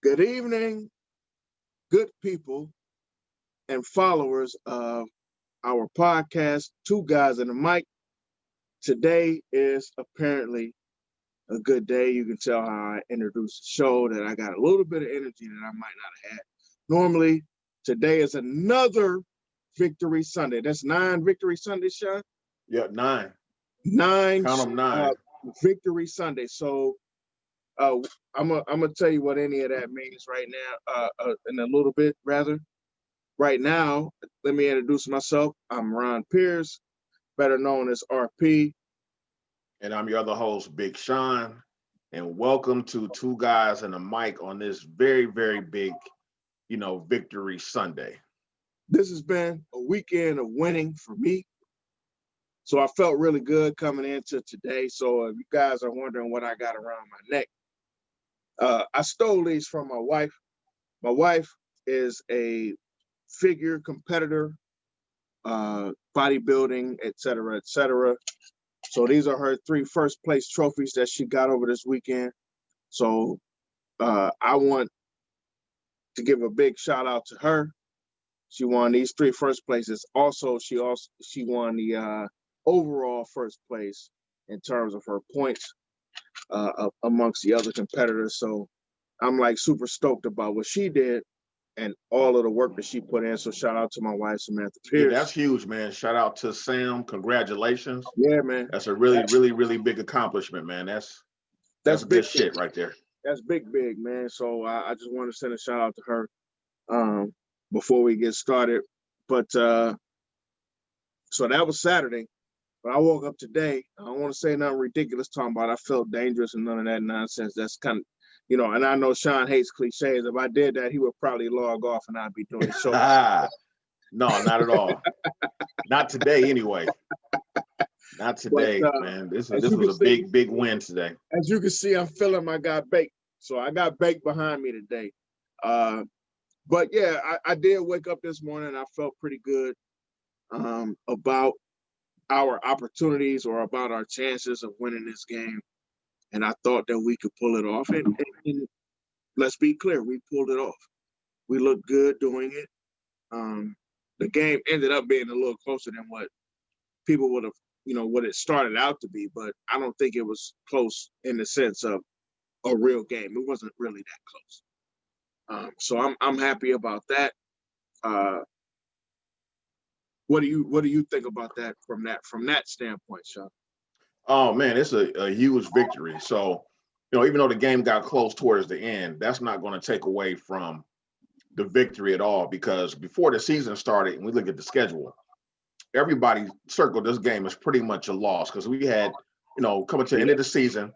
Good evening, good people and followers of our podcast, Two Guys and a Mic. Today is apparently a good day. You can tell how I introduced the show that I got a little bit of energy that I might not have had. Normally, today is another Victory Sunday. That's 9 Victory Sundays, Sean? Yep, 9. 9 Count them 9. Victory Sunday. So I'm gonna tell you what any of that means right now, in a little bit, rather. Right now, let me introduce myself. I'm Ron Pierce, better known as RP. And I'm your other host, Big Sean. And welcome to Two Guys and a Mic on this very, very big, Victory Sunday. This has been a weekend of winning for me. So I felt really good coming into today. So if you guys are wondering what I got around my neck, I stole these from my wife. My wife is a figure competitor, bodybuilding, et cetera, et cetera. So these are her 3 first place trophies that she got over this weekend. So I want to give a big shout out to her. She won these 3 first places. She won the overall first place in terms of her points amongst the other competitors. So I'm like super stoked about what she did and all of the work that she put in. So shout out to my wife, Samantha Pierce. Yeah, that's huge, man. Shout out to Sam. Congratulations. Yeah, man. That's a really big accomplishment, man. That's good shit right there. That's big, man. So I just want to send a shout out to her before we get started. But so that was Saturday. But I woke up today. I don't want to say nothing ridiculous talking about I felt dangerous and none of that nonsense. That's kind of, and I know Sean hates cliches. If I did that, he would probably log off and I'd be doing the show. No, not at all. Not today, anyway. Not today, man. This was a big win today. As you can see, I'm feeling I got baked. So I got baked behind me today. But yeah, I did wake up this morning. I felt pretty good about our opportunities or about our chances of winning this game. And I thought that we could pull it off. And let's be clear, we pulled it off. We looked good doing it. The game ended up being a little closer than what people would have, what it started out to be. But I don't think it was close in the sense of a real game. It wasn't really that close. So I'm happy about that. What do you think about that from that standpoint, Sean? Oh man, it's a huge victory. So, even though the game got close towards the end, that's not going to take away from the victory at all, because before the season started and we look at the schedule, everybody circled this game as pretty much a loss, because we had, coming to the end of the season,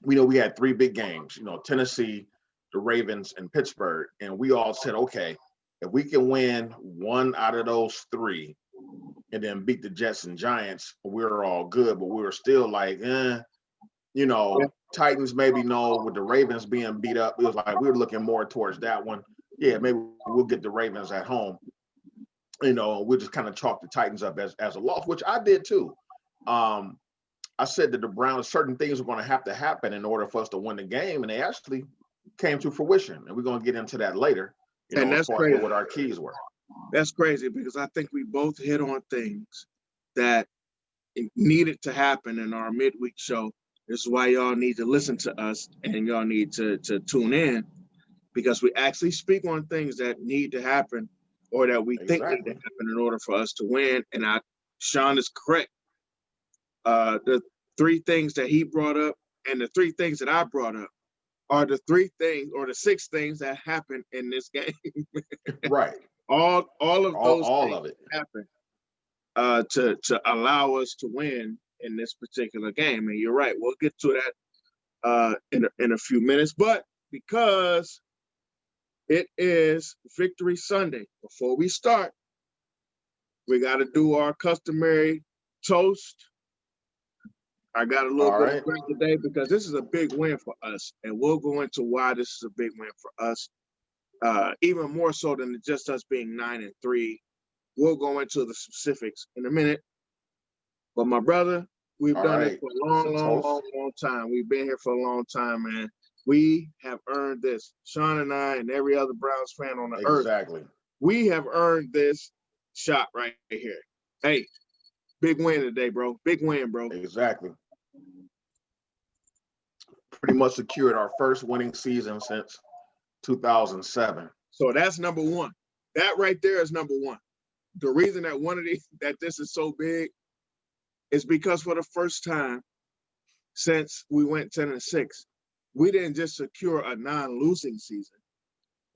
we know we had 3 big games, Tennessee, the Ravens, and Pittsburgh. And we all said, okay, if we can win 1 out of those 3 and then beat the Jets and Giants, we're all good. But we were still like, Titans maybe no, with the Ravens being beat up. It was like we were looking more towards that one. Yeah, maybe we'll get the Ravens at home. We'll just kind of chalk the Titans up as a loss, which I did too. I said that the Browns, certain things were going to have to happen in order for us to win the game, and they actually came to fruition. And we're going to get into that later, and as far as what our keys were. That's crazy, because I think we both hit on things that needed to happen in our midweek show. This is why y'all need to listen to us and y'all need to tune in, because we actually speak on things that need to happen or that we think need to happen in order for us to win. And Sean is correct. The 3 things that he brought up and the 3 things that I brought up are the 3 things or the 6 things that happened in this game. Right. All of those all of it happened to allow us to win in this particular game. And you're right, we'll get to that in a few minutes. But because it is Victory Sunday, before we start, we got to do our customary toast. I got a little bit of drink today because this is a big win for us, and we'll go into why this is a big win for us, even more so than just us being 9-3. We'll go into the specifics in a minute. But my brother, we've done it for a long time. We've been here for a long time, man. We have earned this. Sean and I and every other Browns fan on the earth, Exactly. we have earned this shot right here. Hey, big win today, bro. Big win, bro. Exactly. Pretty much secured our first winning season since 2007. So that's number one. That right there is number one. The reason that this is so big is because for the first time since we went 10-6, we didn't just secure a non-losing season.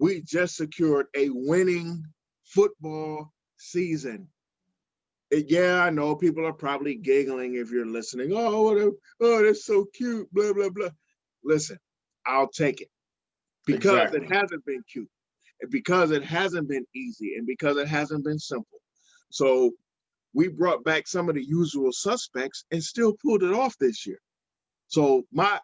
We just secured a winning football season. Yeah, I know people are probably giggling if you're listening. Oh, that's so cute, blah, blah, blah. Listen, I'll take it because Exactly. it hasn't been cute, and because it hasn't been easy, and because it hasn't been simple. So we brought back some of the usual suspects and still pulled it off this year. So my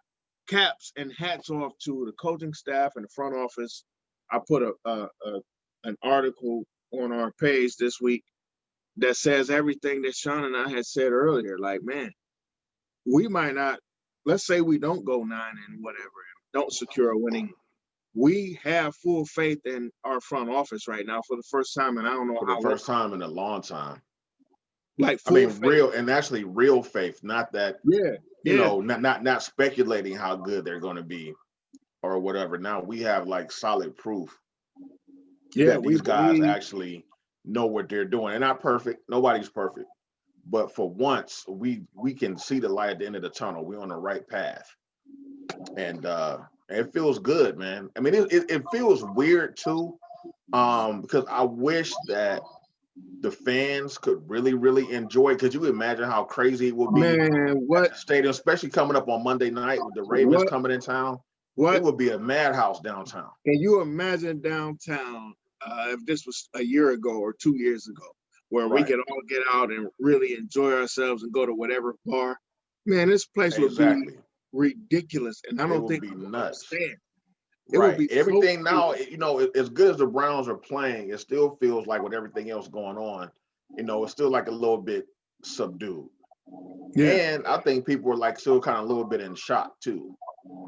caps and hats off to the coaching staff and the front office. I put an article on our page this week that says everything that Sean and I had said earlier. Like, man, we might not, let's say we don't go 9 and whatever, don't secure a winning. We have full faith in our front office right now for the first time, and I don't know For how the first time in a long time. Like I mean, faith. real and actually real faith, not that, you know, not speculating how good they're going to be or whatever. Now we have like solid proof that these guys actually know what they're doing. They're not perfect. Nobody's perfect. But for once, we can see the light at the end of the tunnel. We're on the right path. And it feels good, man. I mean, it feels weird too, because I wish that the fans could really, really enjoy it. Could you imagine how crazy it would be Man, at what the stadium, especially coming up on Monday night with the Ravens what coming in town? what It would be a madhouse downtown. can you imagine downtown if this was a year ago or 2 years ago, where we Right. could all get out and really enjoy ourselves and go to whatever bar? Man, this place would be Exactly. ridiculous, and I It don't would think be people nuts. understand. It would Right. be so Everything now, cool. you know, as good as the Browns are playing, it still feels like with everything else going on, you know, it's still like a little bit subdued. Yeah, And I think people are like still kind of a little bit in shock too.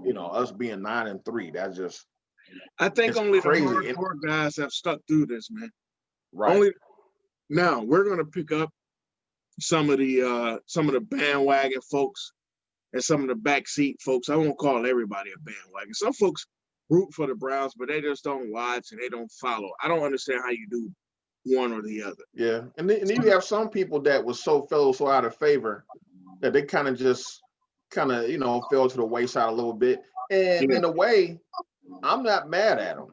You know, us being 9-3, that's just, I think it's only the crazy. hardcore guys have stuck through this, man. Right. Only now we're gonna pick up some of the bandwagon folks and some of the backseat folks. I won't call everybody a bandwagon. Some folks root for the Browns, but they just don't watch and they don't follow. I don't understand how you do one or the other. Yeah. And then you have some people that was so out of favor that they kind of just you know, fell to the wayside a little bit. And Yeah. in a way, I'm not mad at them.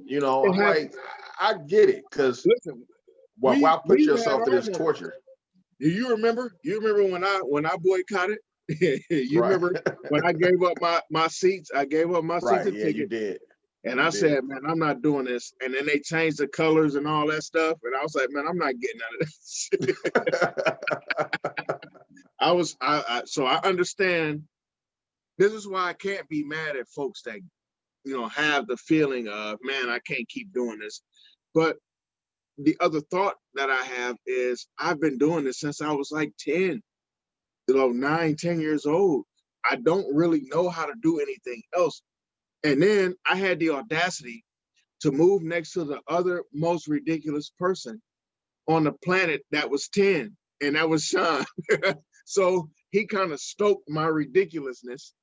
You know, It I'm happens. like, I get it, because Listen, why put we've had yourself our through this moments. torture? Do you remember? You remember when I boycotted? You Right. remember when I gave up my seats? I gave up my seats Right. and Yeah, you ticket. did. And You I did. said, man, I'm not doing this. And then they changed the colors and all that stuff. And I was like, man, I'm not getting out of this. So I understand. This is why I can't be mad at folks that, have the feeling of, man, I can't keep doing this. But the other thought that I have is I've been doing this since I was like 10, 9, 10 years old. I don't really know how to do anything else. And then I had the audacity to move next to the other most ridiculous person on the planet that was 10, and that was Sean. So he kind of stoked my ridiculousness.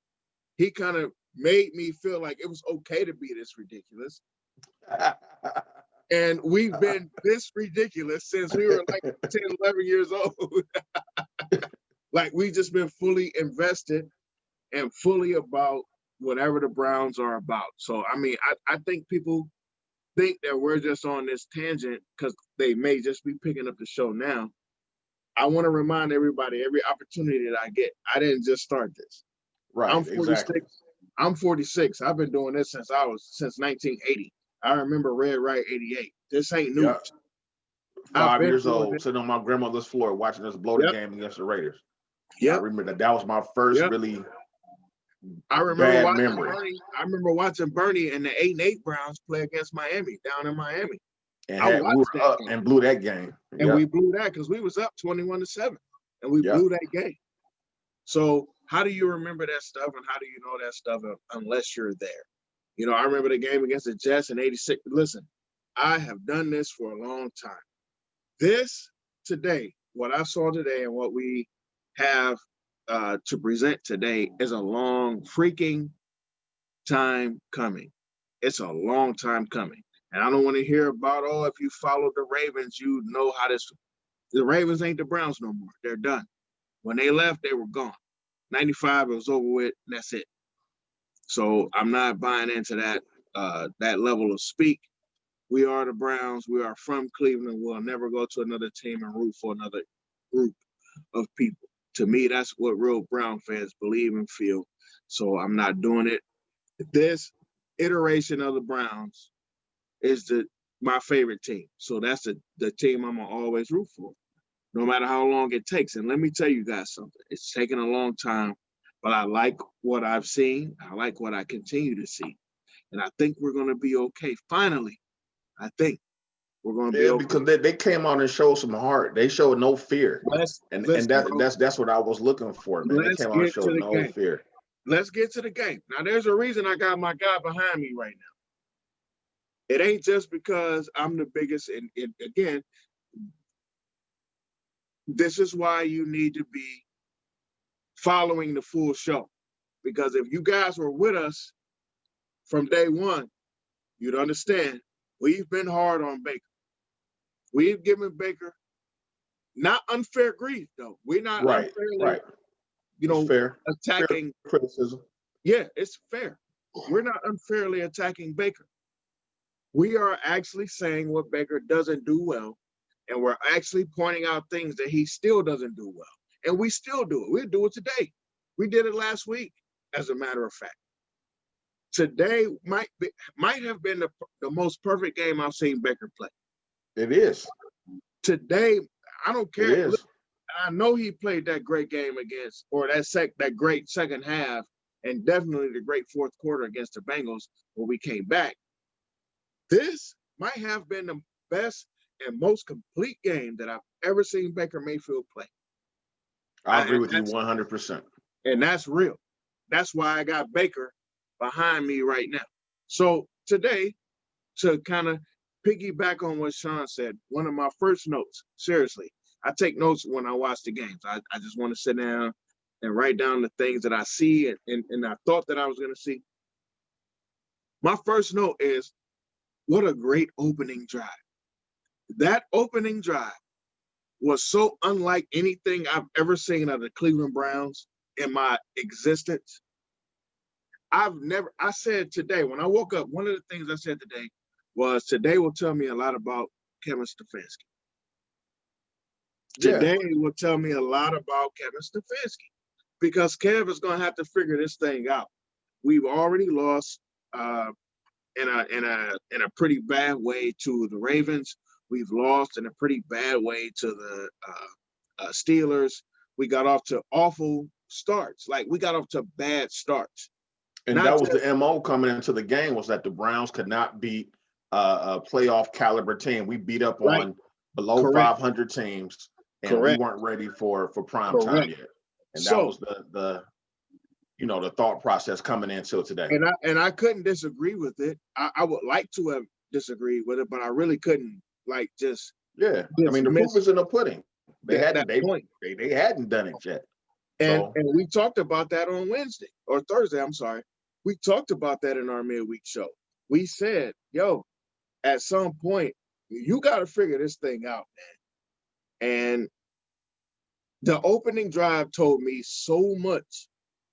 He kind of made me feel like it was okay to be this ridiculous. And we've been this ridiculous since we were like 10, 11 years old. Like we just been fully invested and fully about whatever the Browns are about. So, I mean, I think people think that we're just on this tangent because they may just be picking up the show now. I want to remind everybody, every opportunity that I get, I didn't just start this. Right. I'm 46. Exactly. I'm 46. I've been doing this since 1980. I remember Red Right 88. This ain't news. Yep. I've 5 been years doing old, this. sitting on my grandmother's floor watching us blow the Yep. game against the Raiders. I Yep. remember that was my first Yep. really I remember bad watching memory. Bernie. I remember watching Bernie and the 8-8 Browns play against Miami down in Miami. And I we were watched that up game. and blew that game. And we blew that because we was up 21-7, and we Yep. blew that game. So how do you remember that stuff and how do you know that stuff unless you're there? You know, I remember the game against the Jets in '86. Listen, I have done this for a long time. This today, what I saw today and what we have to present today is a long freaking time coming. It's a long time coming. And I don't want to hear about, oh, if you follow the Ravens, you know how this. The Ravens ain't the Browns no more. They're done. When they left, they were gone. 95, it was over with, and that's it. So I'm not buying into that level of speak. We are the Browns. We are from Cleveland. We'll never go to another team and root for another group of people. To me, that's what real Brown fans believe and feel. So I'm not doing it. This iteration of the Browns is my favorite team. So that's the team I'm gonna always root for, no matter how long it takes. And let me tell you guys something. It's taken a long time, but I like what I've seen. I like what I continue to see. And I think we're gonna be okay. Finally, I think we're gonna be okay. Because they came out and showed some heart. They showed no fear. And that's what I was looking for, man. They came out and showed no fear. Let's get to the game. Now, there's a reason I got my guy behind me right now. It ain't just because I'm the biggest. And again, this is why you need to be following the full show. Because if you guys were with us from day one, you'd understand we've been hard on Baker. We've given Baker not unfair grief, though. We're not unfairly, fair. attacking fair criticism. Yeah, it's fair. We're not unfairly attacking Baker. We are actually saying what Baker doesn't do well, and we're actually pointing out things that he still doesn't do well. And we still do it. We'll do it today. We did it last week, as a matter of fact. Today might have been the most perfect game I've seen Baker play. It is. Today, I don't care. It is. Look, I know he played that great game against, or that great second half, and definitely the great fourth quarter against the Bengals when we came back. This might have been the best and most complete game that I've ever seen Baker Mayfield play. I agree with you 100%. And that's real. That's why I got Baker behind me right now. So today, to kind of piggyback on what Sean said, one of my first notes, seriously, I take notes when I watch the games. I just want to sit down and write down the things that I see and I thought that I was going to see. My first note is, what a great opening drive. That opening drive was so unlike anything I've ever seen of the Cleveland Browns in my existence. I said today, when I woke up, one of the things I said today was, today will tell me a lot about Kevin Stefanski. Today will tell me a lot about Kevin Stefanski, because Kev is going to have to figure this thing out. We've already lost in a pretty bad way to the Ravens. We've lost in a pretty bad way to the Steelers. We got off to awful starts. Like, we got off to bad starts. And that was the MO coming into the game, was that the Browns could not beat a playoff caliber team. We beat up on below 500 teams, and we weren't ready for prime time yet. And that was the thought process coming into today. And I couldn't disagree with it. I would like to have disagreed with it, but I really couldn't. Like, just I mean, the proof is in the pudding. They hadn't done it yet. And we talked about that on Wednesday or Thursday. I'm sorry. We talked about that in our midweek show. We said, yo, at some point, you got to figure this thing out, man. And the opening drive told me so much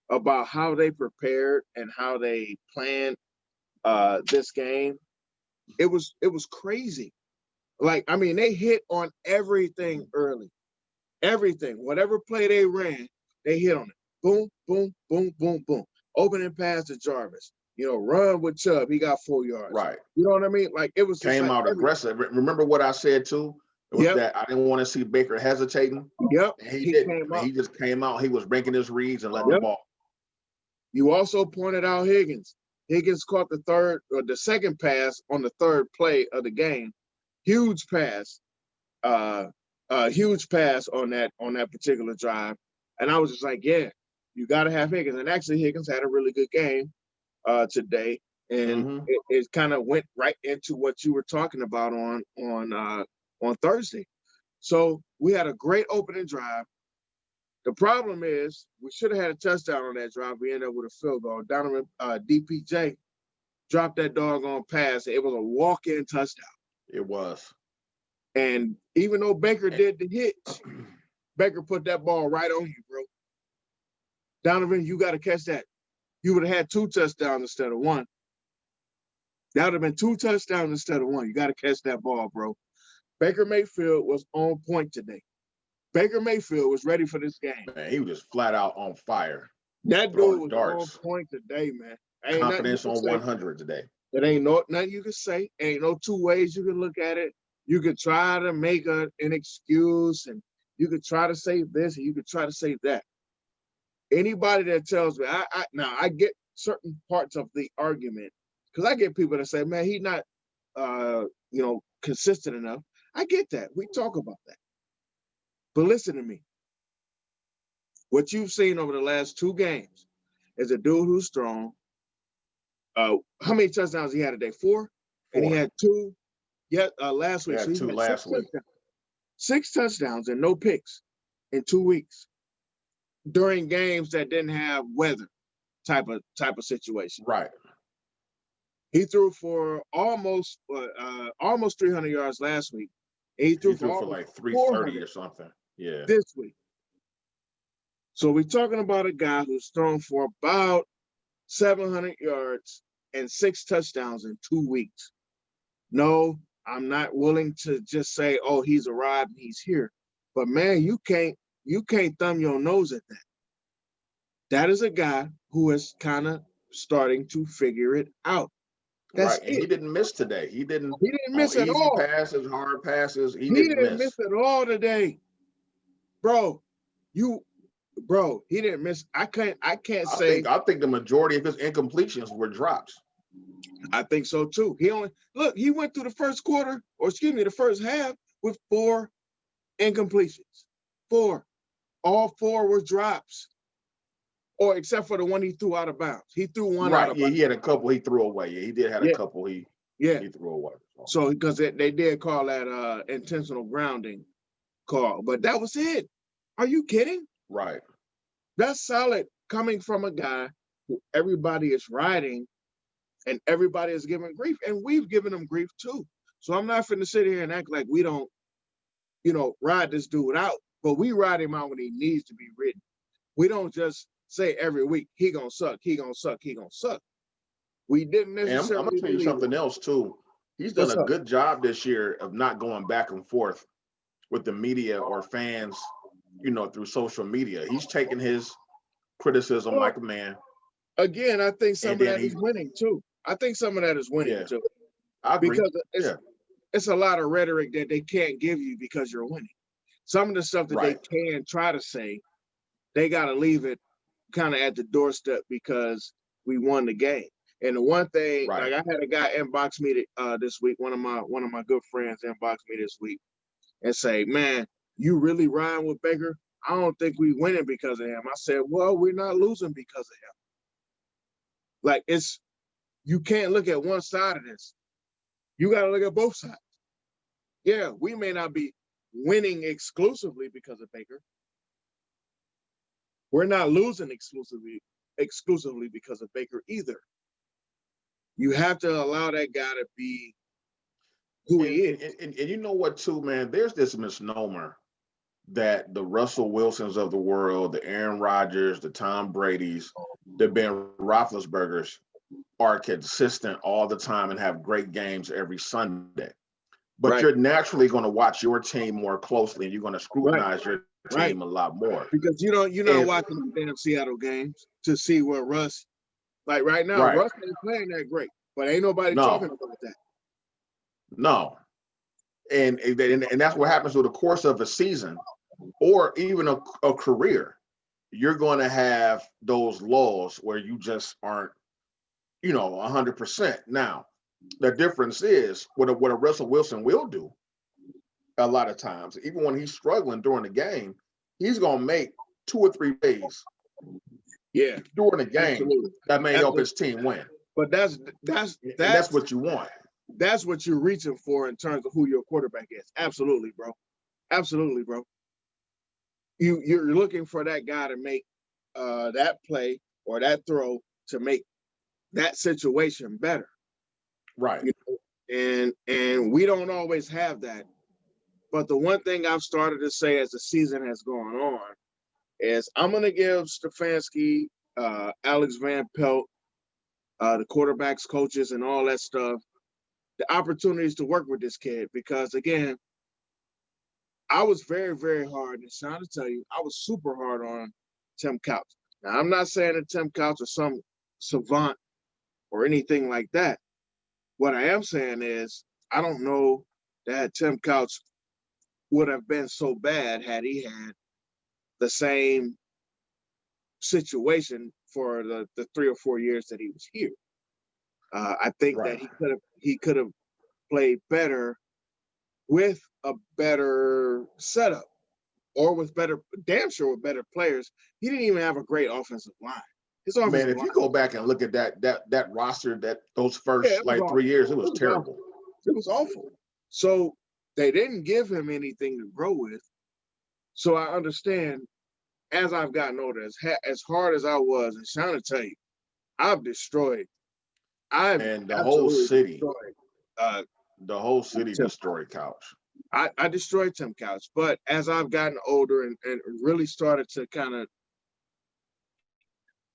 about how they prepared and how they planned this game. It was crazy. Like, I mean, they hit on everything early. Everything. Whatever play they ran, they hit on it. Boom, boom, boom, boom, boom. Opening pass to Jarvis. Run with Chubb. He got 4 yards. Right. You know what I mean? Like, it was came out aggressive. Remember what I said too? It was that I didn't want to see Baker hesitating. Yep. He didn't. He just came out. He was making his reads and letting the ball. You also pointed out Higgins. Higgins caught the second pass on the third play of the game. Huge pass. Huge pass on that particular drive. And I was just like, yeah, You got to have Higgins. And actually, Higgins had a really good game today. And it kind of went right into what you were talking about on Thursday. So we had a great opening drive. The problem is we should have had a touchdown on that drive. We ended up with a field goal. Donovan DPJ dropped that doggone pass. It was a walk-in touchdown. It was. And even though Baker did the hitch, Baker put that ball right on you, bro. Donovan, you got to catch that. You would have had 2 touchdowns instead of 1. That would have been 2 touchdowns instead of 1. You got to catch that ball, bro. Baker Mayfield was on point today. Baker Mayfield was ready for this game. Man, he was just flat out on fire. That dude was on point today, man. Ain't confidence on 100 today. It ain't nothing you can say. Ain't no 2 ways you can look at it. You could try to make an excuse, and you could try to say this, and you could try to say that. Anybody that tells me, I get certain parts of the argument, because I get people that say, man, he's not, consistent enough. I get that. We talk about that. But listen to me. What you've seen over the last 2 games is a dude who's strong. How many touchdowns he had today? 4? And he had 2 last week. So he had 2 last week. 6 touchdowns and no picks in 2 weeks during games that didn't have weather type of situation. Right. He threw for almost 300 yards last week. And he threw for like 330 or something. Yeah. This week. So we're talking about a guy who's thrown for about 700 yards and 6 touchdowns in 2 weeks. No, I'm not willing to just say, oh, he's arrived and he's here. But man, you can't thumb your nose at that. That is a guy who is kind of starting to figure it out. That's right. And he didn't miss today. He didn't miss at all. Easy passes, hard passes. He didn't miss at all today. Bro, he didn't miss. I can't say. I think the majority of his incompletions were drops. I think so too. He went through the first half with 4 incompletions. 4. All 4 were drops. Or except for the one he threw out of bounds. He threw one out of bounds. He had a couple he threw away. Yeah, he did have a couple he threw away. So because they did call that intentional grounding call. But that was it. Are you kidding? Right. That's solid coming from a guy who everybody is riding and everybody is giving grief. And we've given him grief too. So I'm not finna sit here and act like we don't, ride this dude out. But we ride him out when he needs to be ridden. We don't just say every week, he gonna suck, he gonna suck, he gonna suck. We didn't necessarily. And I'm gonna tell you something else too. He's done a good job this year of not going back and forth with the media or fans, through social media. He's taking his criticism like a man. Again, I think some of that is winning too. Too. I agree. Because it's a lot of rhetoric that they can't give you because you're winning. Some of the stuff that they can try to say, they got to leave it kind of at the doorstep because we won the game. And the one thing, like I had a guy inbox me this week, one of my good friends inbox me this week and say, man, you really riding with Baker? I don't think we winning because of him. I said, well, we're not losing because of him. Like you can't look at one side of this. You got to look at both sides. Yeah, we may not be winning exclusively because of Baker. We're not losing exclusively because of Baker either. You have to allow that guy to be who he is. And you know what, too, man? There's this misnomer that the Russell Wilsons of the world, the Aaron Rodgers, the Tom Bradys, the Ben Roethlisbergers are consistent all the time and have great games every Sunday. But you're naturally going to watch your team more closely, and you're going to scrutinize your team a lot more. Because you're not watching the damn Seattle games to see where Russ, like right now, Russ ain't playing that great, but ain't nobody talking about that. No. And that's what happens through the course of a season or even a career. You're going to have those lulls where you just aren't, 100%. Now, the difference is what a Russell Wilson will do a lot of times, even when he's struggling during the game, he's going to make 2 or 3 days Yeah, during the game absolutely. that may help Absolutely. his team win. But And that's what you want. that's what you're reaching for in terms of who your quarterback is. Absolutely, bro. Absolutely, bro. You're looking for that guy to make that play or that throw to make that situation better. Right. You know? And we don't always have that. But the one thing I've started to say as the season has gone on is I'm gonna give Stefanski, Alex Van Pelt, the quarterbacks, coaches, and all that stuff, the opportunities to work with this kid because again, I was very, very hard, and Sean to tell you, I was super hard on Tim Couch. Now, I'm not saying that Tim Couch is some savant or anything like that. What I am saying is, I don't know that Tim Couch would have been so bad had he had the same situation for the 3 or 4 years that he was here. I think that Right. he could have played better with a better setup or with better, damn sure with better players. He didn't even have a great offensive line. His Man, offensive if line, you go back and look at that roster, that those yeah, first it was like 3 years, awful. it was terrible. It was awful. So they didn't give him anything to grow with. So I understand as I've gotten older, as hard as I was, and Sean to tell you, I've destroyed. I've And absolutely destroyed the whole city Tim. destroyed Couch. I destroyed Tim Couch. But as I've gotten older and really started to kind of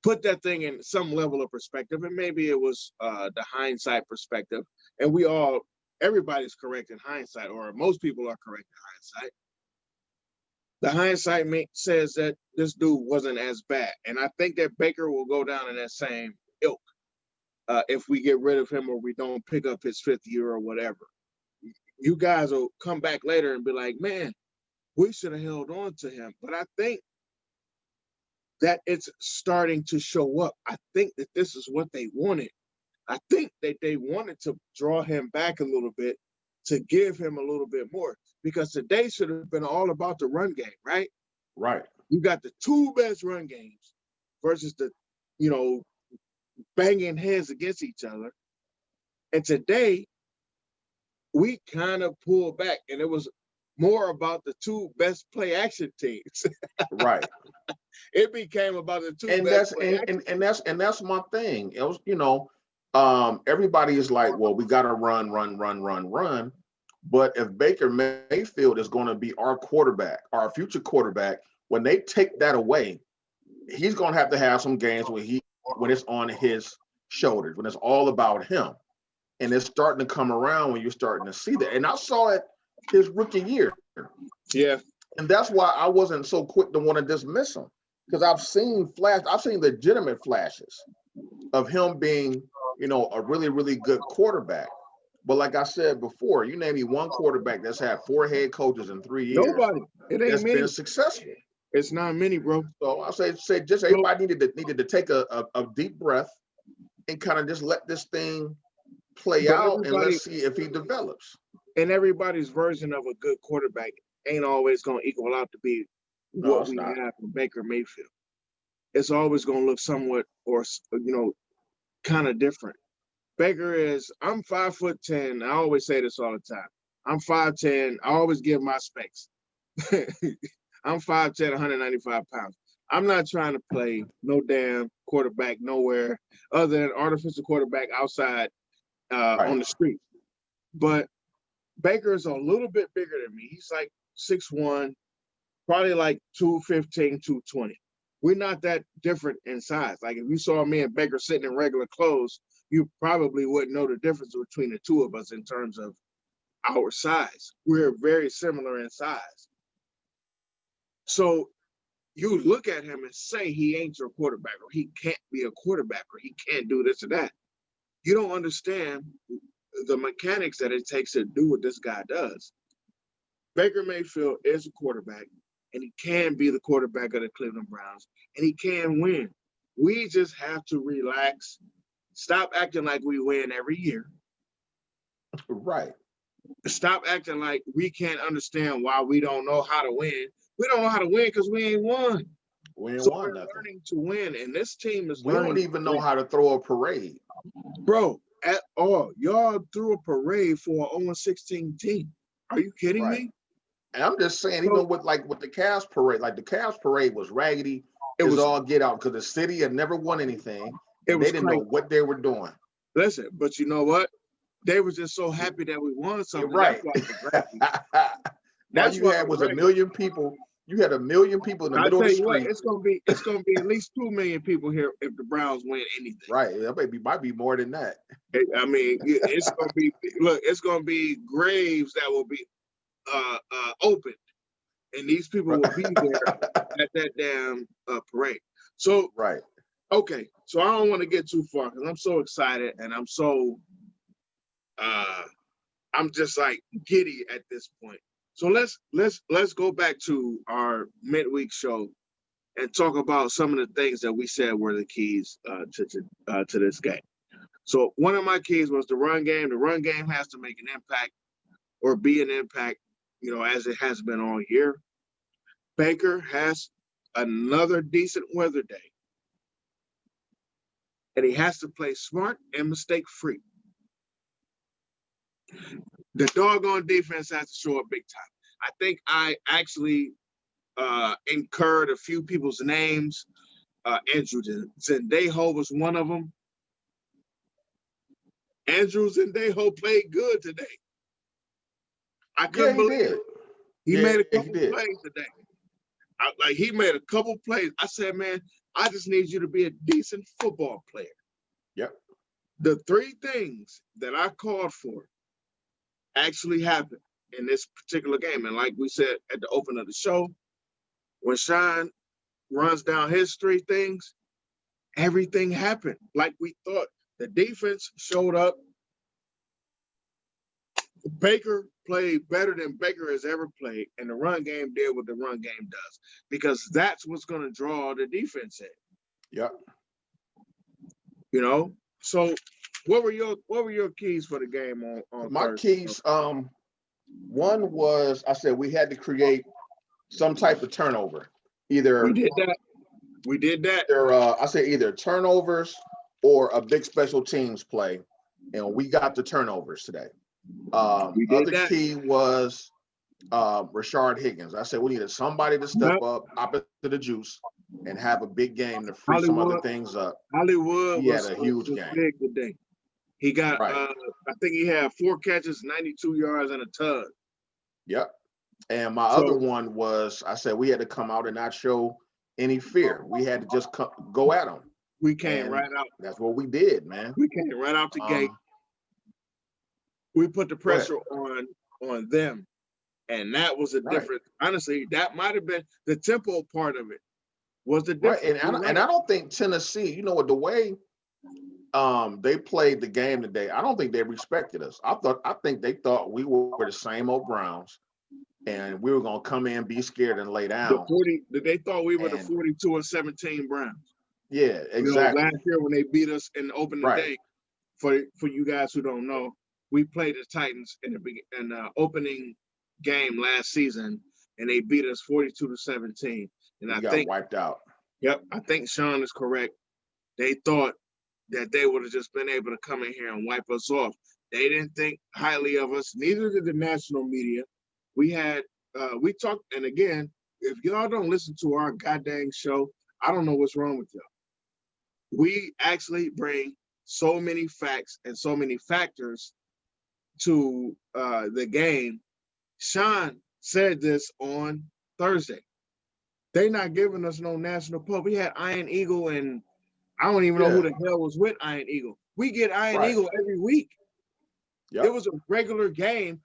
put that thing in some level of perspective, and maybe it was the hindsight perspective, and everybody's correct in hindsight, or most people are correct in hindsight. The hindsight says that this dude wasn't as bad, and I think that Baker will go down in that same ilk if we get rid of him or we don't pick up his 5th year or whatever. You guys will come back later and be like, man, we should have held on to him. But I think that it's starting to show up. I think that this is what they wanted. I think that they wanted to draw him back a little bit to give him a little bit more because today should have been all about the run game, right? Right. You got the two best run games versus the, banging heads against each other. And today we kind of pulled back and it was more about the two best play action teams. Right. It became about the two And best that's play action. and that's my thing. It was, everybody is like, well, we got to run. But if Baker Mayfield is going to be our quarterback, our future quarterback, when they take that away, he's going to have some games when it's on his shoulders, when it's all about him. And it's starting to come around when you're starting to see that. And I saw it his rookie year. Yeah. And that's why I wasn't so quick to want to dismiss him. Because I've seen legitimate flashes of him being, a really, really good quarterback. But like I said before, you name me one quarterback that's had 4 head coaches in 3 years Nobody. It ain't that's many. been successful. It's not many, bro. So I say just everybody needed to take a deep breath and kind of just let this thing play out and let's see if he develops. And everybody's version of a good quarterback ain't always going to equal out to be what we have from Baker Mayfield. It's always going to look somewhat or kind of different. Baker I'm 5'10". I always say this all the time. I'm 5'10". I always give my specs. I'm 5'10", 195 pounds. I'm not trying to play no damn quarterback nowhere other than artificial quarterback outside on the street. But Baker is a little bit bigger than me. He's like 6'1", probably like 215, 220. We're not that different in size. Like if you saw me and Baker sitting in regular clothes, you probably wouldn't know the difference between the two of us in terms of our size. We're very similar in size. So you look at him and say he ain't your quarterback or he can't be a quarterback or he can't do this or that. You don't understand the mechanics that it takes to do what this guy does. Baker Mayfield is a quarterback, and he can be the quarterback of the Cleveland Browns, and he can win. We just have to relax, stop acting like we win every year. Right. Stop acting like we can't understand why we don't know how to win. We don't know how to win because we ain't won. We ain't So won we're nothing. learning to win, and this team is We learning don't to even know win. how to throw a parade. Bro, at all. Y'all threw a parade for an 0-16 team. Are you kidding Right. me? And I'm just saying, So even with the Cavs parade, like the Cavs parade was raggedy it as was all get out because the city had never won anything it and they was didn't know crazy. what they were doing. Listen, but you know what? They were just so happy that we won You're something. That's right. why it was raggedy. All That's you why it had was was a raggedy. million people. You had a million people in the I middle of tell the you what, street. it's gonna be at least 2 million people here if the Browns win anything. Right. That might be more than that. I mean, it's gonna be it's gonna be graves that will be opened, and these people will be there at that damn parade. So Right. okay, so I don't want to get too far because I'm so excited and I'm so I'm just like giddy at this point. So let's go back to our midweek show and talk about some of the things that we said were the keys to this game. So one of my keys was the run game. The run game has to make an impact or be an impact, as it has been all year. Baker has another decent weather day, and he has to play smart and mistake free. The doggone defense has to show up big time. I think I actually incurred a few people's names. Andrew Zendejo was one of them. Andrew Zendejo played good today. I couldn't He believe did. it. He Yeah, made a he couple did. plays today. He made a couple plays. I said, man, I just need you to be a decent football player. Yep. The three things that I called for actually happened in this particular game. And like we said at the open of the show, when Sean runs down his three things, everything happened like we thought. The defense showed up. Baker played better than Baker has ever played, and the run game did what the run game does because that's what's going to draw the defense in. Yep. So what were your keys for the game on My Thursday? keys, one was I said we had to create some type of turnover. Either We did that. I say either turnovers or a big special teams play, and we got the turnovers today. We did Other that. key was Rashard Higgins. I said we needed somebody to step up opposite the juice and have a big game to free some other things up. Hollywood He had was a huge game. big today. He got Right. I think he had 4 catches, 92 yards, and a tug. Yep. And my other one was I said we had to come out and not show any fear. We had to just go at them. We came right out. That's what we did, man. We came right out the gate. We put the pressure on them, and that was a difference. Honestly, that might have been the tempo part of it. Was the difference? Right. And I don't think Tennessee, the way they played the game today, I don't think they respected us. I think they thought we were the same old Browns, and we were gonna come in, be scared, and lay down. They thought we were the 42-17 Browns. Yeah, exactly. Last year when they beat us in the opening day, for you guys who don't know, we played the Titans in the opening game last season, and they beat us 42-17. And I think wiped out. Yep, I think Sean is correct. They thought that they would have just been able to come in here and wipe us off. They didn't think highly of us. Neither did the national media. We talked, and again, if y'all don't listen to our goddamn show, I don't know what's wrong with y'all. We actually bring so many facts and so many factors to the game. Sean said this on Thursday. They not giving us no national pub. We had Iron Eagle, and I don't even know who the hell was with Iron Eagle. We get Iron Eagle every week. Yep. It was a regular game.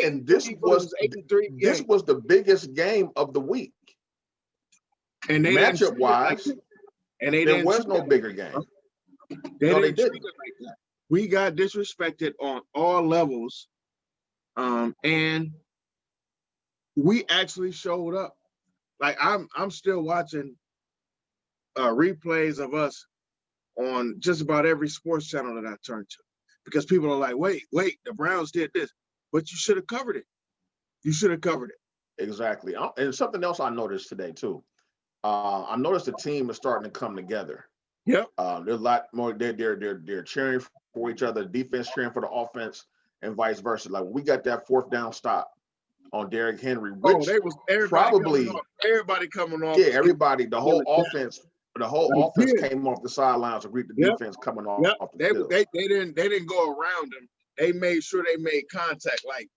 And this was the biggest game of the week. And they matchup wise, there was no bigger game. They didn't treat it like that. We got disrespected on all levels, and we actually showed up. Like I'm still watching replays of us on just about every sports channel that I turn to, because people are like, wait, the Browns did this, but you should have covered it. You should have covered it. Exactly. And something else I noticed today too. I noticed the team is starting to come together. Yep. There's a lot more. They're cheering for each other. Defense cheering for the offense, and vice versa. Like when we got that fourth down stop on Derrick Henry, Oh, which they was everybody coming probably off. Everybody coming off. yeah, everybody, the whole offense Yeah. came off the sidelines to greet the Yep. defense coming Yep. off the They field. didn't go around them. They made sure they made contact. Like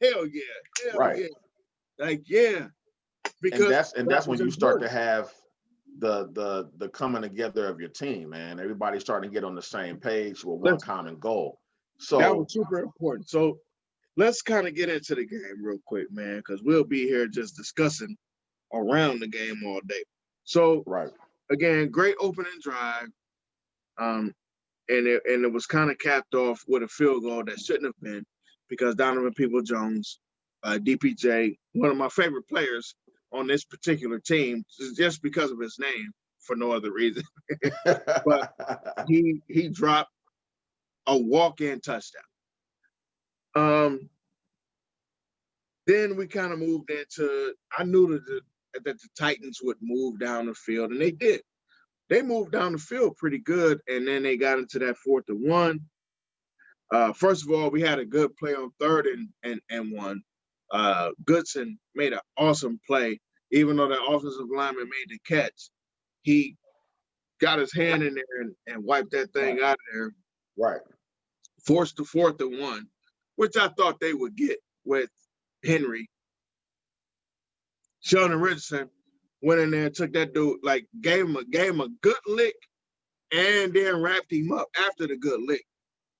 hell yeah, hell Right. yeah, like yeah. Because And that's when was you start important. to have the coming together of your team, man. Everybody's starting to get on the same page with one Listen, common goal. that So was super important. So let's kind of get into the game real quick, man, because we'll be here just discussing around the game all day. So right. again, great opening drive. Um, and it was kind of capped off with a field goal that shouldn't have been because Donovan Peoples-Jones, DPJ, one of my favorite players on this particular team, just because of his name for no other reason. But he dropped a walk-in touchdown. Then we kind of moved into. I knew that the Titans would move down the field, and they did. They moved down the field pretty good, and then they got into that 4th and 1. First of all, we had a good play on 3rd and 1. Goodson made an awesome play, even though the offensive lineman made the catch. He got his hand in there and wiped that thing out of there. Right. Forced the 4th and 1, which I thought they would get with Henry. Sheldon Richardson went in there and took that dude, like gave him a good lick and then wrapped him up after the good lick.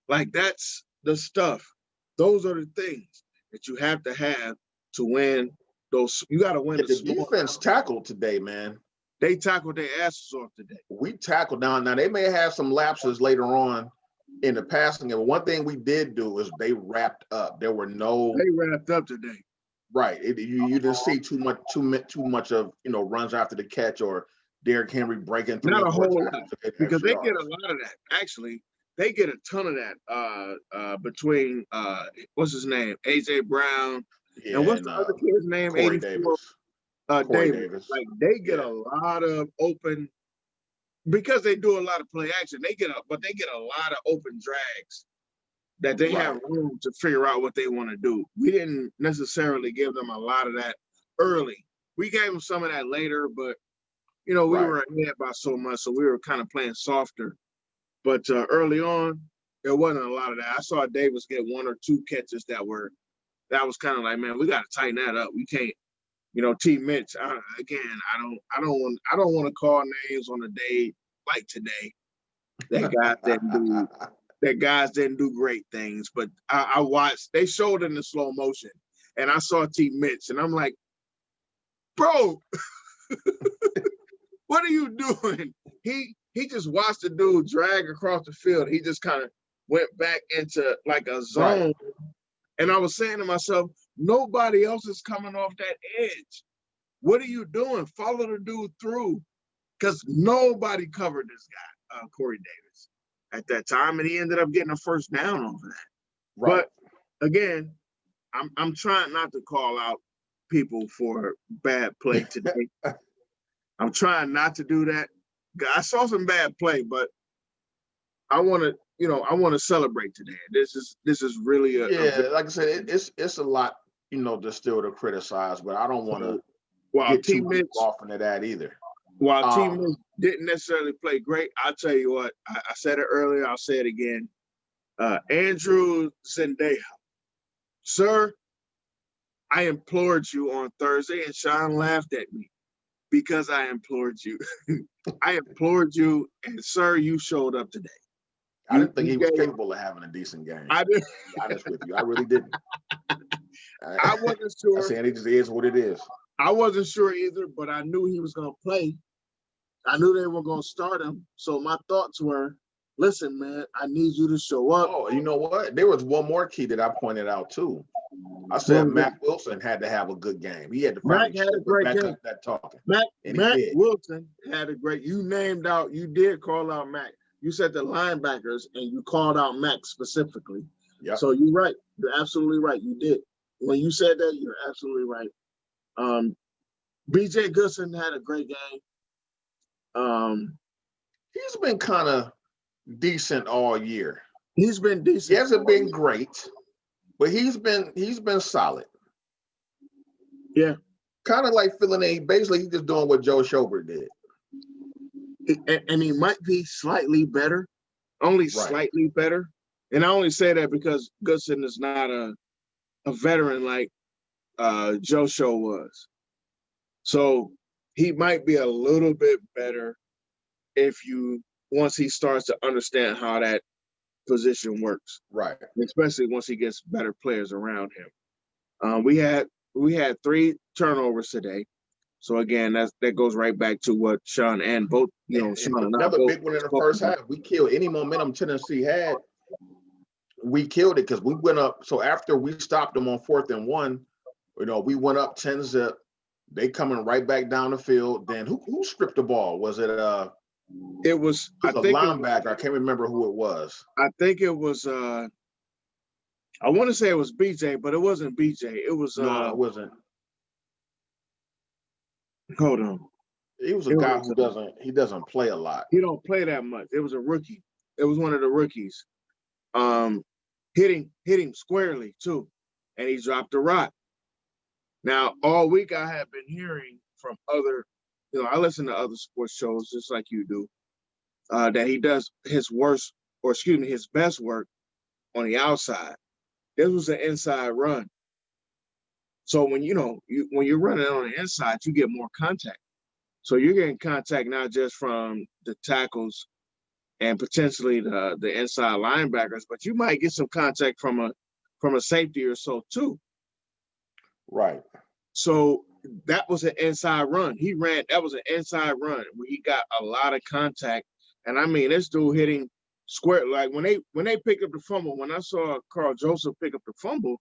Like that's the stuff. Those are the things that you have to win those. You got to win the defense tackled today, man. They tackled their asses off today. We tackled down. Now they may have some lapses later on in the passing game. One thing we did do is they wrapped up. There were no. They wrapped up today. Right. You didn't see too much of runs after the catch or Derrick Henry breaking through. Not a whole lot because they get a lot of that. Actually, they get a ton of that between what's his name, AJ Brown, and what's the other kid's name? Corey Davis. Davis. Like they get a lot of open because they do a lot of play action. They get a lot of open drags that they have room to figure out what they want to do. We didn't necessarily give them a lot of that early. We gave them some of that later, but we were ahead by so much, so we were kind of playing softer. But early on, there wasn't a lot of that. I saw Davis get 1 or 2 catches that was kind of like, man, we got to tighten that up. We can't, T. Mitch. I don't want to call names on a day like today. That guys didn't do great things, but I watched. They showed in the slow motion, and I saw T. Mitch, and I'm like, bro, what are you doing? He just watched the dude drag across the field. He just kind of went back into like a zone. Right. And I was saying to myself, nobody else is coming off that edge. What are you doing? Follow the dude through. Because nobody covered this guy, Corey Davis, at that time. And he ended up getting a first down over that. Right. But again, I'm trying not to call out people for bad play today. I'm trying not to do that. I saw some bad play, but I want to celebrate today. This is really like I said, it's a lot, to still to criticize, but I don't want to get too deep off into that either. While Team Mitch didn't necessarily play great, I'll tell you what, I said it earlier, I'll say it again. Andrew Zendeja, sir, I implored you on Thursday, and Sean laughed at me because I implored you. I implored you, and sir, you showed up today. I didn't think he was capable of having a decent game. I didn't. To be honest with you, I really didn't. I wasn't sure. I'm saying it just is what it is. I wasn't sure either, but I knew he was going to play. I knew they were going to start him. So my thoughts were, listen, man, I need you to show up. Oh, you know what? There was one more key that I pointed out too. I said Matt Wilson had to have a good game. He had to finally had a great game. That talking. Matt Wilson had a great. You did call out Mac. You said the linebackers, and you called out Mac specifically. Yeah. So you're right. You're absolutely right. You did. When you said that, you're absolutely right. B.J. Goodson had a great game. Um, He's been kind of decent all year. he's been He decent. hasn't been great, but he's been solid. Yeah, Kind of like feeling that basically he's just doing what Joe Schobert did. and he might be slightly better, only Right. slightly better. And I only say that because Goodson is not a veteran like Joe Show was. So he might be a little bit better if you once he starts to understand how that position works, Right. especially once he gets better players around him. We had 3 turnovers today. So again, that goes right back to what Sean and both, Sean and I Another both big one in the spoke first about. half. We killed any momentum Tennessee had. We killed it because we went up. So after we stopped them on 4th and 1, we went up 10-zip. They coming right back down the field. Then who stripped the ball? Was it It was, a linebacker? I can't remember who it was. I think it was I want to say it was BJ, but it wasn't BJ. It was No, it wasn't. hold on. He was a It guy was, who doesn't play a lot. he don't play that much. It was a rookie. It was one of the rookies. Hit him squarely too, and he dropped a rock. Now, all week I have been hearing from other, I listen to other sports shows just like you do, that he does his best work on the outside. This was an inside run. So when when you're running on the inside, you get more contact. So you're getting contact not just from the tackles and potentially the inside linebackers, but you might get some contact from a safety or so too. Right. So that was an inside run. That was an inside run where he got a lot of contact. And I mean, this dude hitting square. Like when they picked up the fumble, when I saw Carl Joseph pick up the fumble,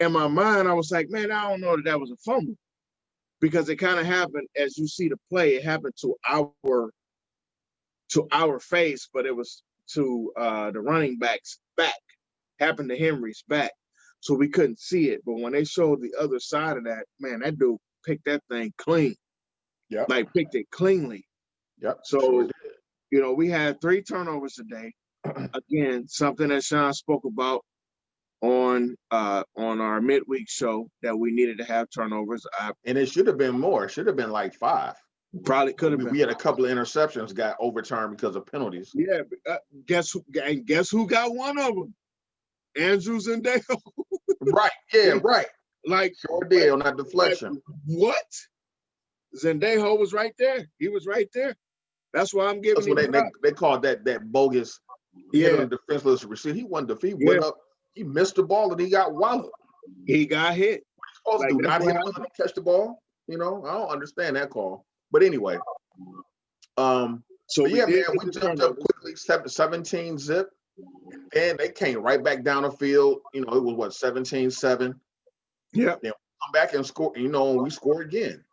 in my mind, I was like, man, I don't know that was a fumble. Because it kind of happened as you see the play, it happened to our face, but it was to the running back's back, happened to Henry's back. So we couldn't see it. But when they showed the other side of that, man, that dude picked that thing clean. Yeah. Like picked it cleanly. Yep. So, Sure did. We had 3 turnovers today. Again, something that Sean spoke about on our midweek show that we needed to have turnovers. And it should have been more. It should have been like 5. Probably could have been. We had a couple of interceptions got overturned because of penalties. Yeah, guess who got one of them? Andrews and Dale. Right. Yeah. Right. Like sure did on that deflection. Like, what? Zendejo was right there. He was right there. That's why I'm giving him. They called that bogus. Yeah. Defenseless receiver. He went up. He missed the ball and he got walloped. He got hit. What are you supposed to do? Not hit him and catch the ball? I don't understand that call. But anyway, so yeah, man, we jumped up quickly, 17 zip, and they came right back down the field. It was 17-7. Yeah. Then we come back and score. We score again.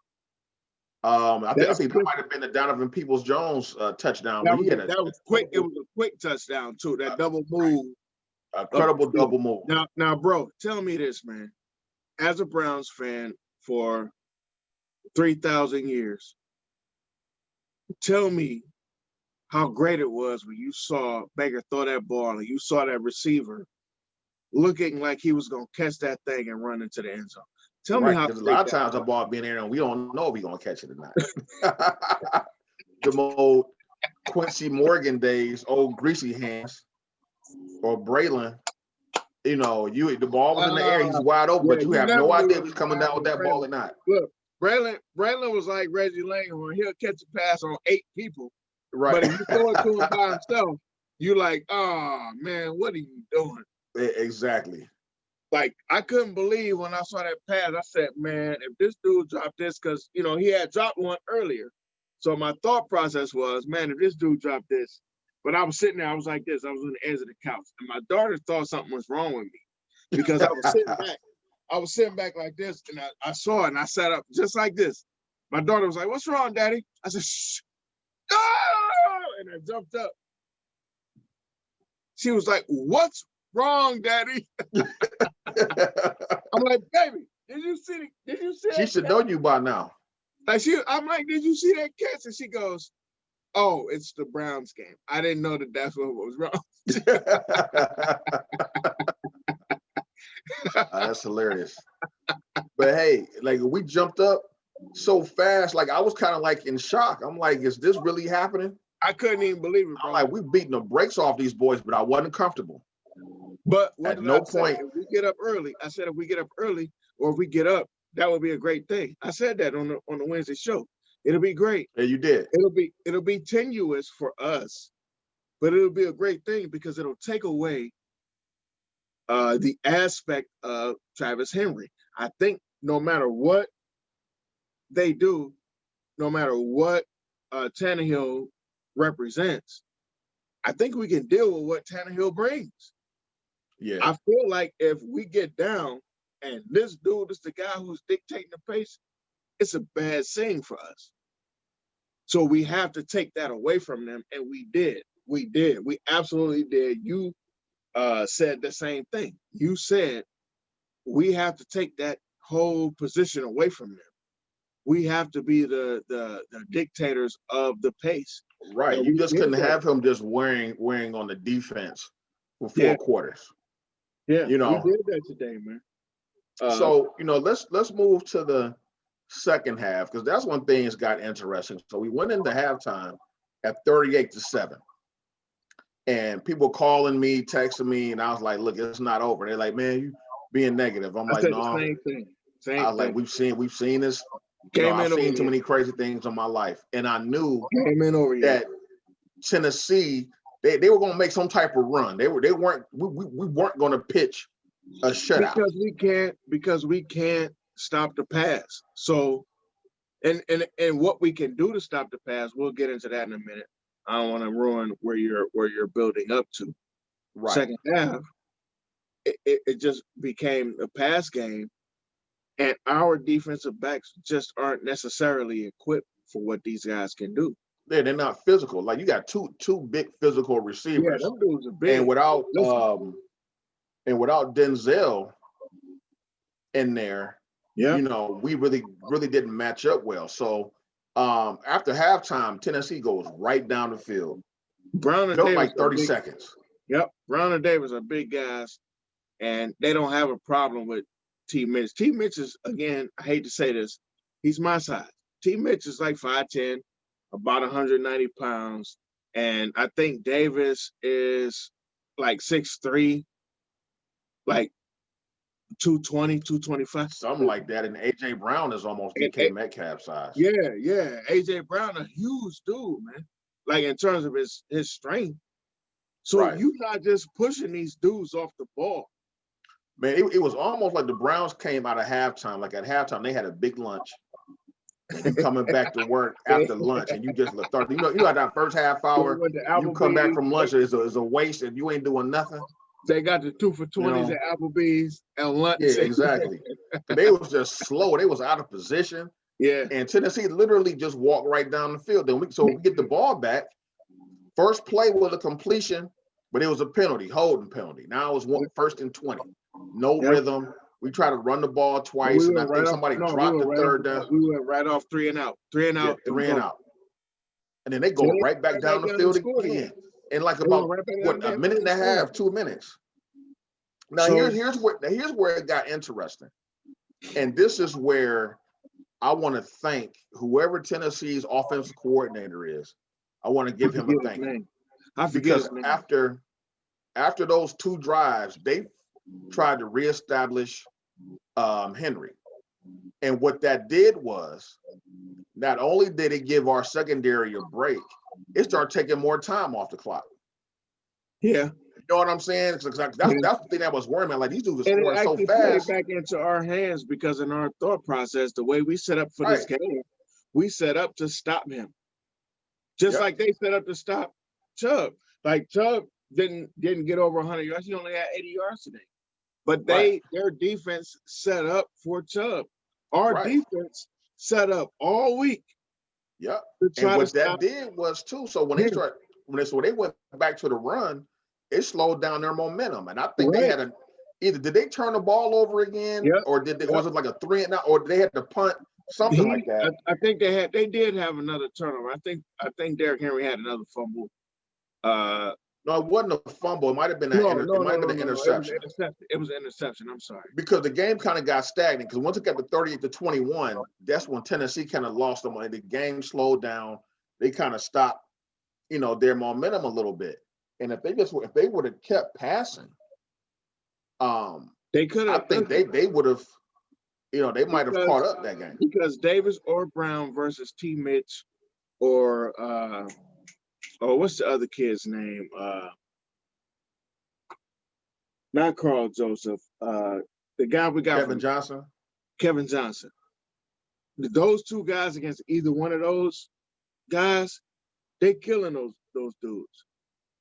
I think that might have been the Donovan Peoples-Jones touchdown. That was quick. It was a quick touchdown too. That double move. Incredible double move. Now, bro, tell me this, man. As a Browns fan for 3,000 years, tell me how great it was when you saw Baker throw that ball and you saw that receiver looking like he was going to catch that thing and run into the end zone. Tell me how. Because a lot of times the ball being there and we don't know if we're going to catch it or not. The old Quincy Morgan days, old greasy hands, or Braylon. The ball was in the air, he's wide open, but you have no idea if he's coming down with that ball or not. Look, Braylon was like Reggie Langhorn. He'll catch a pass on 8 people. Right. But if you throw it to him by himself, you're like, oh, man, what are you doing? Exactly. Like, I couldn't believe when I saw that pass. I said, man, if this dude dropped this, because, he had dropped one earlier. So my thought process was, man, if this dude dropped this, but I was sitting there, I was like this. I was on the edge of the couch. And my daughter thought something was wrong with me because I was sitting back. I was sitting back like this, and I saw it, and I sat up just like this. My daughter was like, what's wrong, Daddy? I said, shh. Oh! And I jumped up. She was like, what's wrong, Daddy? I'm like, baby, did you see She should know you by now. I'm like, did you see that catch? And she goes, Oh, it's the Browns game. I didn't know that that's what was wrong. That's hilarious. But hey, like we jumped up so fast, like I was kind of like in shock. I'm like, is this really happening? I couldn't even believe it, I'm bro. like, we beating the brakes off these boys, but I wasn't comfortable. But what At did no I say? point. If we get up early, I said if we get up early or if we get up, that would be a great thing. I said that on the Wednesday show. It'll be great. Yeah, you did. It'll be tenuous for us, but it'll be a great thing because it'll take away the aspect of Travis Henry. I think no matter what they do, no matter what Tannehill represents, I think we can deal with what Tannehill brings. Yeah. I feel like if we get down and this dude is the guy who's dictating the pace, it's a bad thing for us. So we have to take that away from them, and we did. We did. We absolutely did. You said the same thing. You said we have to take that whole position away from them. We have to be the dictators of the pace. Right. And You we just did couldn't that. have him just wearing on the defense for four Yeah, quarters. yeah, You we know. did that today, man. So, let's move to the second half because that's when things got interesting. So we went into halftime at 38-7. And people calling me, texting me, and I was like, look, it's not over. They're like, man, you being negative. I'm I like, said the no. same thing. I Same was like, thing. we've seen this. Came I've in over seen too here. many crazy things in my life. And I knew Came in over here. that Tennessee, they were gonna make some type of run. We weren't gonna pitch a shutout. Because we can't stop the pass. So and what we can do to stop the pass, we'll get into that in a minute. I don't want to ruin where you're building up to. Right. Second half, it just became a pass game, and our defensive backs just aren't necessarily equipped for what these guys can do. They're not physical. Like you got two big physical Yeah, receivers, them dudes are big. and without Listen. without Denzel in there, Yeah, we really didn't match up well. So after halftime, Tennessee goes right down the field. Brown and Felt Davis like 30 big, seconds. Yep, Brown and Davis are big guys, and they don't have a problem with T. Mitch. T. Mitch is, again, I hate to say this, he's my size. T. Mitch is like 5'10", about 190 pounds, and I think Davis is like 6'3", like 220, 225. Something like that. And A.J. Brown is almost DK Metcalf size. Yeah. A.J. Brown, a huge dude, man. Like in terms of his strength. So right. You're not just pushing these dudes off the ball. Man, it was almost like the Browns came out of halftime. Like at halftime, they had a big lunch. And you coming back to work after lunch, and you just start. You know that first half hour, you come back from lunch is a waste, and you ain't doing nothing. They got the 2 for 20s at Applebee's at lunch. Yeah, exactly. They was just slow. They was out of position. Yeah. And Tennessee literally just walked right down the field. Then we get the ball back. First play was a completion, but it was a penalty, holding penalty. Now it was 1st and 20. No rhythm. We tried to run the ball twice, and I think somebody dropped the third down. We went right off 3 and out. 3 and out. Yeah, 3 and out. And then they go right back down the field again. In like about a minute and a half, 2 minutes. Now here's where it got interesting. And this is where I want to thank whoever Tennessee's offensive coordinator is. I want to give him a thank you. Because after those 2 drives, they tried to reestablish Henry. And what that did was, not only did it give our secondary a break, it started taking more time off the clock. Yeah. You know what I'm saying? That's the thing that was worrying me. Like, these dudes are scoring so fast. Played back into our hands because in our thought process, the way we set up for this game, we set up to stop him. Just like they set up to stop Chubb. Like Chubb didn't get over 100 yards. He only had 80 yards today. But their defense set up for Chubb. Our defense set up all week. Yep. And what that did was too. So when they went back to the run, it slowed down their momentum. And I think they had either did they turn the ball over again, or was it like a 3 and out, or they had to punt something like that. I think they did have another turnover. I think Derrick Henry had another fumble. No, it wasn't a fumble. It might have been No, an interception. It was an interception. I'm sorry. Because the game kind of got stagnant. Because once it got to 38-21, that's when Tennessee kind of lost them. The game slowed down. They kind of stopped, their momentum a little bit. And if they would have kept passing, they could have. I think they would have, they might have caught up that game. Because Davis or Brown versus T. Mitch, or what's the other kid's name? Not Carl Joseph. The guy we got Kevin Johnson. Those two guys against either one of those guys, they killing those dudes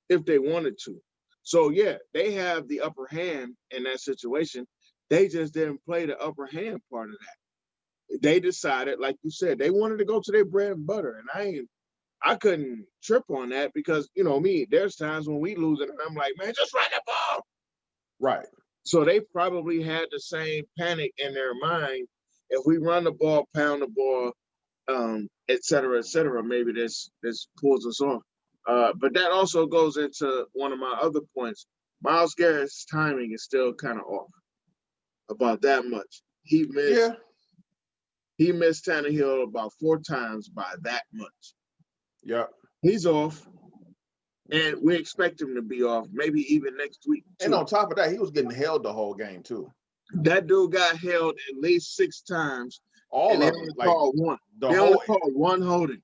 if they wanted to. So yeah, they have the upper hand in that situation. They just didn't play the upper hand part of that. They decided, like you said, they wanted to go to their bread and butter, and I couldn't trip on that because me. There's times when we lose it, and I'm like, man, just run the ball. Right. So they probably had the same panic in their mind. If we run the ball, pound the ball, et cetera, maybe this pulls us off. But that also goes into one of my other points. Myles Garrett's timing is still kind of off about that much. He missed Tannehill about 4 times by that much. Yeah. He's off. And we expect him to be off, maybe even next week, too. And on top of that, he was getting held the whole game, too. That dude got held at least 6 times. All of them. They only called one holding.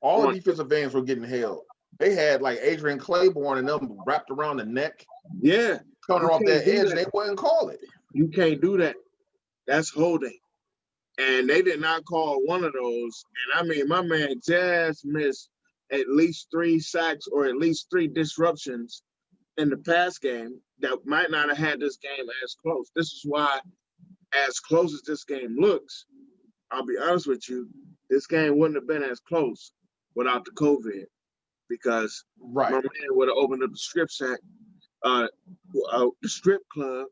All the defensive ends were getting held. They had, like, Adrian Claiborne and them wrapped around the neck. Yeah. Coming off that edge, and they wouldn't call it. You can't do that. That's holding. And they did not call one of those. And, I mean, my man just missed at least 3 sacks or at least 3 disruptions in the pass game that might not have had this game as close. This is why, as close as this game looks, I'll be honest with you, this game wouldn't have been as close without the COVID, because my man would have opened up the strip club,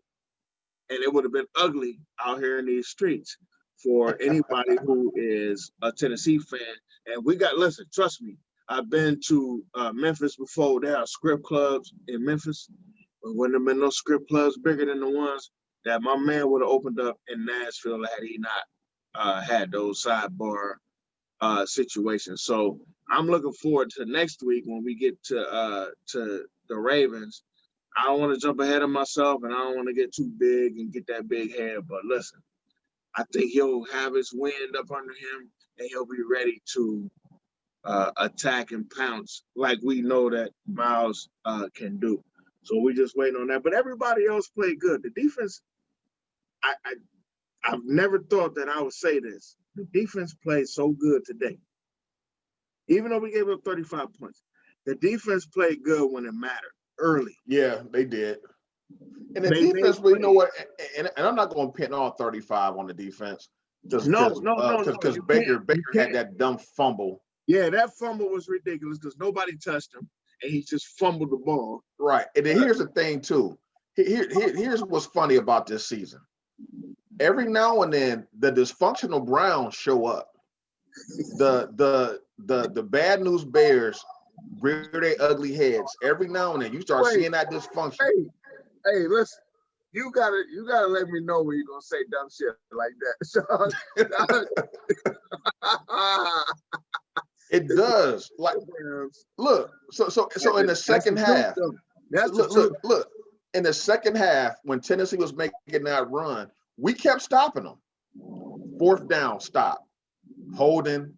and it would have been ugly out here in these streets for anybody who is a Tennessee fan. And listen, trust me, I've been to Memphis before. There are strip clubs in Memphis, but wouldn't have been no strip clubs bigger than the ones that my man would have opened up in Nashville had he not had those sidebar situations. So I'm looking forward to next week when we get to the Ravens. I don't want to jump ahead of myself, and I don't want to get too big and get that big head. But listen, I think he'll have his wind up under him, and he'll be ready to attack and pounce like we know that Myles can do. So we're just waiting on that. But everybody else played good. The defense, I've never thought that I would say this. The defense played so good today. Even though we gave up 35 points, the defense played good when it mattered early. Yeah, they did. And the defense, well, you know what? And I'm not going to pin all 35 on the defense. Because Baker had that dumb fumble. Yeah, that fumble was ridiculous because nobody touched him, and he just fumbled the ball. Right. And then here's the thing, too. Here's what's funny about this season. Every now and then, the dysfunctional Browns show up. The bad news Bears rear their ugly heads. Every now and then, you start seeing that dysfunction. Hey, listen. You gotta let me know when you're gonna say dumb shit like that. It does. Like, look. So in the second half, look. In the second half, when Tennessee was making that run, we kept stopping them. 4th down, stop. Holding,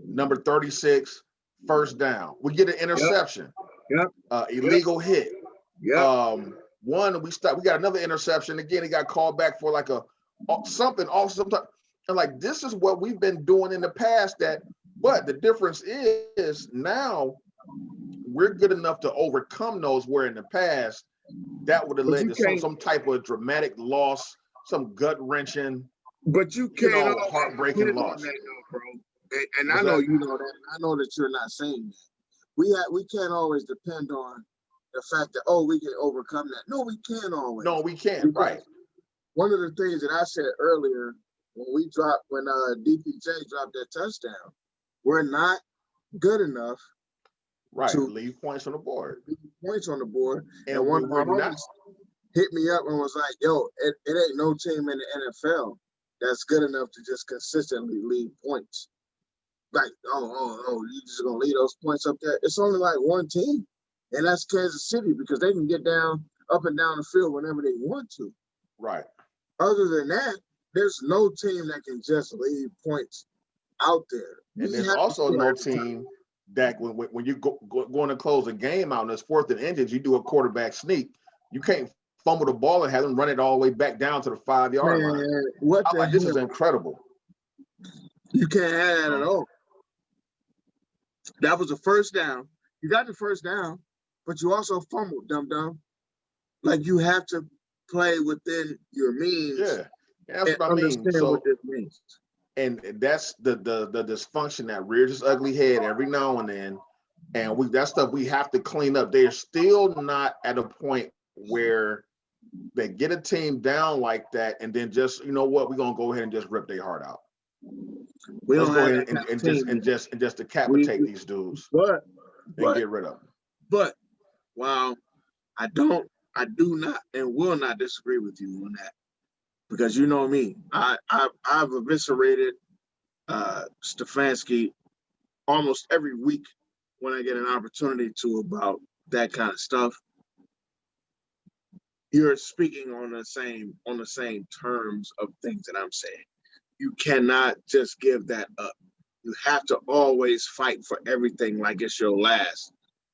number 36, 1st down. We get an interception. Illegal hit. One, we got another interception. Again, he got called back for like something. And like, this is what we've been doing in the past. But the difference is now we're good enough to overcome those, where in the past that would have led to some type of dramatic loss, some gut-wrenching, but you can't heartbreaking loss. That, bro. And I know you know that. I know that you're not saying that. We can't always depend on the fact that, we can overcome that. No, we can't always. No, we can't. Right. One of the things that I said earlier when DPJ dropped that touchdown, we're not good enough Right. to Leave points on the board. leave points on the board. And one of my we're not. homies hit me up and was like, "Yo, it ain't no team in the NFL that's good enough to just consistently leave points. Like, you just gonna leave those points up there? It's only like one team, and that's Kansas City because they can get down up and down the field whenever they want to. Right. Other than that, there's no team that can just leave points out there. And there's also no team that when you going to close a game out and it's 4th and inches, you do a quarterback sneak. You can't fumble the ball and have them run it all the way back down to the 5-yard line. I'm like, this is incredible. You can't have that at all. That was a first down. You got the first down, but you also fumbled, dum-dum. Like, you have to play within your means. Yeah, that's what I mean. So, what this means. And that's the dysfunction that rears its ugly head every now and then. And that stuff we have to clean up. They're still not at a point where they get a team down like that and then just, you know what, we're gonna go ahead and just rip their heart out. Let's go ahead and just decapitate these dudes and get rid of them. But wow, I do not and will not disagree with you on that, because you know me, I've eviscerated Stefanski almost every week when I get an opportunity to about that kind of stuff. You're speaking on the same terms of things that I'm saying. You cannot just give that up. You have to always fight for everything like it's your last.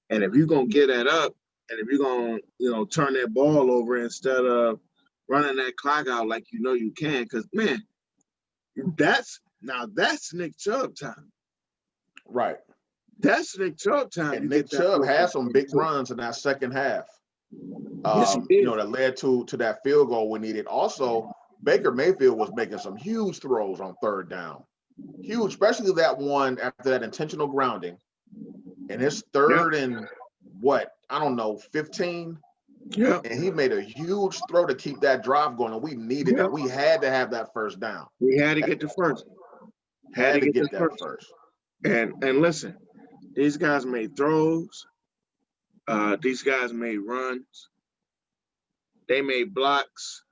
And if you're gonna get that up, and if you're gonna, turn that ball over instead of running that clock out like you can, because man, that's Nick Chubb time. Right. That's Nick Chubb time. And Nick Chubb had some big runs in that second half. Yes, that led to that field goal we needed. Also, Baker Mayfield was making some huge throws on 3rd down. Huge, especially that one after that intentional grounding. And his 3rd and 15? Yeah. And he made a huge throw to keep that drive going. And we needed that. We had to have that first down. We had to get the first. Had to get that first. And listen, these guys made throws. These guys made runs. They made blocks.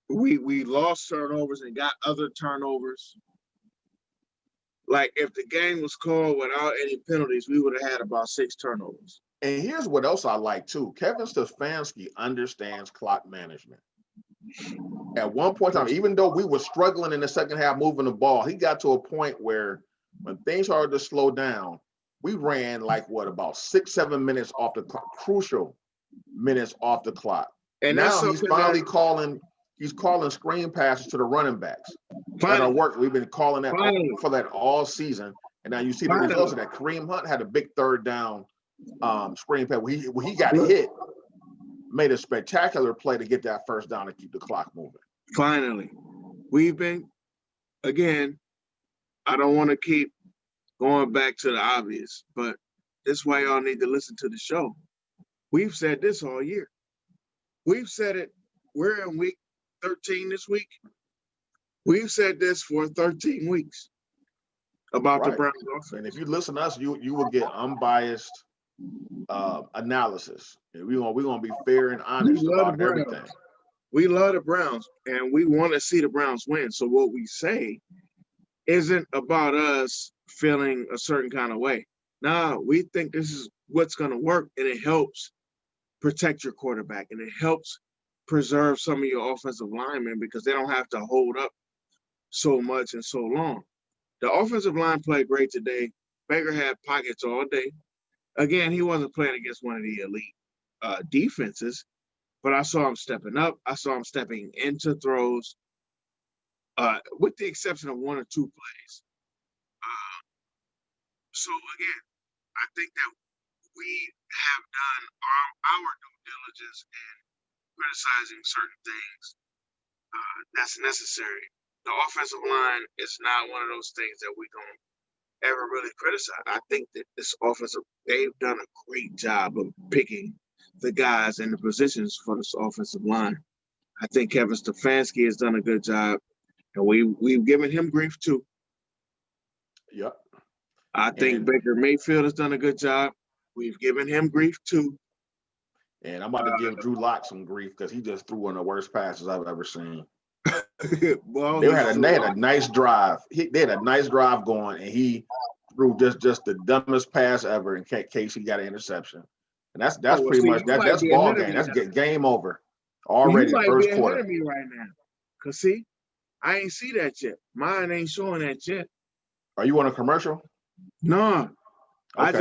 We lost turnovers and got other turnovers. Like, if the game was called without any penalties, we would have had about 6 turnovers. And here's what else I like too. Kevin Stefanski understands clock management. At one point in time, even though we were struggling in the second half moving the ball, he got to a point where when things started to slow down, we ran about 6-7 minutes off the clock, crucial minutes off the clock. And now he's finally calling screen passes to the running backs. That are working. We've been calling that for that all season. And now you see the results of that. Kareem Hunt had a big 3rd down screen pass where he got hit, made a spectacular play to get that first down and keep the clock moving. Finally, we've been, again, I don't want to keep going back to the obvious, but this is why y'all need to listen to the show. We've said this all year. We've said it. We're in week 13 this week. We've said this for 13 weeks about the Browns offense. And if you listen to us, you will get unbiased analysis. We're gonna be fair and honest about everything. We love the Browns, and we want to see the Browns win. So what we say isn't about us feeling a certain kind of way. Nah, we think this is what's going to work, and it helps protect your quarterback, and it helps preserve some of your offensive linemen because they don't have to hold up so much and so long. The offensive line played great today. Baker had pockets all day. Again, he wasn't playing against one of the elite defenses, but I saw him stepping up. I saw him stepping into throws, with the exception of 1 or 2 plays. So again, I think that we have done our due diligence in criticizing certain things that's necessary. The offensive line is not one of those things that we're going to ever really criticize. I think that they've done a great job of picking the guys and the positions for this offensive line. I think Kevin Stefanski has done a good job, and we've given him grief too. Yep. I think And Baker Mayfield has done a good job. We've given him grief too. I'm about to give Drew Lock some grief because he just threw one of the worst passes I've ever seen. Well, They had a nice drive. They had a nice drive going, and he threw just the dumbest pass ever in case he got an interception. And that's pretty much that's ball game. That's game over already. You The might be first ahead quarter. of me right now. Cause see, I ain't see that yet. Mine ain't showing that yet. Are you on a commercial? No, okay. I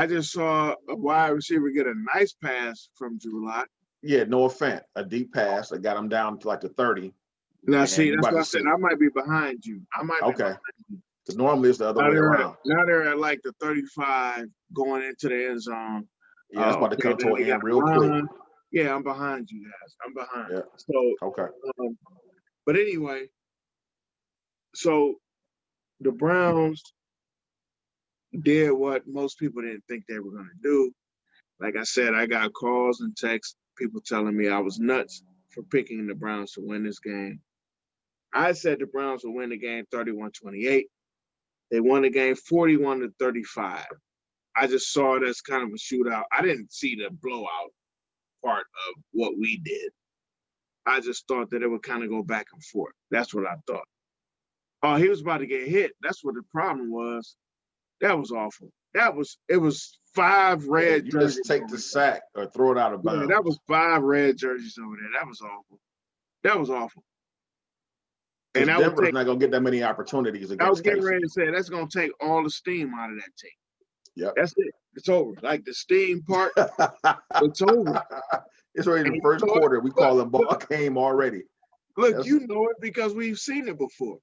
just saw a wide receiver get a nice pass from Drew Lock. Yeah, Noah Fant, a deep pass that got him down to like the 30. Now, see, that's what I said. I might be behind you. I might be behind you. Because normally it's the other way around. Now they're at like the 35 going into the end zone. Yeah, it's about to come to an end real quick. Yeah, I'm behind you guys. I'm behind. Yeah. So, okay. But anyway, so the Browns did what most people didn't think they were going to do. Like I said, I got calls and texts, people telling me I was nuts for picking the Browns to win this game. I said the Browns would win the game 31-28. They won the game 41-35. I just saw it as kind of a shootout. I didn't see the blowout part of what we did. I just thought that it would kind of go back and forth. That's what I thought. Oh, he was about to get hit. That's what the problem was. That was awful. It was 5 red jerseys. Just take the sack or throw it out of bounds. Yeah, that was 5 red jerseys over there. That was awful. That was awful. And Denver's not going to get that many opportunities against I was getting Casey. ready to say, that's going to take all the steam out of that team. Yep. That's it. It's over. Like the steam part, it's over. It's already the first quarter. We call the ball game already. Look, you know it because we've seen it before.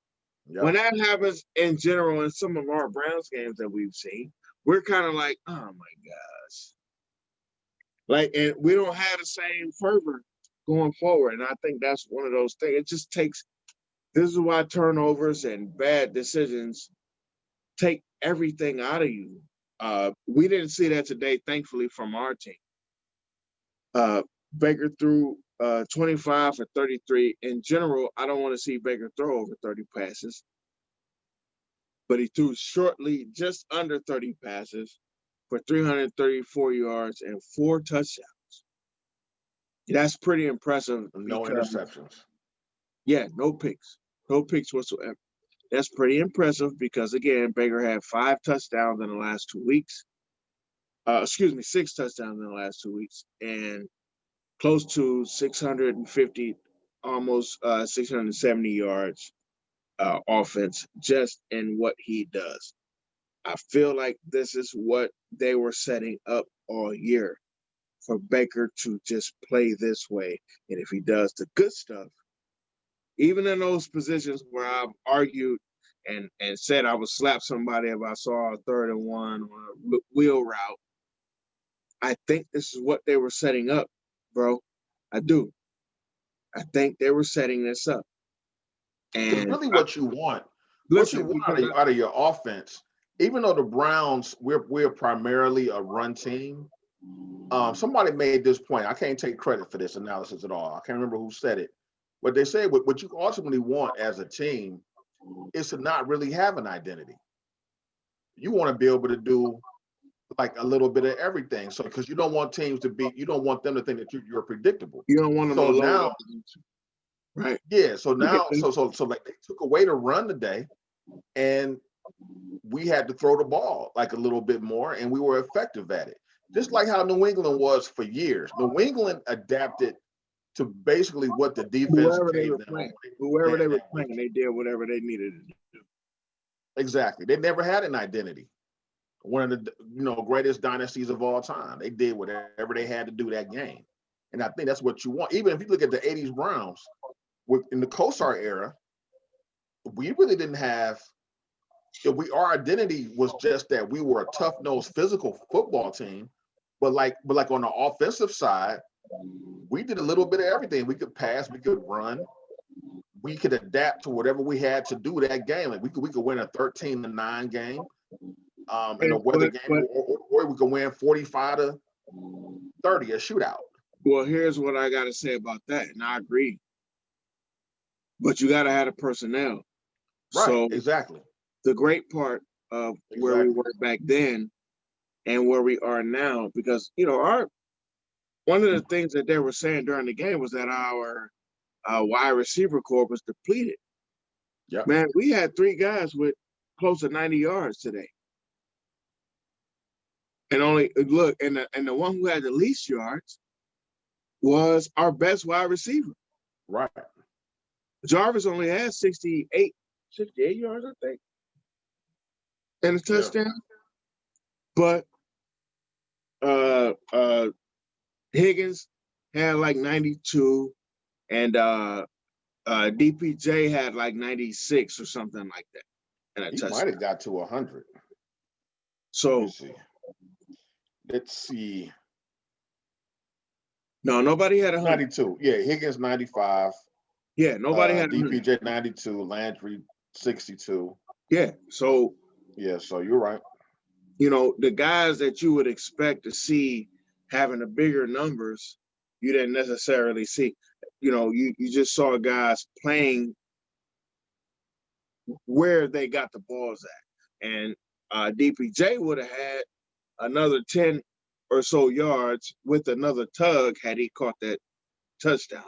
Yep. When that happens in general in some of our Browns games that we've seen, we're kind of like, oh my gosh. Like, and we don't have the same fervor going forward. And I think that's one of those things. It just takes, this is why turnovers and bad decisions take everything out of you. We didn't see that today, thankfully, from our team. Baker threw 25 for 33. In general, I don't want to see Baker throw over 30 passes. But he threw shortly just under 30 passes for 334 yards and 4 touchdowns. That's pretty impressive. No interceptions. Yeah, no picks. No picks whatsoever. That's pretty impressive because, again, Baker had 5 touchdowns in the last 2 weeks. 6 touchdowns in the last 2 weeks. And close to 650, almost 670 yards offense just in what he does. I feel like this is what they were setting up all year for Baker to just play this way. And if he does the good stuff, even in those positions where I've argued and said I would slap somebody if I saw a 3rd and 1 or a wheel route, I think this is what they were setting up, bro. I do. I think they were setting this up. And really what you want out of your offense, even though the Browns, we're primarily a run team, somebody made this point. I can't take credit for this analysis at all. I can't remember who said it. But they say what you ultimately want as a team is to not really have an identity. You want to be able to do like a little bit of everything. So because you don't want teams you don't want them to think that you're predictable. You don't want them to now. Right. Yeah. So now, so like they took away the run today, and we had to throw the ball like a little bit more, and we were effective at it. Just like how New England was for years. New England adapted to basically what the defense gave them. Whoever they were playing, they did whatever they needed to do. Exactly. They never had an identity. One of the greatest dynasties of all time. They did whatever they had to do that game. And I think that's what you want. Even if you look at the 80s Browns, in the Kosar era, we really didn't have our identity was just that we were a tough-nosed physical football team. But like on the offensive side, we did a little bit of everything. We could pass, we could run, we could adapt to whatever we had to do that game. Like we could win a 13-9 game in a weather game, or we could win 45-0 30, a shootout. Well, here's what I got to say about that, and I agree. But you got to have the personnel. Right, So exactly. the great part of where we were back then and where we are now, because one of the things that they were saying during the game was that our wide receiver corps was depleted. Yep. Man, we had 3 guys with close to 90 yards today. And the one who had the least yards was our best wide receiver. Right. Jarvis only had 68 yards, I think, and a touchdown. But Higgins had like 92, and DPJ had like 96 or something like that. And a He touchdown. might have got to 100. So let's see. No, nobody had 100. 92. Yeah, Higgins 95. Yeah, nobody had DPJ 92, Landry 62. Yeah, so you're right. The guys that you would expect to see having the bigger numbers, you didn't necessarily see. You just saw guys playing where they got the balls at. And DPJ would have had another 10 or so yards with another tug had he caught that touchdown.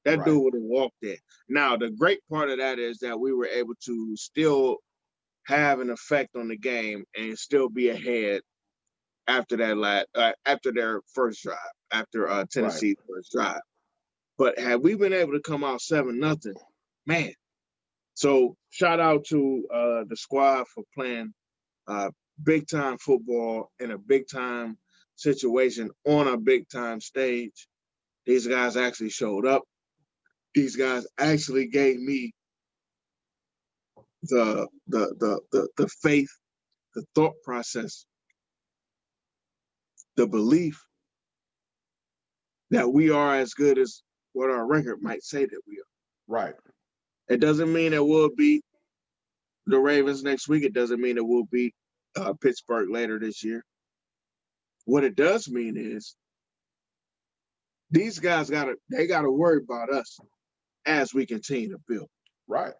That dude would have walked in. Now, the great part of that is that we were able to still have an effect on the game and still be ahead after after their first drive, after Tennessee's first drive. But had we been able to come out 7-0, man. So shout out to the squad for playing big time football in a big time situation on a big time stage. These guys actually showed up. These guys actually gave me the faith, the thought process, the belief that we are as good as what our record might say that we are. Right. It doesn't mean that we'll beat the Ravens next week. It doesn't mean that we'll beat Pittsburgh later this year. What it does mean is these guys gotta worry about us as we continue to build. Right.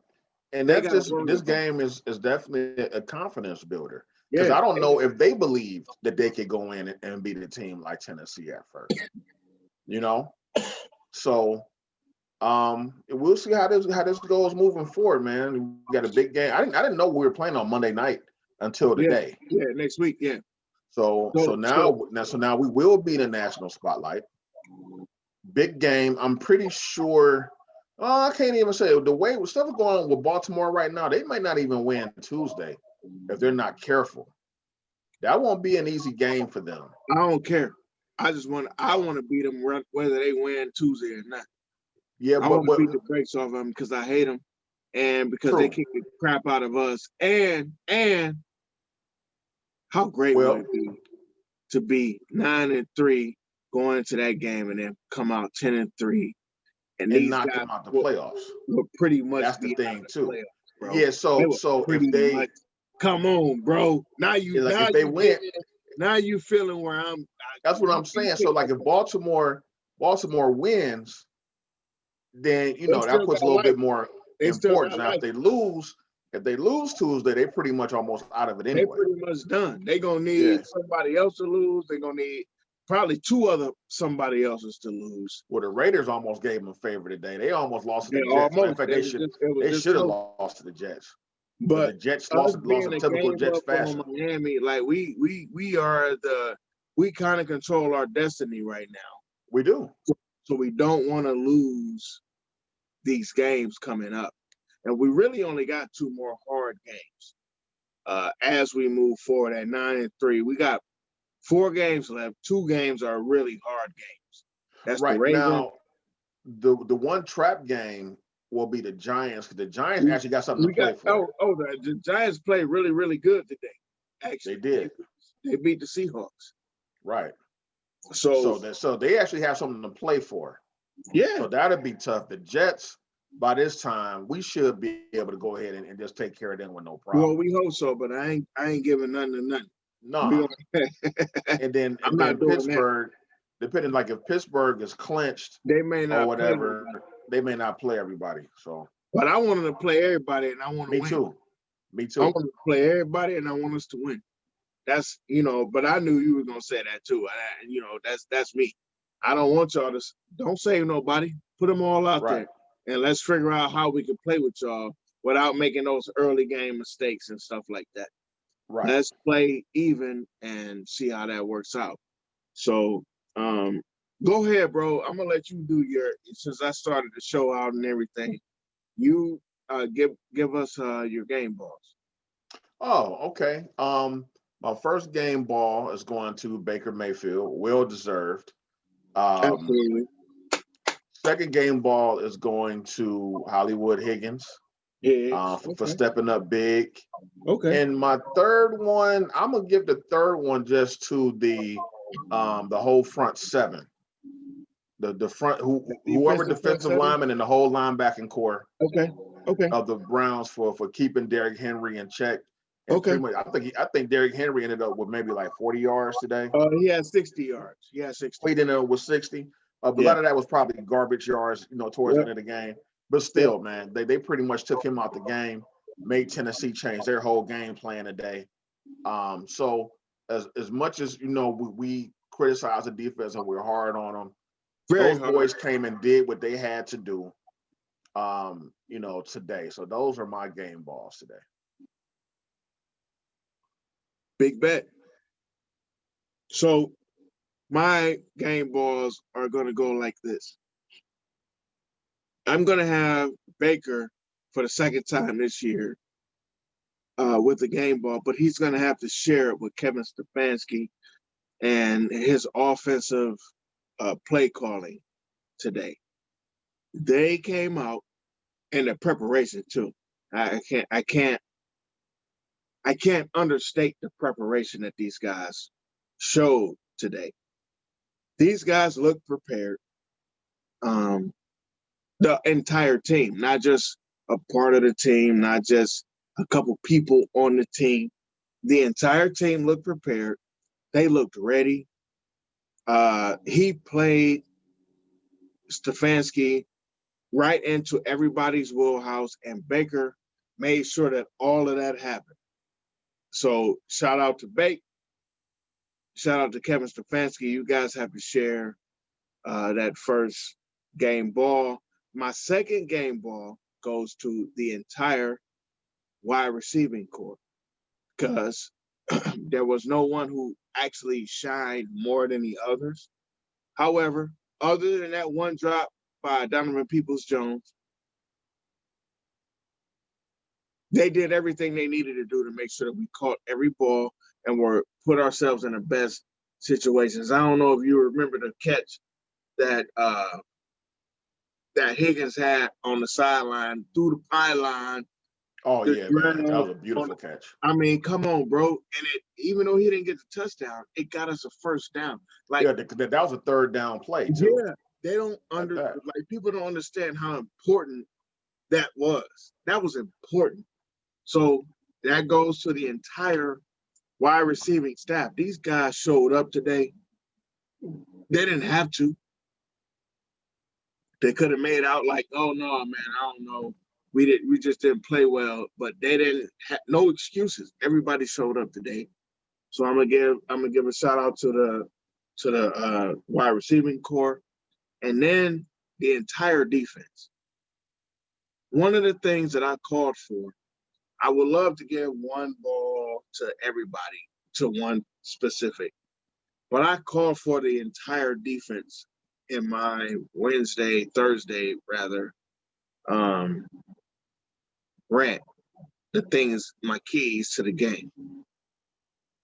And this game is definitely a confidence builder. Because I don't know if they believed that they could go in and beat a team like Tennessee at first. So we'll see how this goes moving forward, man. We got a big game. I didn't know we were playing on Monday night until today. Yeah, next week, yeah. So now we will be in a national spotlight. Big game. I'm pretty sure. I can't even say the way stuff is going on with Baltimore right now. They might not even win Tuesday if they're not careful. That won't be an easy game for them. I don't care. I want to beat them whether they win Tuesday or not. Yeah, I want to beat the brakes off them because I hate them, and because they kick the crap out of us. And how great would it be to be 9-3 going into that game and then come out 10-3, and these not guys come out the playoffs? Will pretty much that's the thing too. Bro. Yeah, so if they come on, bro, now if they win, now you feeling where I'm. That's what I'm saying. So like if Baltimore wins, then that puts a little bit more importance. Now if they lose Tuesday, they pretty much almost out of it anyway. They're pretty much done. They're gonna need somebody else to lose. They're gonna need probably 2 other somebody else's to lose. Well, the Raiders almost gave them a favor today. They almost lost to the Jets. In fact, they should have lost to the Jets. But the Jets lost a typical Jets fashion. Miami, like we kind of control our destiny right now. We do. So we don't want to lose these games coming up. And we really only got 2 more hard games as we move forward at 9-3. We got 4 games left. 2 games are really hard games. That's right. The Ravens. Now, the one trap game will be the Giants, because the Giants actually got something to play for. The Giants played really, really good today. Actually, they did. They beat the Seahawks. Right. So they actually have something to play for. Yeah. So that'll be tough. The Jets, by this time, we should be able to go ahead and just take care of them with no problem. Well, we hope so, but I ain't giving nothing to nothing. No. And then Pittsburgh, depending, like if Pittsburgh is clinched They may or not play whatever, nobody. they may not play everybody. So But I want them to play everybody, and I want to me win. too. Me I too. want to play everybody, and I want us to win. That's but I knew you were gonna say that too. That's me. I don't want y'all to don't save nobody. Put them all out Right. there, and let's figure out how we can play with y'all without making those early game mistakes and stuff like that. Right. Let's play even and see how that works out. So, go ahead, bro. I'm gonna let you do since I started the show out and everything. You give us your game balls. Oh, okay. My first game ball is going to Baker Mayfield, well deserved. Um, Absolutely. Second game ball is going to Hollywood Higgins Higgs. for Okay. stepping up big. Okay. And my third one, I'm gonna give the third one just to the whole front seven, the front whoever Defensive front defensive seven. lineman and the whole linebacking core Okay. Okay. of the Browns for keeping Derrick Henry in check. And Okay. pretty much, I think Derrick Henry ended up with maybe like 40 yards today. He had 60 yards. He had 60. Played in there with 60. But a Yeah. lot of that was probably garbage yards, towards the Yep. end of the game. But Yep. still, man, they pretty much took him out the game, made Tennessee change their whole game plan today. So as much as we criticize the defense and we're hard on them, Very those hard. boys came and did what they had to do, today. So those are my game balls today. Big bet. So my game balls are gonna go like this. I'm gonna have Baker for the second time this year with the game ball, but he's gonna have to share it with Kevin Stefanski and his offensive play calling today. They came out in the preparation too. I can't understate the preparation that these guys showed today. These guys look prepared. Um, the entire team, not just a part of the team, not just a couple people on the team. The entire team looked prepared. They looked ready. He played Stefanski right into everybody's wheelhouse, and Baker made sure that all of that happened. So shout out to Bake. Shout out to Kevin Stefanski. You guys have to share that first game ball. My second game ball goes to the entire wide receiving core because there was no one who actually shined more than the others. However, other than that one drop by Donovan Peoples-Jones, they did everything they needed to do to make sure that we caught every ball and were put ourselves in the best situations. I don't know if you remember the catch that that Higgins had on the sideline through the pylon. Oh The yeah, man, that ground was a on, beautiful catch. I mean, come on, bro. And even though he didn't get the touchdown, it got us a first down. Like, Yeah, that was a third down play too. yeah, they don't At that. like people don't understand how important that was. That was important. So that goes to the entire wide receiving staff. These guys showed up today. They didn't have to. They could have made out like, oh no, man, I don't know. We just didn't play well, but they didn't have no excuses. Everybody showed up today. So I'm gonna give a shout out to the wide receiving core and then the entire defense. One of the things that I called for, I would love to give one ball to everybody, to one specific, but I called for the entire defense in my Thursday rather, um, rant. The things, my keys to the game.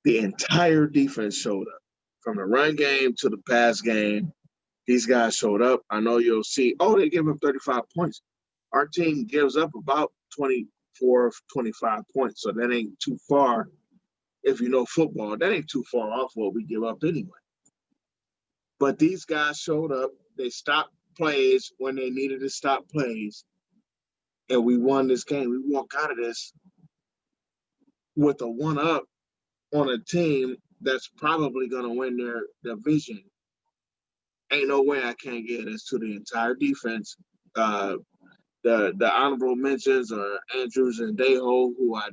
The entire defense showed up from the run game to the pass game. These guys showed up. I know you'll see, oh, they give up 35 points. Our team gives up about 24, 25 points. So that ain't too far. If you know football, that ain't too far off what we give up anyway. But these guys showed up. They stopped plays when they needed to stop plays. And we won this game. We walk out of this with a one up on a team that's probably going to win their division ain't no way I can't get this to the entire defense. Uh, the honorable mentions are Andrews and Deho, who I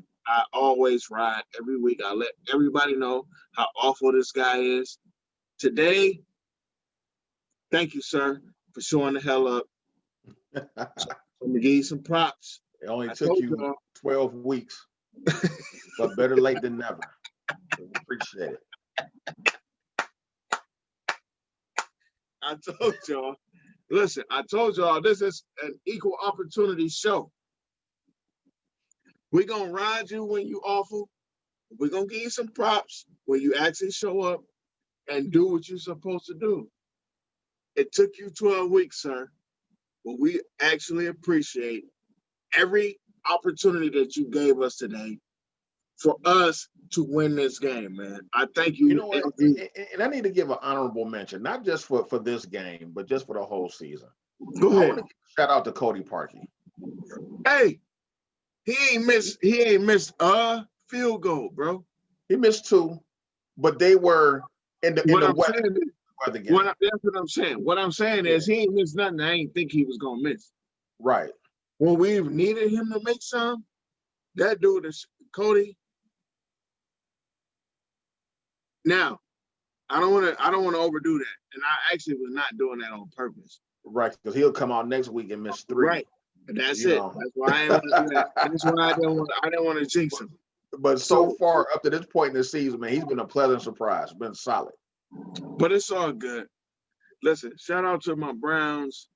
always ride every week. I let everybody know how awful this guy is. Today, thank you, sir, for showing the hell up. So I'm gonna give you some props. It only I took told you y'all. 12 weeks, but better late than never. Appreciate it. I told y'all. Listen, I told y'all this is an equal opportunity show. We're gonna ride you when you awful. We're gonna give you some props when you actually show up and do what you're supposed to do. It took you 12 weeks, sir, but we actually appreciate every opportunity that you gave us today for us to win this game, man. I thank You you. know what? And I need to give an honorable mention, not just for this game, but just for the whole season. Go I ahead. want to give a shout out to Cody Parkey. Hey, he ain't missed a field goal, bro. He missed 2, but they were in the What I'm weather saying is, of the game. that's what I'm saying. What I'm saying is he ain't missed nothing I ain't think he was gonna miss. Right. When we needed him to make some, that dude is Cody. Now, I don't want to overdo that, and I actually was not doing that on purpose. Right, because he'll come out next week and miss 3. Right, that's You it. know. That's why I didn't want to do that. That's why I didn't want to jinx him. But so far, up to this point in the season, man, he's been a pleasant surprise. Been solid. But it's all good. Listen, shout out to my Browns.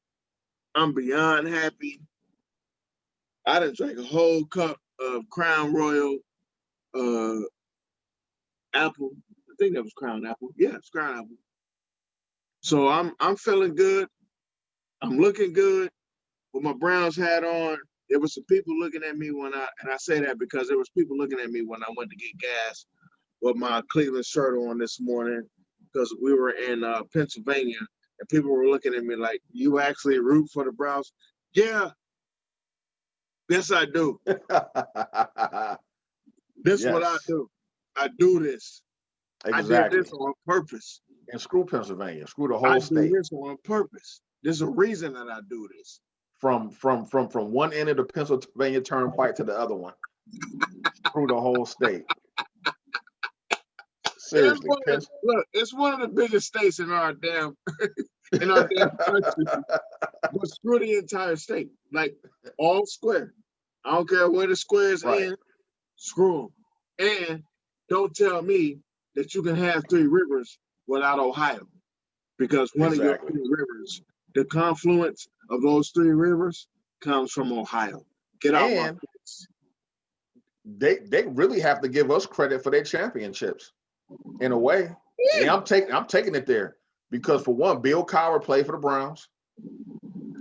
I'm beyond happy. I done drank a whole cup of Crown Royal apple. I think that was Crown Apple. Yeah, it's Crown Apple. So I'm feeling good. I'm looking good with my Browns hat on. There was some people looking at me and I say that because there was people looking at me when I went to get gas with my Cleveland shirt on this morning because we were in Pennsylvania and people were looking at me like, you actually root for the Browns? Yeah. Yes, I do. This is what I do. I do this. Exactly. I did this on purpose. And screw Pennsylvania. Screw the whole state. I do this on purpose. There's a reason that I do this. From one end of the Pennsylvania Turnpike to the other one. Screw the whole state. Seriously. Look, it's one of the biggest states in our damn country. But screw the entire state. Like all square. I don't care where the squares end, screw them. And don't tell me that you can have 3 rivers without Ohio. Because one of your 3 rivers, the confluence of those 3 rivers comes from Ohio. Get out my face. They really have to give us credit for their championships, in a way. Yeah. And I'm taking it there because for one, Bill Cowher played for the Browns.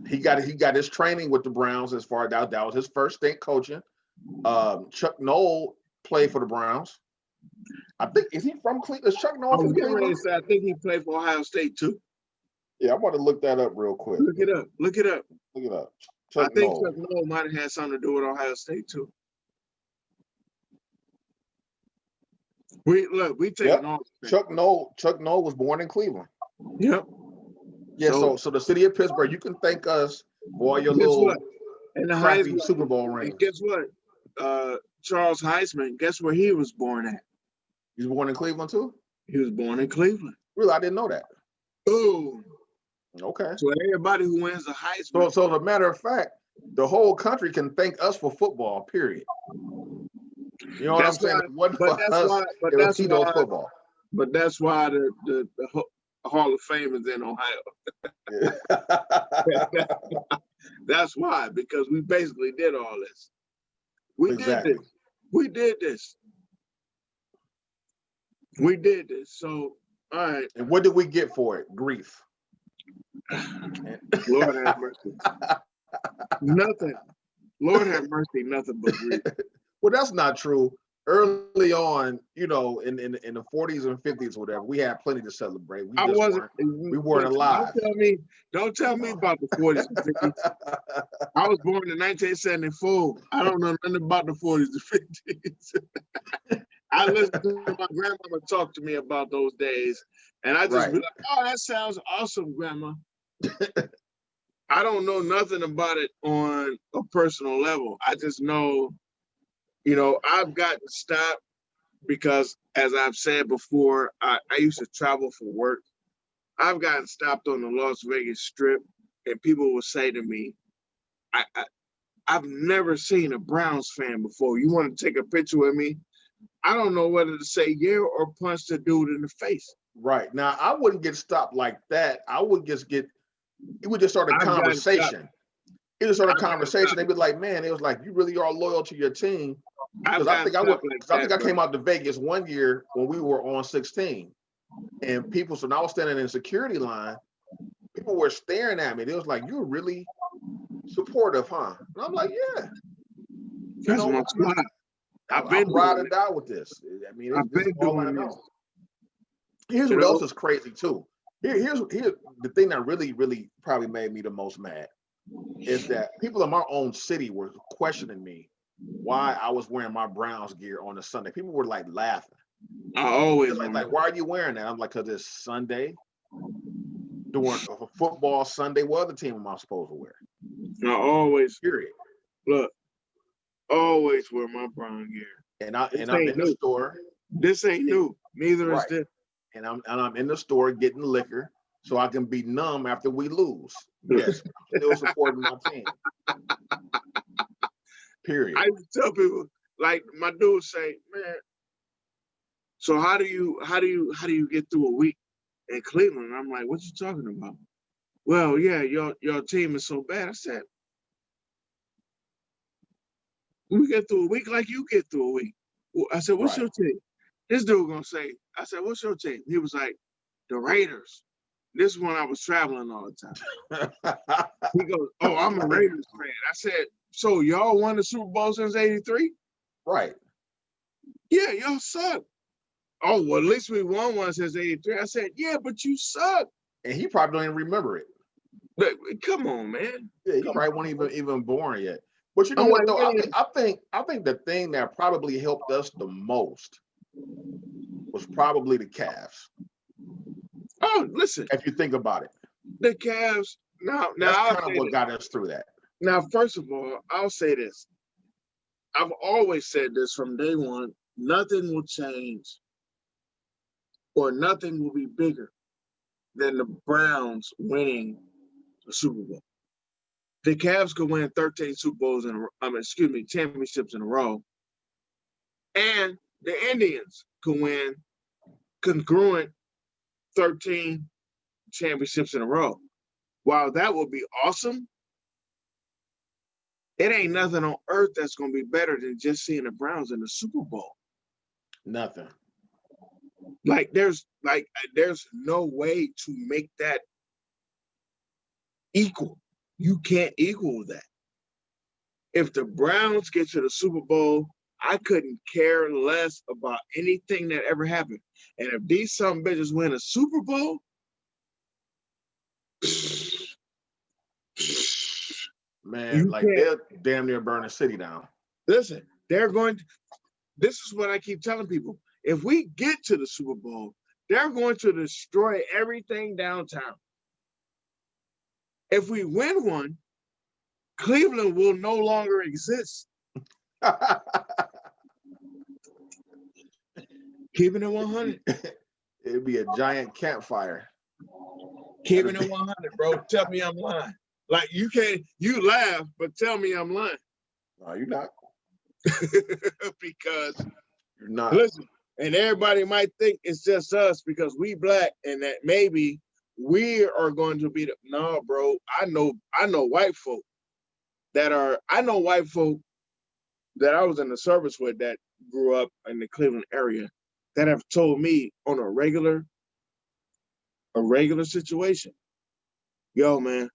He got his training with the Browns as far as that was his first stint coaching. Chuck Noll played for the Browns. I think is he from Cleveland? Is Chuck Noll from Cleveland? I think he played for Ohio State too. Yeah, I'm about to look that up real quick. Look it up. Chuck I think Noll. Chuck Noll might have had something to do with Ohio State too. We taking all. Chuck Noll was born in Cleveland. Yep. Yeah, so the city of Pittsburgh, you can thank us for all your little and the crappy Heisman, Super Bowl rings. And guess what? Charles Heisman, guess where he was born at? He was born in Cleveland too? He was born in Cleveland. Really? I didn't know that. Oh. Okay. So everybody who wins the Heisman. So as a matter of fact, the whole country can thank us for football, period. You know what I'm saying? Football. But that's why the Hall of Fame is in Ohio. That's why, because we basically did all this. We did this. So, all right. And what did we get for it? Grief. Lord have mercy. Nothing. Lord have mercy, nothing but grief. Well, that's not true. Early on, in the 40s and 50s, or whatever, we had plenty to celebrate. We weren't alive. Don't tell me about the 40s and 50s. I was born in 1974. I don't know nothing about the 40s and 50s. I listen to my grandmama talk to me about those days, and I just Right. be like, "Oh, that sounds awesome, Grandma." I don't know nothing about it on a personal level. I just know, I've gotten stopped because, as I've said before, I used to travel for work. I've gotten stopped on the Las Vegas Strip, and people will say to me, I I've never seen a Browns fan before. You want to take a picture with me? I don't know whether to say yeah or punch the dude in the face. Right. Now, I wouldn't get stopped like that. I would just get, it would just start a I've gotten stopped. conversation. It just started a I've gotten conversation. stopped. They'd be like, man, it was like, you really are loyal to your team. I've Because I gotten think I would, stopped like because I that, think I bro. came out to Vegas one year when we were on 16. And people, so now I was standing in the security line. People were staring at me. It was like, you're really supportive, huh? And I'm like, yeah. You That's know, my squad. I've been I'm ride doing or it. die with this. I mean, I've this is been all I doing this. know. Here's You what else know, is crazy too. Here's the thing that really probably made me the most mad is that people in my own city were questioning me why I was wearing my Browns gear on a Sunday. People were like laughing. I always They're want like, why are you wearing that? I'm like, because it's Sunday. During a football Sunday, what other team am I supposed to wear? I always Period. look, always wear my brown gear. And This I'm ain't in the new. store, This ain't new. Neither is right? this. And I'm in the store getting liquor so I can be numb after we lose. Yes, I'm still supporting my team. Period. I used to tell people, like my dude say, man, so how do you get through a week in Cleveland? I'm like, what you talking about? Well, yeah, your team is so bad. I said, we get through a week like you get through a week. I said, what's Right. your team? This dude gonna say, I said, what's your team? He was like, the Raiders. This one I was traveling all the time. He goes, oh, I'm a Raiders fan. I said, so y'all won the Super Bowl since '83? Right. Yeah, y'all suck. Oh, well, at least we won one since '83. I said, yeah, but you suck. And he probably don't even remember it. But, come on, man. Yeah, he Come probably on. wasn't even born yet. But you know I'm what like, though? man. I think the thing that probably helped us the most was probably the Cavs. Oh, listen, If you think about it, the Cavs. Now that's I'll kind of say what this. got us through that. Now, first of all, I'll say this. I've always said this from day one. Nothing will change or nothing will be bigger than the Browns winning the Super Bowl. The Cavs could win 13 Super Bowls championships in a row. And the Indians could win congruent 13 championships in a row. While that would be awesome, it ain't nothing on earth that's going to be better than just seeing the Browns in the Super Bowl. Nothing. There's no way to make that equal. You can't equal that. If the Browns get to the Super Bowl, I couldn't care less about anything that ever happened. And if these some bitches win a Super Bowl, Man, you like can't they'll damn near burn the city down. listen. This is what I keep telling people. If we get to the Super Bowl, they're going to destroy everything downtown. If we win one, Cleveland will no longer exist. Keeping it 100. It'd be a giant campfire. Keeping it 100, bro. Tell me I'm lying. Like you laugh, but tell me I'm lying. No, you're not. Because You're not. listen, and everybody might think it's just us because we black and that maybe we are going to be no, bro. I know white folk that I was in the service with that grew up in the Cleveland area that have told me on a regular situation, yo, man,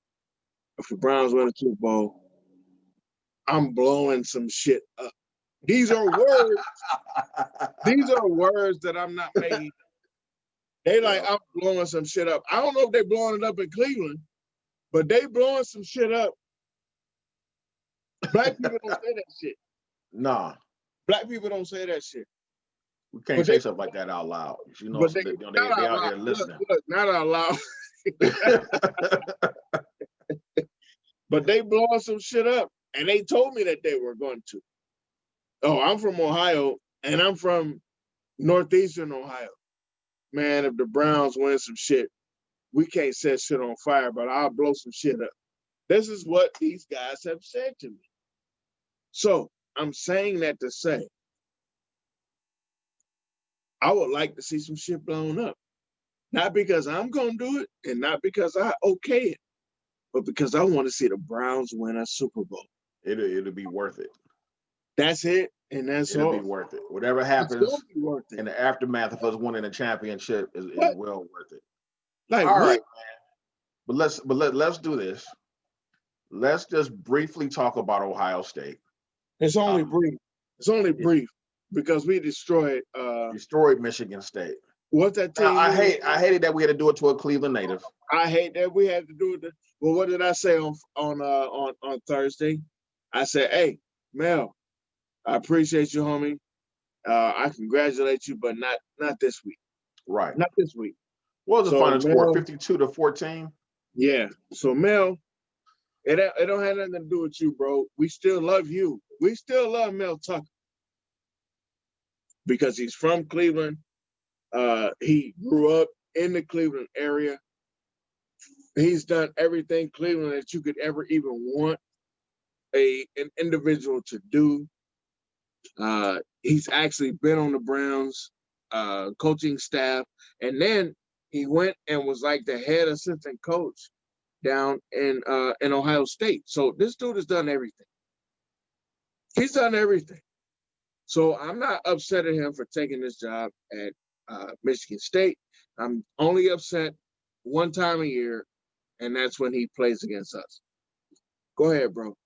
if the Browns win a Super Bowl, I'm blowing some shit up. These are words. These are words that I'm not making. They like, I'm blowing some shit up. I don't know if they're blowing it up in Cleveland, but they blowing some shit up. Black people don't say that shit. Nah. Black people don't say that shit. We can't But say they, stuff like that out loud. You know, but so they that, not they out out loud. here listening. Look, not out loud. But they blowing some shit up, and they told me that they were going to. Oh, I'm from Ohio, and I'm from northeastern Ohio. Man, if the Browns win some shit, we can't set shit on fire, but I'll blow some shit up. This is what these guys have said to me. So I'm saying that to say, I would like to see some shit blown up. Not because I'm going to do it and not because I okay it, but because I want to see the Browns win a Super Bowl. It'll be worth it. That's it, and that's It'll all. be worth it. Whatever It's happens gonna be worth in it. the aftermath of us winning a championship is What? well worth it. Like All what? right, but let's do this. Let's just briefly talk about Ohio State. It's only brief. It's only Yeah. brief because we destroyed. Destroyed Michigan State. What's that Now, team? I hated that we had to do it to a Cleveland native. I hate that we had to do it. Well, what did I say on Thursday? I said, "Hey, Mel, I appreciate you, homie. I congratulate you, but not this week. Right. Not this week." What was the So, final score? Mel, 52-14? yeah. So Mel, it don't have nothing to do with you, bro. We still love you. We still love Mel Tucker because he's from Cleveland. He grew up in the Cleveland area. He's done everything Cleveland that you could ever even want an individual to do. He's actually been on the Browns coaching staff, and then he went and was like the head assistant coach down in Ohio State. So this dude has done everything. He's done everything. So I'm not upset at him for taking this job at Michigan State. I'm only upset one time a year, and that's when he plays against us. Go ahead, bro.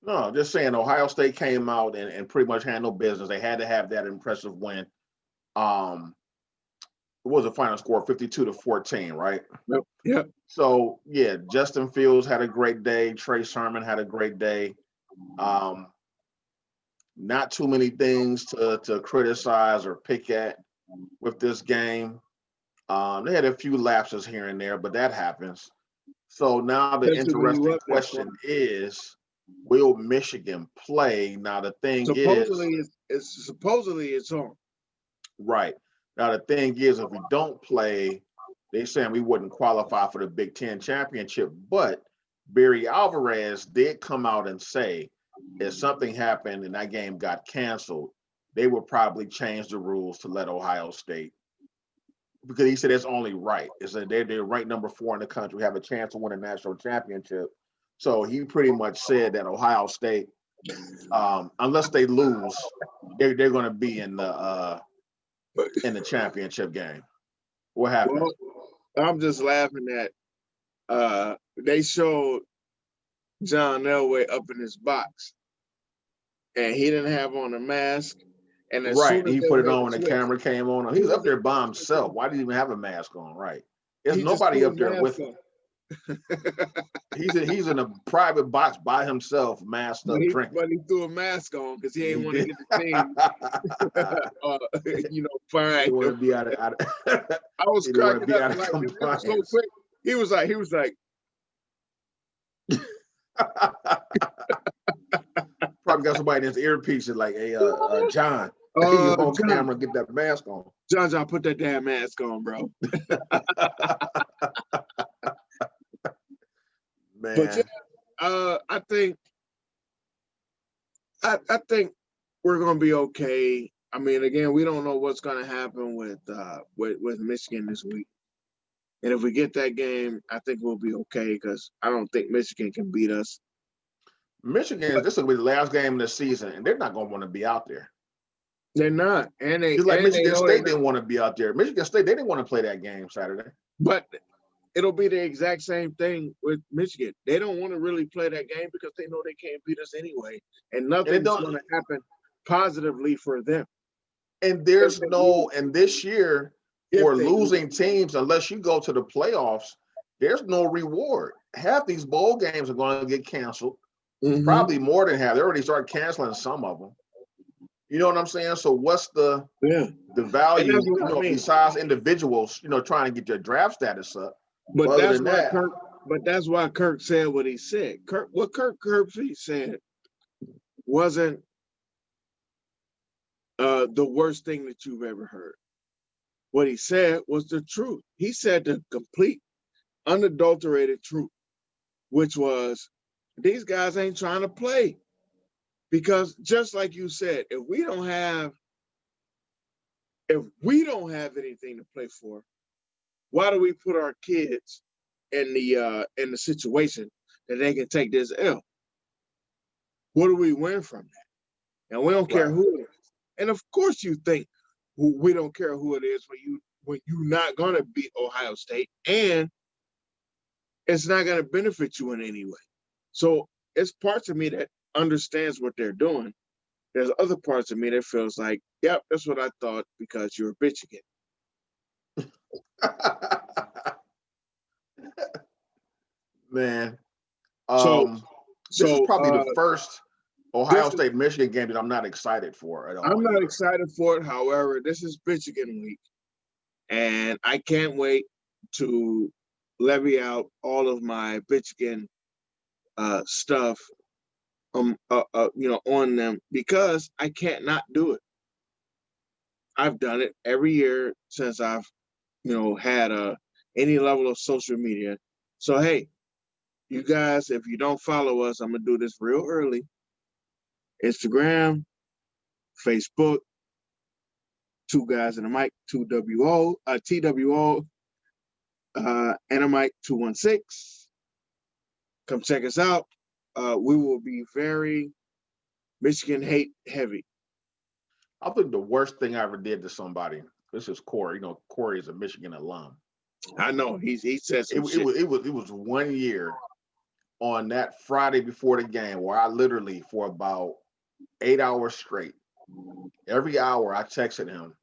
No, just saying Ohio State came out and pretty much handled business. They had to have that impressive win. It was a final score 52-14, right? Yep. So yeah, Justin Fields had a great day. Trey Sermon had a great day. Not too many things to criticize or pick at with this game. They had a few lapses here and there, but that happens. So now the Especially when you interesting up that far. question is, will Michigan play? Now the thing Supposedly is, it's on. right. Now the thing is, if we don't play, they saying we wouldn't qualify for the Big Ten championship. But Barry Alvarez did come out and say if something happened and that game got canceled, they would probably change the rules to let Ohio State, because he said it's only right. It's that they're ranked number 4 in the country, have a chance to win a national championship. So he pretty much said that Ohio State, unless they lose, they're going to be in the championship game. What happened? Well, I'm just laughing at they showed John Elway up in his box, and he didn't have on a mask. And as Right. soon as He they put it made on the when the switch, camera came on. He was up there by himself. Why did he even have a mask on? Right. There's he just nobody threw up a there with mask him. on. He's in a private box by himself, masked up, drinking. But he threw a mask on because he He didn't want to did. get the team, fined. He want to be out of I was he didn't want to cracking be up out of like it was so compliance. quick. He was like, Probably got somebody in his earpiece and like, hey, John, you on John, camera, get that mask on. John, put that damn mask on, bro. Man. But yeah, I think we're gonna be okay. I mean, again, we don't know what's gonna happen with Michigan this week. And if we get that game, I think we'll be okay because I don't think Michigan can beat us. Michigan, this will be the last game of the season, and they're not going to want to be out there. They're not, and Just like Michigan State they didn't want to be out there. Michigan State, they didn't want to play that game Saturday. But it'll be the exact same thing with Michigan. They don't want to really play that game because they know they can't beat us anyway, and nothing's going to happen positively for them. And there's no, and this year for losing teams, unless you go to the playoffs, there's no reward. Half these bowl games are going to get canceled. Mm-hmm. Probably more than half. They already started canceling some of them. You know what I'm saying? So what's the Yeah. And value, that's what I mean. besides individuals, trying to get your draft status up? But But other that's than why that, Kirk. But that's why Kirk said what he said. What Kirk Herbstreit said wasn't the worst thing that you've ever heard. What he said was the truth. He said the complete, unadulterated truth, which was these guys ain't trying to play because just like you said, if we don't have anything to play for, why do we put our kids in the situation that they can take this L? What do we win from that? And we don't care right. who it is. And of course, you think we don't care who it is when you're not gonna beat Ohio State, and it's not gonna benefit you in any way. So it's parts of me that understands what they're doing. There's other parts of me that feels like, yep, that's what I thought because you're a bitch again. Man, So this is so probably the first this Ohio is State Michigan game that I'm not excited for at all I'm not either. excited for it. However, this is Michigan week, and I can't wait to levy out all of my Michigan stuff on them because I can't not do it. I've done it every year since I've had any level of social media. So hey, you guys, if you don't follow us, I'm gonna do this real early. Instagram, Facebook, two guys in a mic, TWO, and a mic 216. Come check us out. We will be very Michigan hate heavy. I think the worst thing I ever did to somebody. This is Corey. Corey is a Michigan alum. I know he said It, some it shit. was it was it was 1 year on that Friday before the game where I literally for about 8 hours straight, every hour I texted him,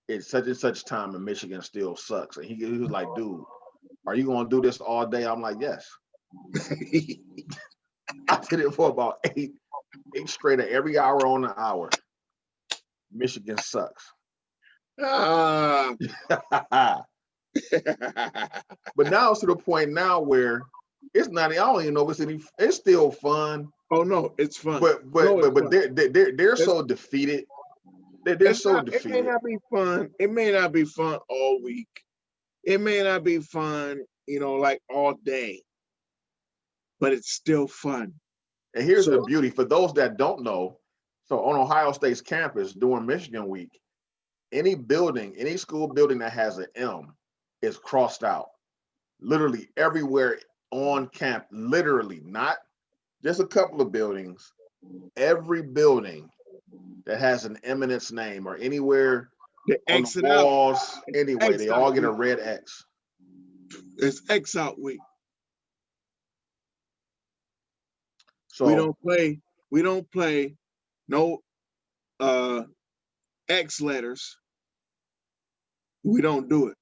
it's such and such time and Michigan still sucks. And he was like, dude, are you gonna do this all day? I'm like, yes. I did it for about eight straight at every hour on the hour. Michigan sucks. Ah. But now it's to the point now where it's not. I don't even know if it's any. It's still fun. Oh no, it's fun. But No, but it's but but fun. they're It's, so defeated. They're it's so not. It may defeated. not be fun. It may not be fun all week. It may not be fun, like all day. But it's still fun. And here's the So beauty for those that don't know. So on Ohio State's campus during Michigan week, any building, any school building that has an M is crossed out. Literally everywhere on camp, literally, not just a couple of buildings, every building that has an eminence name or anywhere the on the exit out. walls, anyway, X they all out get a week. red X. It's X out week. We So don't play. We don't play no uh X letters. We don't do it.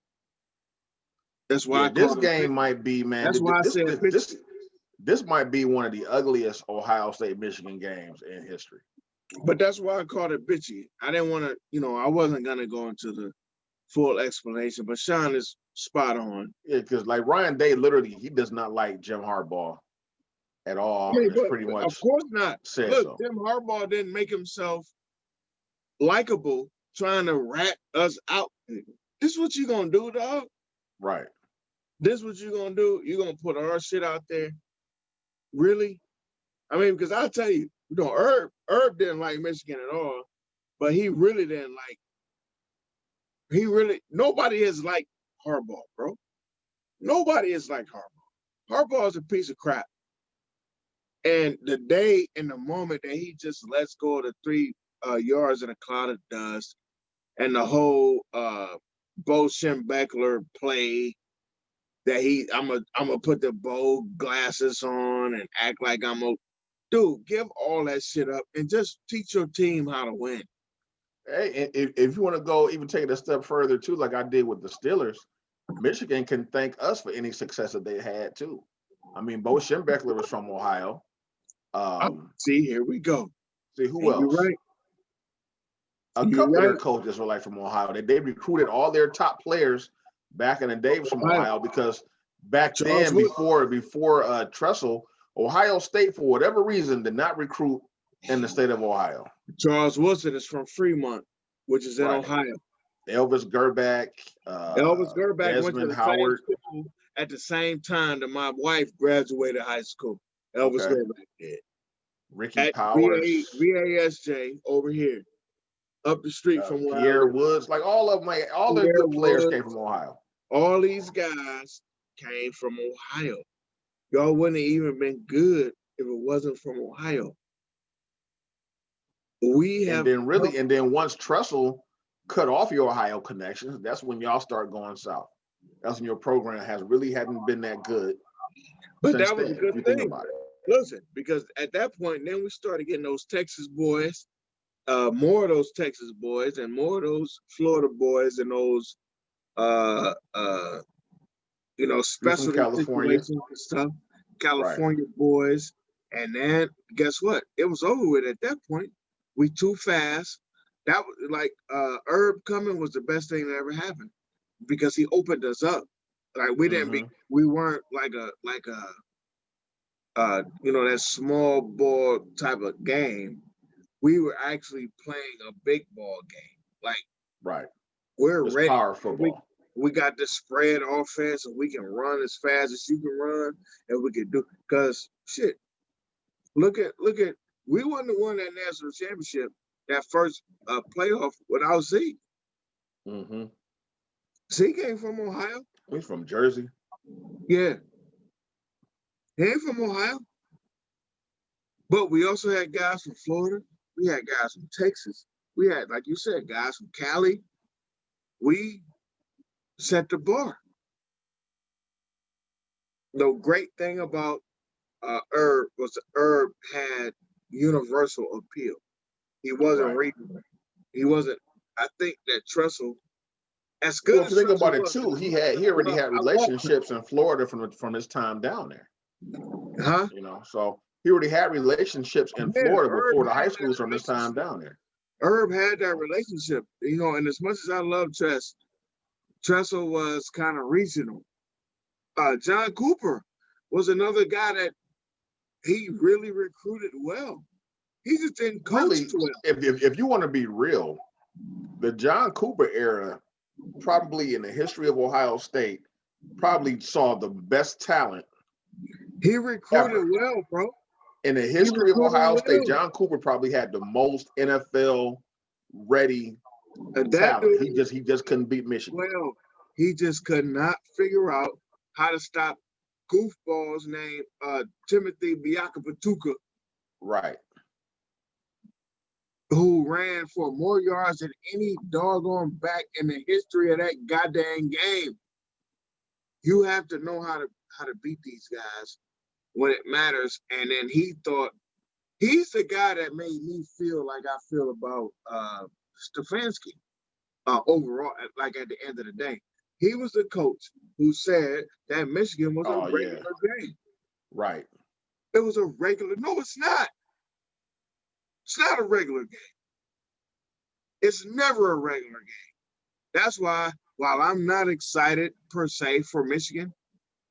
That's why yeah, I this call it. game might be, man. That's why I said bitch. This might be one of the ugliest Ohio State Michigan games in history. But that's why I called it bitchy. I didn't want to, I wasn't gonna go into the full explanation, but Sean is spot on. Yeah, because like Ryan Day, literally, he does not like Jim Harbaugh at I all, mean, and it's pretty but of much course not. said Look, so. Jim Harbaugh didn't make himself likable trying to rat us out. This is what you gonna do, dog. Right. This is what you gonna do. You gonna put our shit out there? Really? I mean, because I'll tell you, Herb didn't like Michigan at all, but he really didn't like. Nobody is like Harbaugh, bro. Nobody is like Harbaugh. Harbaugh is a piece of crap. And the day and the moment that he just lets go of the 3 yards in a cloud of dust and the whole Bo Schembechler play that I'm gonna put the Bo glasses on and act like dude, give all that shit up and just teach your team how to win. Hey, if you want to go even take it a step further too, like I did with the Steelers, Michigan can thank us for any success that they had too. I mean, Bo Schembechler was from Ohio. See, here we go. See who And you're else? right. A You're couple of their right. coaches were like from Ohio. They recruited all their top players back in the day from Ohio. Ohio because back Charles then, Wood. before Tressel, Ohio State for whatever reason did not recruit in the state of Ohio. Charles Woodson is from Fremont, which is in Right. Ohio. Elvis Gerback, Elvis Gerback went to Desmond the same Howard. school at the same time that my wife graduated high school. Elvis Okay. Gerback did. Ricky At Powers, VASJ over here, up the street from where I Pierre live. Woods, like all of them, like all their Pierre good players Woods. came from Ohio. All these guys came from Ohio. Y'all wouldn't have even been good if it wasn't from Ohio. And then once Tressel cut off your Ohio connections, that's when y'all start going south. That's when your program hadn't been that good. But that was a good if you thing. think about it. Listen, because at that point, then we started getting those Texas boys, more of those Texas boys, and more of those Florida boys, and those, special situations and stuff. California boys, and then guess what? It was over with at that point. We too fast. That was like Herb coming was the best thing that ever happened because he opened us up. Like we weren't like a that small ball type of game. We were actually playing a big ball game. Like we're ready. Power football. We got the spread offense, and we can run as fast as you can run, and we can do. Cause shit, look at. We wouldn't have won that national championship, that first playoff without Z. Mm-hmm. Z came from Ohio. He's from Jersey. Yeah, he ain't from Ohio. But we also had guys from Florida. We had guys from Texas. We had, like you said, guys from Cali. We set the bar. The great thing about Herb was that Herb had universal appeal. He wasn't regional. He wasn't. I think that Tressel, as good as think Tressel about it too, he already had relationships in Florida from his time down there. Huh? So he already had relationships in Florida before the high schools from his time down there. Herb had that relationship, and as much as I love Tressel was kind of regional. John Cooper was another guy that he really recruited well. He just didn't coach well. If you want to be real, the John Cooper era, probably in the history of Ohio State, probably saw the best talent. He recruited well, bro. In the history of Ohio State, John Cooper probably had the most NFL ready talent. He just couldn't beat Michigan. Well, he just could not figure out how to stop goofballs named Timothy Biakapatuka. Right. Who ran for more yards than any doggone back in the history of that goddamn game. You have to know how to beat these guys when it matters. And then he thought he's the guy that made me feel like I feel about Stefanski overall, like at the end of the day. He was the coach who said that Michigan was a regular game. Right. It was a regular. No, it's not. It's not a regular game. It's never a regular game. That's why, while I'm not excited per se for Michigan,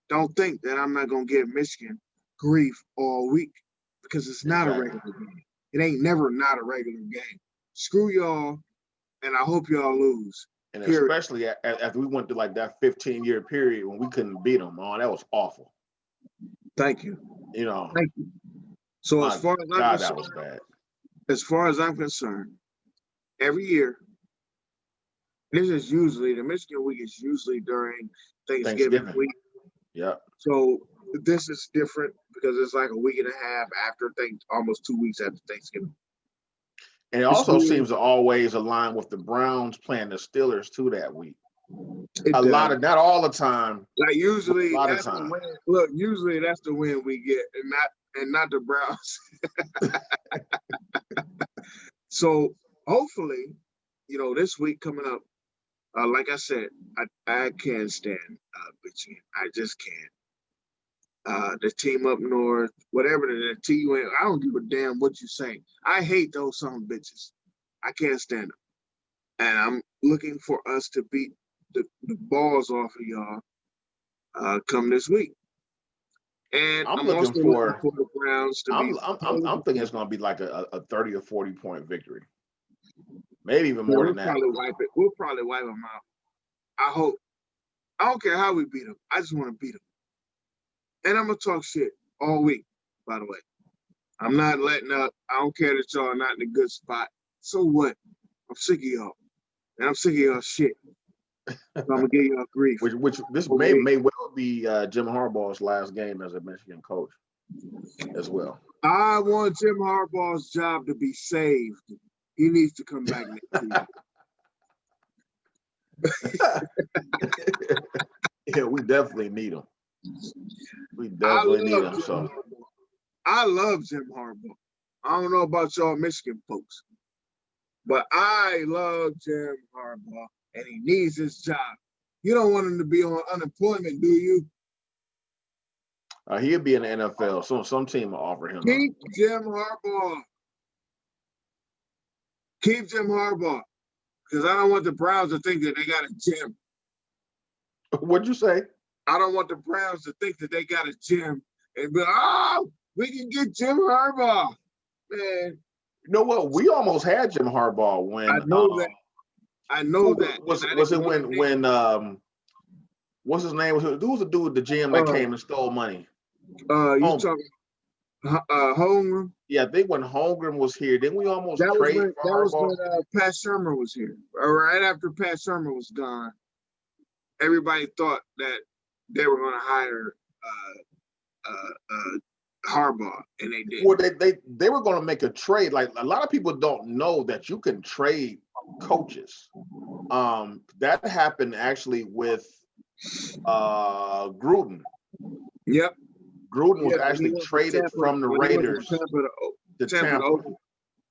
don't think that I'm not going to give Michigan grief all week because it's not a regular game. It ain't never not a regular game. Screw y'all, and I hope y'all lose. And especially after we went through like that 15-year period when we couldn't beat them. Oh, that was awful. Thank you. Thank you. So as far as I'm concerned, every year, this is usually the Michigan week is usually during Thanksgiving week. Yeah. So this is different because it's like a week and a half after almost 2 weeks after Thanksgiving. And it also seems to always align with the Browns playing the Steelers too that week. Not all the time. Like usually that's the win. Look, usually that's the win we get, and not the Browns. So hopefully, this week coming up, like I said, I can't stand Michigan. I just can't. The team up north, whatever the team, I don't give a damn what you say. I hate those son of bitches. I can't stand them. and I'm looking for us to beat the balls off of y'all come this week. And I'm I'm looking also looking for. for the Browns to be. I'm thinking it's going to be like a 30 or 40 point victory, maybe even Yeah, more than that. We'll probably wipe them out. I hope. I don't care how we beat them. I just want to beat them. And I'm gonna talk shit all week. By the way, I'm not letting up. I don't care that y'all are not in a good spot. So what? I'm sick of y'all, and I'm sick of y'all shit. So I'm gonna give y'all grief. Which this may well be Jim Harbaugh's last game as a Michigan coach as well. I want Jim Harbaugh's job to be saved. He needs to come back next year. Yeah, we definitely need him. We definitely need him. So I love Jim Harbaugh. I don't know about y'all Michigan folks, but I love Jim Harbaugh, and he needs his job. You don't want him to be on unemployment, do you? He'll be in the NFL. So some team will offer him. Keep Jim Harbaugh. Keep Jim Harbaugh, because I don't want the Browns to think that they got a Jim. What'd you say? I don't want the Browns to think that they got a Jim and be like, oh, we can get Jim Harbaugh. Man. You know what? We almost had Jim Harbaugh when I know that. I know that. Was it when what's his name? Who was the dude, the GM that came and stole money? You talking Holmgren? Yeah, I think when Holmgren was here, didn't we almost trade for That was Harbaugh? when Pat Shermer was here. Right after Pat Shermer was gone, everybody thought that they were going to hire Harbaugh, and they did. Well, they were going to make a trade. Like, a lot of people don't know that you can trade coaches. That happened actually with Gruden. Yep. Gruden was actually traded from the Raiders to Tampa.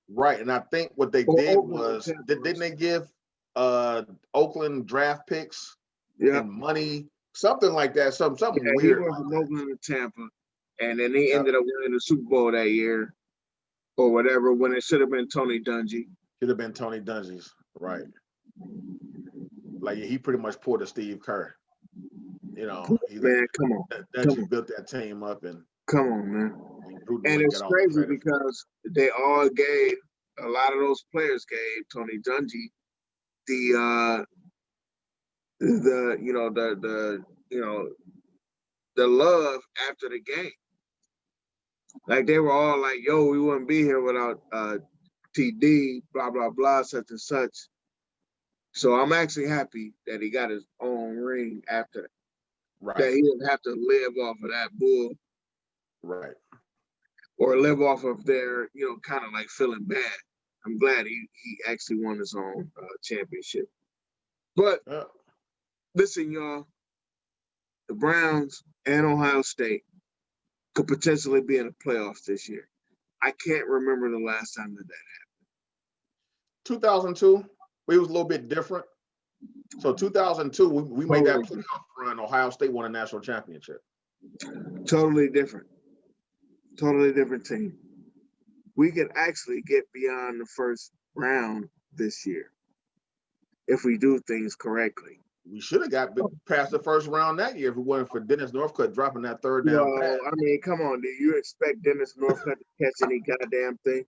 Right, and I think what they did was, didn't they give Oakland draft picks and money, something like that, something weird. He went from Oakland to Tampa, and then he ended up winning the Super Bowl that year, or whatever, when it should have been Tony Dungy. Should have been Tony Dungy's, right? Like, he pretty much pulled a Steve Kerr. You know, come on. Dungy built that team up, and come on, man. And it's crazy because they all gave, a lot of those players gave Tony Dungy the love after the game. Like, they were all like, yo, we wouldn't be here without TD, blah, blah, blah, such and such. So I'm actually happy that he got his own ring after that. Right. That he didn't have to live off of that bull. Right. Or live off of their, kind of like feeling bad. I'm glad he actually won his own championship. But listen, y'all, the Browns and Ohio State could potentially be in the playoffs this year. I can't remember the last time that happened. 2002, we was a little bit different. So 2002, we made that playoff run. Ohio State won a national championship. Totally different. Totally different team. We could actually get beyond the first round this year if we do things correctly. We should have got past the first round that year if it wasn't for Dennis Northcutt dropping that third down pass. I mean, come on, do you expect Dennis Northcutt to catch any goddamn thing?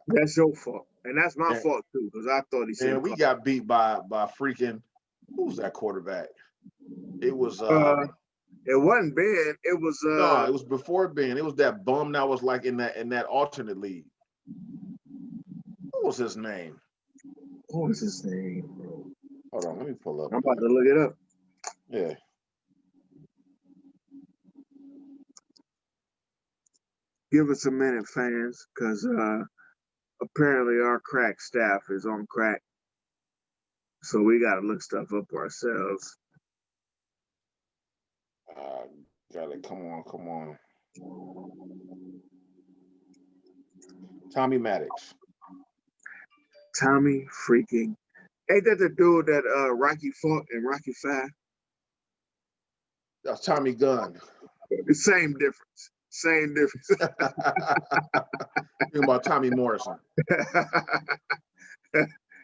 That's your fault. And that's my fault, too, because I thought he said. And we got beat by freaking, who was that quarterback? It was it wasn't Ben. It was no, it was before Ben. It was that bum that was like in that alternate league. What was his name? What was his name, bro? Hold on, let me pull up. I'm about to look it up. Yeah. Give us a minute, fans, because apparently our crack staff is on crack. So we got to look stuff up ourselves. Got it. Come on. Tommy Maddox. Tommy freaking. Ain't that the dude that Rocky fought in Rocky 5? That's Tommy Gunn. Same difference. Thinking about Tommy Morrison.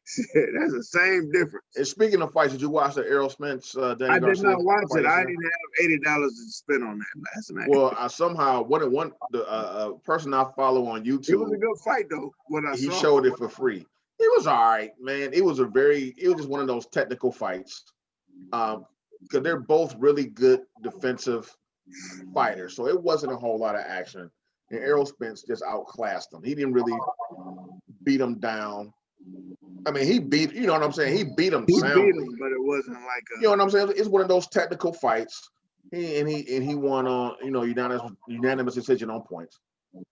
Shit, that's the same difference. And speaking of fights, did you watch the Errol Spence Danny I did Garcia not watch fight it. I yesterday? didn't have $80 to spend on that last night. Well, I somehow the person I follow on It was a YouTube, good fight though. What I he saw. showed it for free. It was all right, man. It was just one of those technical fights. Because they're both really good defensive fighters. So it wasn't a whole lot of action. And Errol Spence just outclassed him. He didn't really beat him down. I mean, you know what I'm saying? He beat him He beat soundly. him, but it wasn't like You know what I'm saying? It's one of those technical fights. He won on, unanimous decision on points,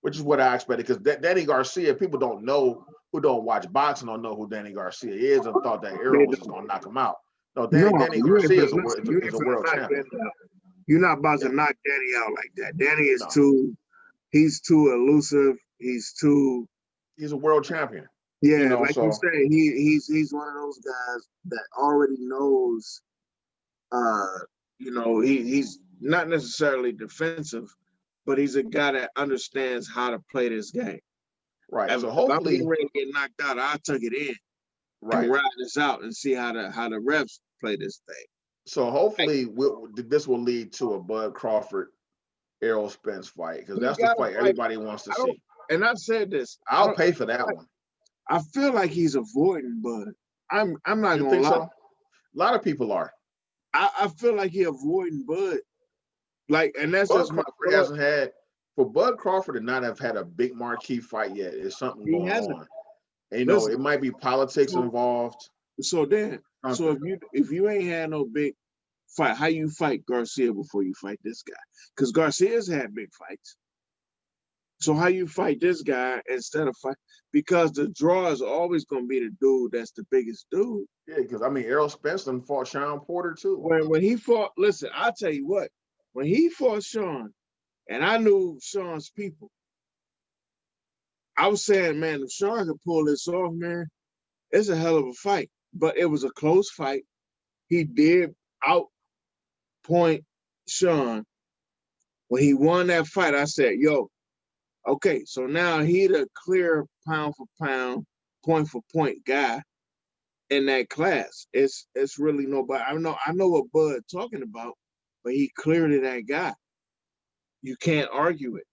which is what I expected. Because Danny Garcia, people don't know, who don't watch boxing don't know who Danny Garcia is, and thought that Errol was just gonna knock him out. No, No, Danny you ain't Garcia finna listen. You is ain't a finna world knock champion. Danny out. You're not about Yeah. to knock Danny out like that. Danny is No. he's too elusive. He's a world champion. yeah, like you So say, he's one of those guys that already knows he's not necessarily defensive, but he's a guy that understands how to play this game. right. If So I'm getting hopefully, ready to get knocked out, I'll tuck it in right. and ride this out and see how the refs play this thing. So hopefully this will lead to a Bud Crawford Errol Spence fight, because that's the fight everybody wants to see. And I've said this. I'll pay for that one. I feel like he's avoiding Bud. I'm not You gonna think lie. so? A lot of people are. I feel like he's avoiding Bud. Like, and that's Bud just my Crawford thought. hasn't had for Bud Crawford to not have had a big marquee fight yet. Is something going on? And, Listen, it might be politics involved. So if you ain't had no big fight, how you fight Garcia before you fight this guy? Because Garcia's had big fights. So how you fight this guy instead of fight? Because the draw is always going to be the dude that's the biggest dude. Yeah, because Errol Spence fought Sean Porter too. When he fought, listen, I'll tell you what. When he fought Sean, and I knew Sean's people, I was saying, man, if Sean could pull this off, man, it's a hell of a fight. But it was a close fight. He did outpoint Sean. When he won that fight, I said, yo, okay, so now he the clear pound for pound, point for point guy in that class. It's really nobody. I know what Bud talking about, but he clearly that guy. You can't argue it.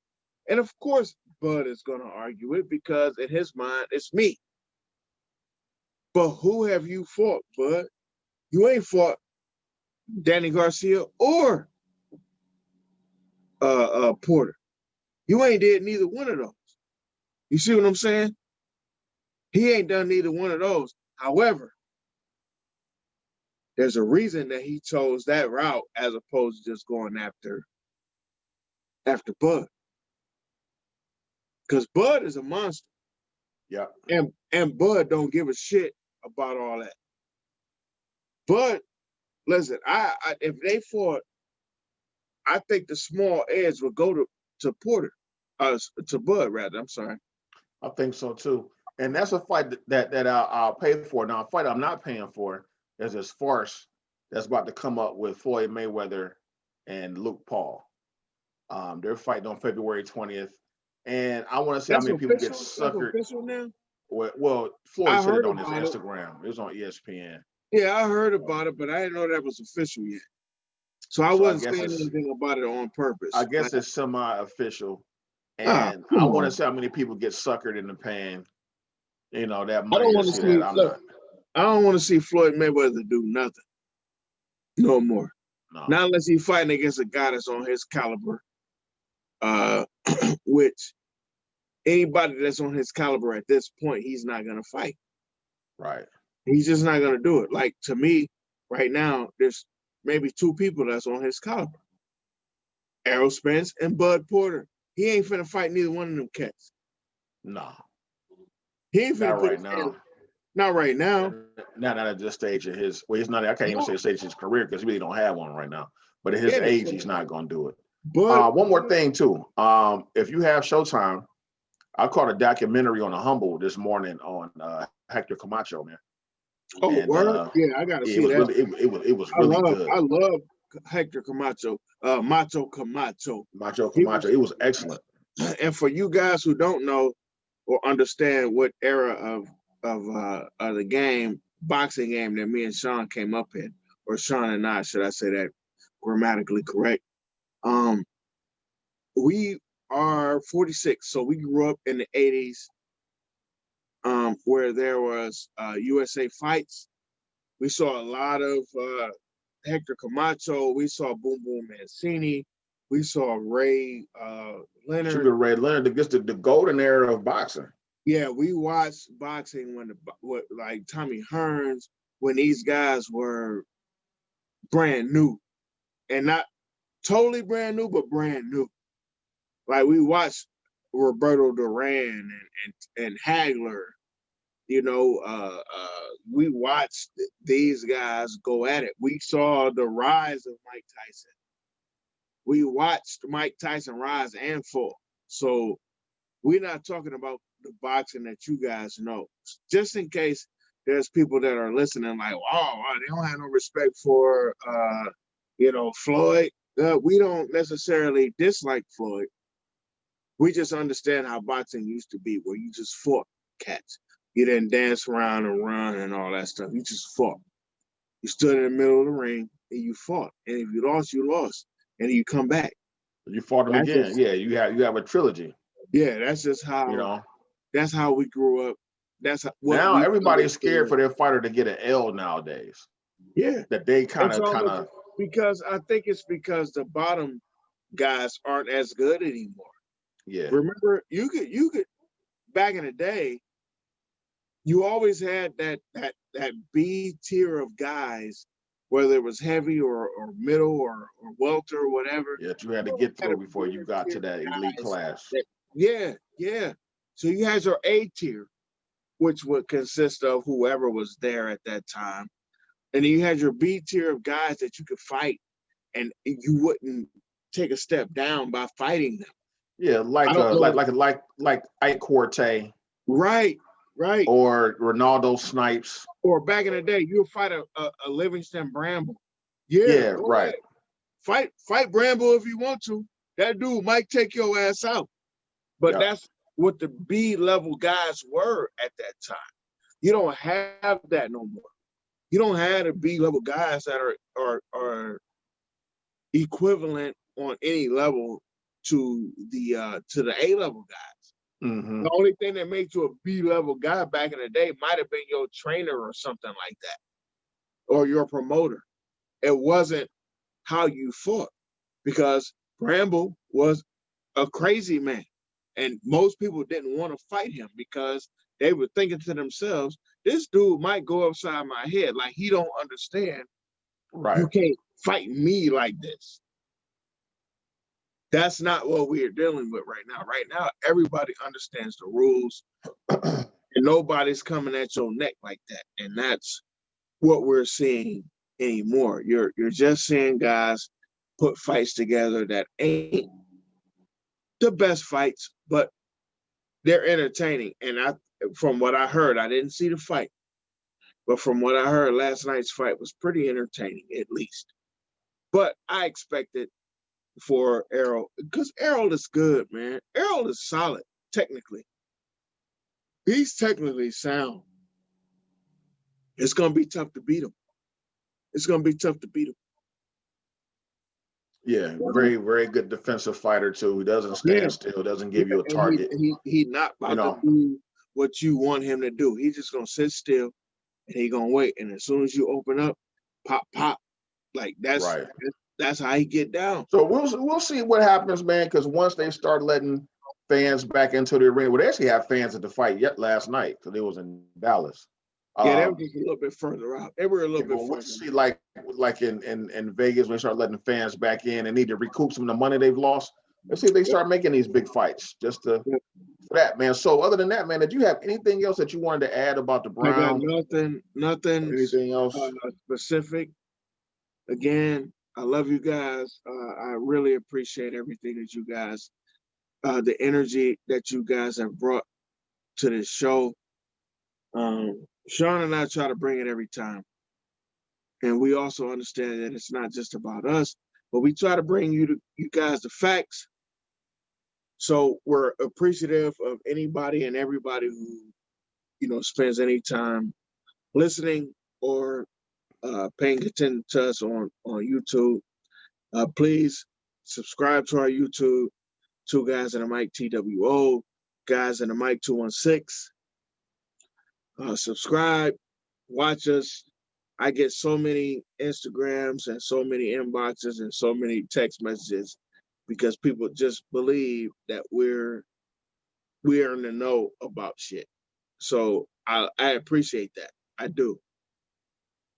And of course, Bud is gonna argue it because in his mind, it's me. But who have you fought, Bud? You ain't fought Danny Garcia or Porter. You ain't did neither one of those. You see what I'm saying? He ain't done neither one of those. However, there's a reason that he chose that route as opposed to just going after Bud. Because Bud is a monster. Yeah. And Bud don't give a shit about all that. Bud, listen, if they fought, I think the small edge would go to Porter, to Bud rather. I'm sorry. I think so too. And that's a fight that I'll pay for. Now, a fight I'm not paying for is this farce that's about to come up with Floyd Mayweather and Luke Paul. They're fighting on February 20th. And I want to see how many people get suckered. That's official now? Well, Floyd said it on his Instagram. It was on ESPN. Yeah, I heard about it, but I didn't know that was official yet. So I wasn't saying anything about it on purpose. I guess it's semi-official. And I want to see how many people get suckered in the pan. That money. I don't want to see Floyd Mayweather do nothing. No more. No. Not unless he's fighting against a guy that's on his caliber. Which anybody that's on his caliber at this point, he's not gonna fight. Right. He's just not gonna do it. Like, to me, right now, there's maybe two people that's on his caliber. Errol Spence and Bud Porter. He ain't finna fight neither one of them cats. No. He ain't finna put right now. Not right now. Not at this stage of his. Well, he's not. I can't even say stage of his career because he really don't have one right now. But at his age, he's not gonna do it. But one more thing too. If you have Showtime, I caught a documentary on the Humble this morning on Hector Camacho, man. Oh, and, word? Yeah, I gotta see that. It was really good. I love Hector Camacho. Macho Camacho. It was excellent. And for you guys who don't know or understand what era of of the game, boxing game that me and Sean came up in, or Sean and I, should I say that grammatically correct? Um, we are 46, so we grew up in the 80s, where there was USA fights. We saw a lot of Hector Camacho. We saw Boom Boom Mancini. We saw Ray Leonard. Sugar Ray Leonard, the golden era of boxing. Yeah, we watched boxing when like Tommy Hearns, when these guys were brand new, and not totally brand new, but brand new. Like we watched Roberto Duran and Hagler. We watched these guys go at it. We saw the rise of Mike Tyson. We watched Mike Tyson rise and fall. So we're not talking about the boxing that you guys know. Just in case there's people that are listening like, wow, they don't have no respect for, Floyd. We don't necessarily dislike Floyd. We just understand how boxing used to be, where you just fought cats. You didn't dance around and run and all that stuff. You just fought. You stood in the middle of the ring and you fought. And if you lost, you lost. And you come back. You fought him again. Yeah, you have a trilogy. Yeah, that's just how that's how we grew up. That's what now everybody's scared for their fighter to get an L nowadays. Yeah. That they kind of because I think it's because the bottom guys aren't as good anymore. Yeah. Remember, you could back in the day, you always had that B tier of guys, whether it was heavy or middle or welter or whatever. Yeah, you had to get through before you got to that elite class. Yeah. So you had your A tier, which would consist of whoever was there at that time. And then you had your B tier of guys that you could fight and you wouldn't take a step down by fighting them. Yeah, like Ike Corte. Right. Or Ronaldo Snipes. Or back in the day, you would fight a Livingston Bramble. Yeah, right. Ahead. Fight Bramble if you want to. That dude might take your ass out. But that's what the B level guys were at that time. You don't have that no more. You don't have the B level guys that are equivalent on any level to the A level guys. Mm-hmm. The only thing that made you a B level guy back in the day might have been your trainer or something like that, or your promoter. It wasn't how you fought, because Bramble was a crazy man, and most people didn't want to fight him because they were thinking to themselves, "This dude might go upside my head. Like, he don't understand. Right? You can't fight me like this." That's not what we're dealing with right now. Right now, everybody understands the rules, and nobody's coming at your neck like that. And that's what we're seeing anymore. You're just seeing guys put fights together that ain't the best fights, but they're entertaining. And from what I heard, I didn't see the fight, but from what I heard, last night's fight was pretty entertaining, at least. But I expected for Errol, because Errol is good, man. Errol is solid, technically. He's technically sound. It's going to be tough to beat him. Yeah, very, very good defensive fighter too. He doesn't stand still, doesn't give you a target. He not about to do what you want him to do. He's just going to sit still and he's going to wait. And as soon as you open up, pop. Like, that's right. That's how he get down. So we'll see what happens, man, because once they start letting fans back into the arena, well, they actually had fans at the fight last night because it was in Dallas. Yeah, they were just a little bit further out. They were a little bit further. We'll see, like in Vegas, when they start letting fans back in and need to recoup some of the money they've lost. Let's see if they start making these big fights for that, man. So other than that, man, did you have anything else that you wanted to add about the Browns? I got nothing anything else specific. Again, I love you guys. I really appreciate everything that you guys, the energy that you guys have brought to this show. Sean and I try to bring it every time. And we also understand that it's not just about us, but we try to bring you guys the facts. So we're appreciative of anybody and everybody who, spends any time listening or paying attention to us on YouTube, please subscribe to our YouTube, Two Guys and a Mic TWO, Guys and a Mic 216. Subscribe, watch us. I get so many Instagrams and so many inboxes and so many text messages because people just believe that we're in the know about shit. So I appreciate that. I do.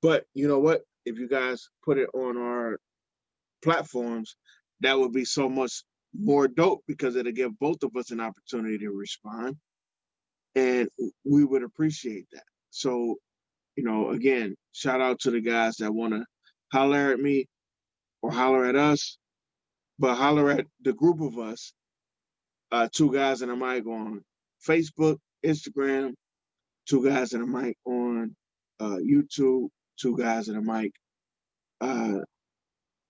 But you know what? If you guys put it on our platforms, that would be so much more dope because it'll give both of us an opportunity to respond. And we would appreciate that. So, again, shout out to the guys that want to holler at me or holler at us, but holler at the group of us, Two Guys and a Mic on Facebook, Instagram, Two Guys and a Mic on YouTube, Two Guys and a Mic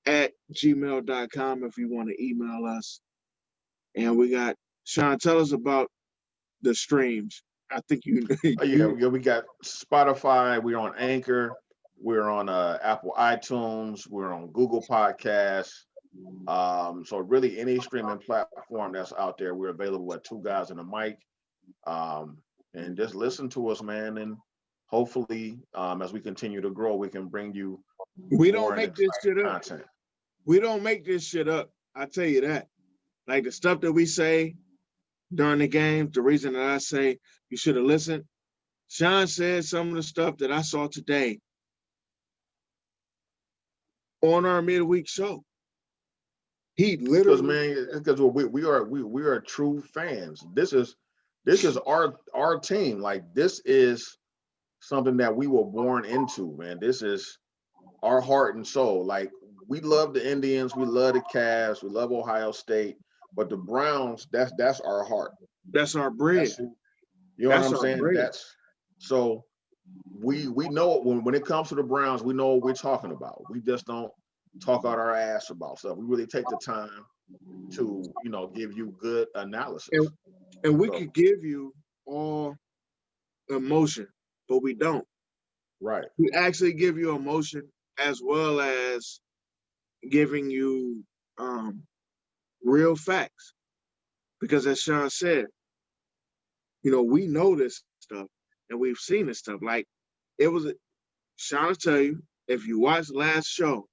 at gmail.com if you want to email us. And we got, Sean, tell us about the streams. I think you. Yeah, we got Spotify. We're on Anchor. We're on Apple iTunes. We're on Google Podcasts. So really, any streaming platform that's out there, we're available at Two Guys and a Mic. And just listen to us, man. And hopefully, as we continue to grow, we can bring you. We don't make this shit up. Content. We don't make this shit up. I tell you that. Like the stuff that we say during the game, the reason that I say you should have listened, Sean said some of the stuff that I saw today on our midweek show. He literally, because we are true fans. This is our team. Like, this is something that we were born into, man. This is our heart and soul. Like, we love the Indians, we love the Cavs, we love Ohio State, but the Browns, that's our heart. That's our bread. You know what I'm saying? Bread. That's so we know when it comes to the Browns, we know what we're talking about. We just don't talk out our ass about stuff. We really take the time to, give you good analysis. And we could give you all emotion, but we don't. Right. We actually give you emotion as well as giving you real facts. Because as Sean said, we know this stuff and we've seen this stuff. Like, Sean will tell you, if you watch last show,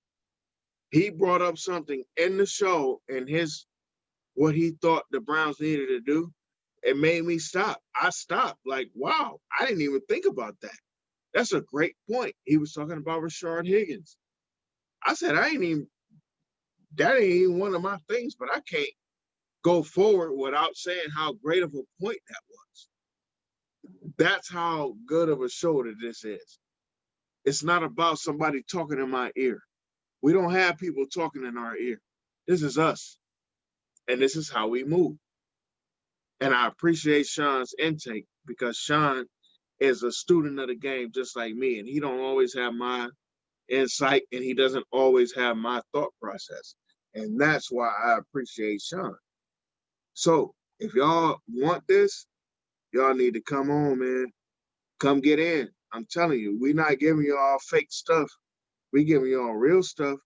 he brought up something in the show and what he thought the Browns needed to do. It made me stop. I stopped like, wow, I didn't even think about that. That's a great point. He was talking about Rashard Higgins. I said, that ain't even one of my things, but I can't go forward without saying how great of a point that was. That's how good of a show that this is. It's not about somebody talking in my ear. We don't have people talking in our ear. This is us. And this is how we move. And I appreciate Sean's intake because Sean is a student of the game just like me. And he don't always have my insight and he doesn't always have my thought process. And that's why I appreciate Sean. So if y'all want this, y'all need to come on, man. Come get in. I'm telling you, we're not giving y'all fake stuff. We giving y'all real stuff.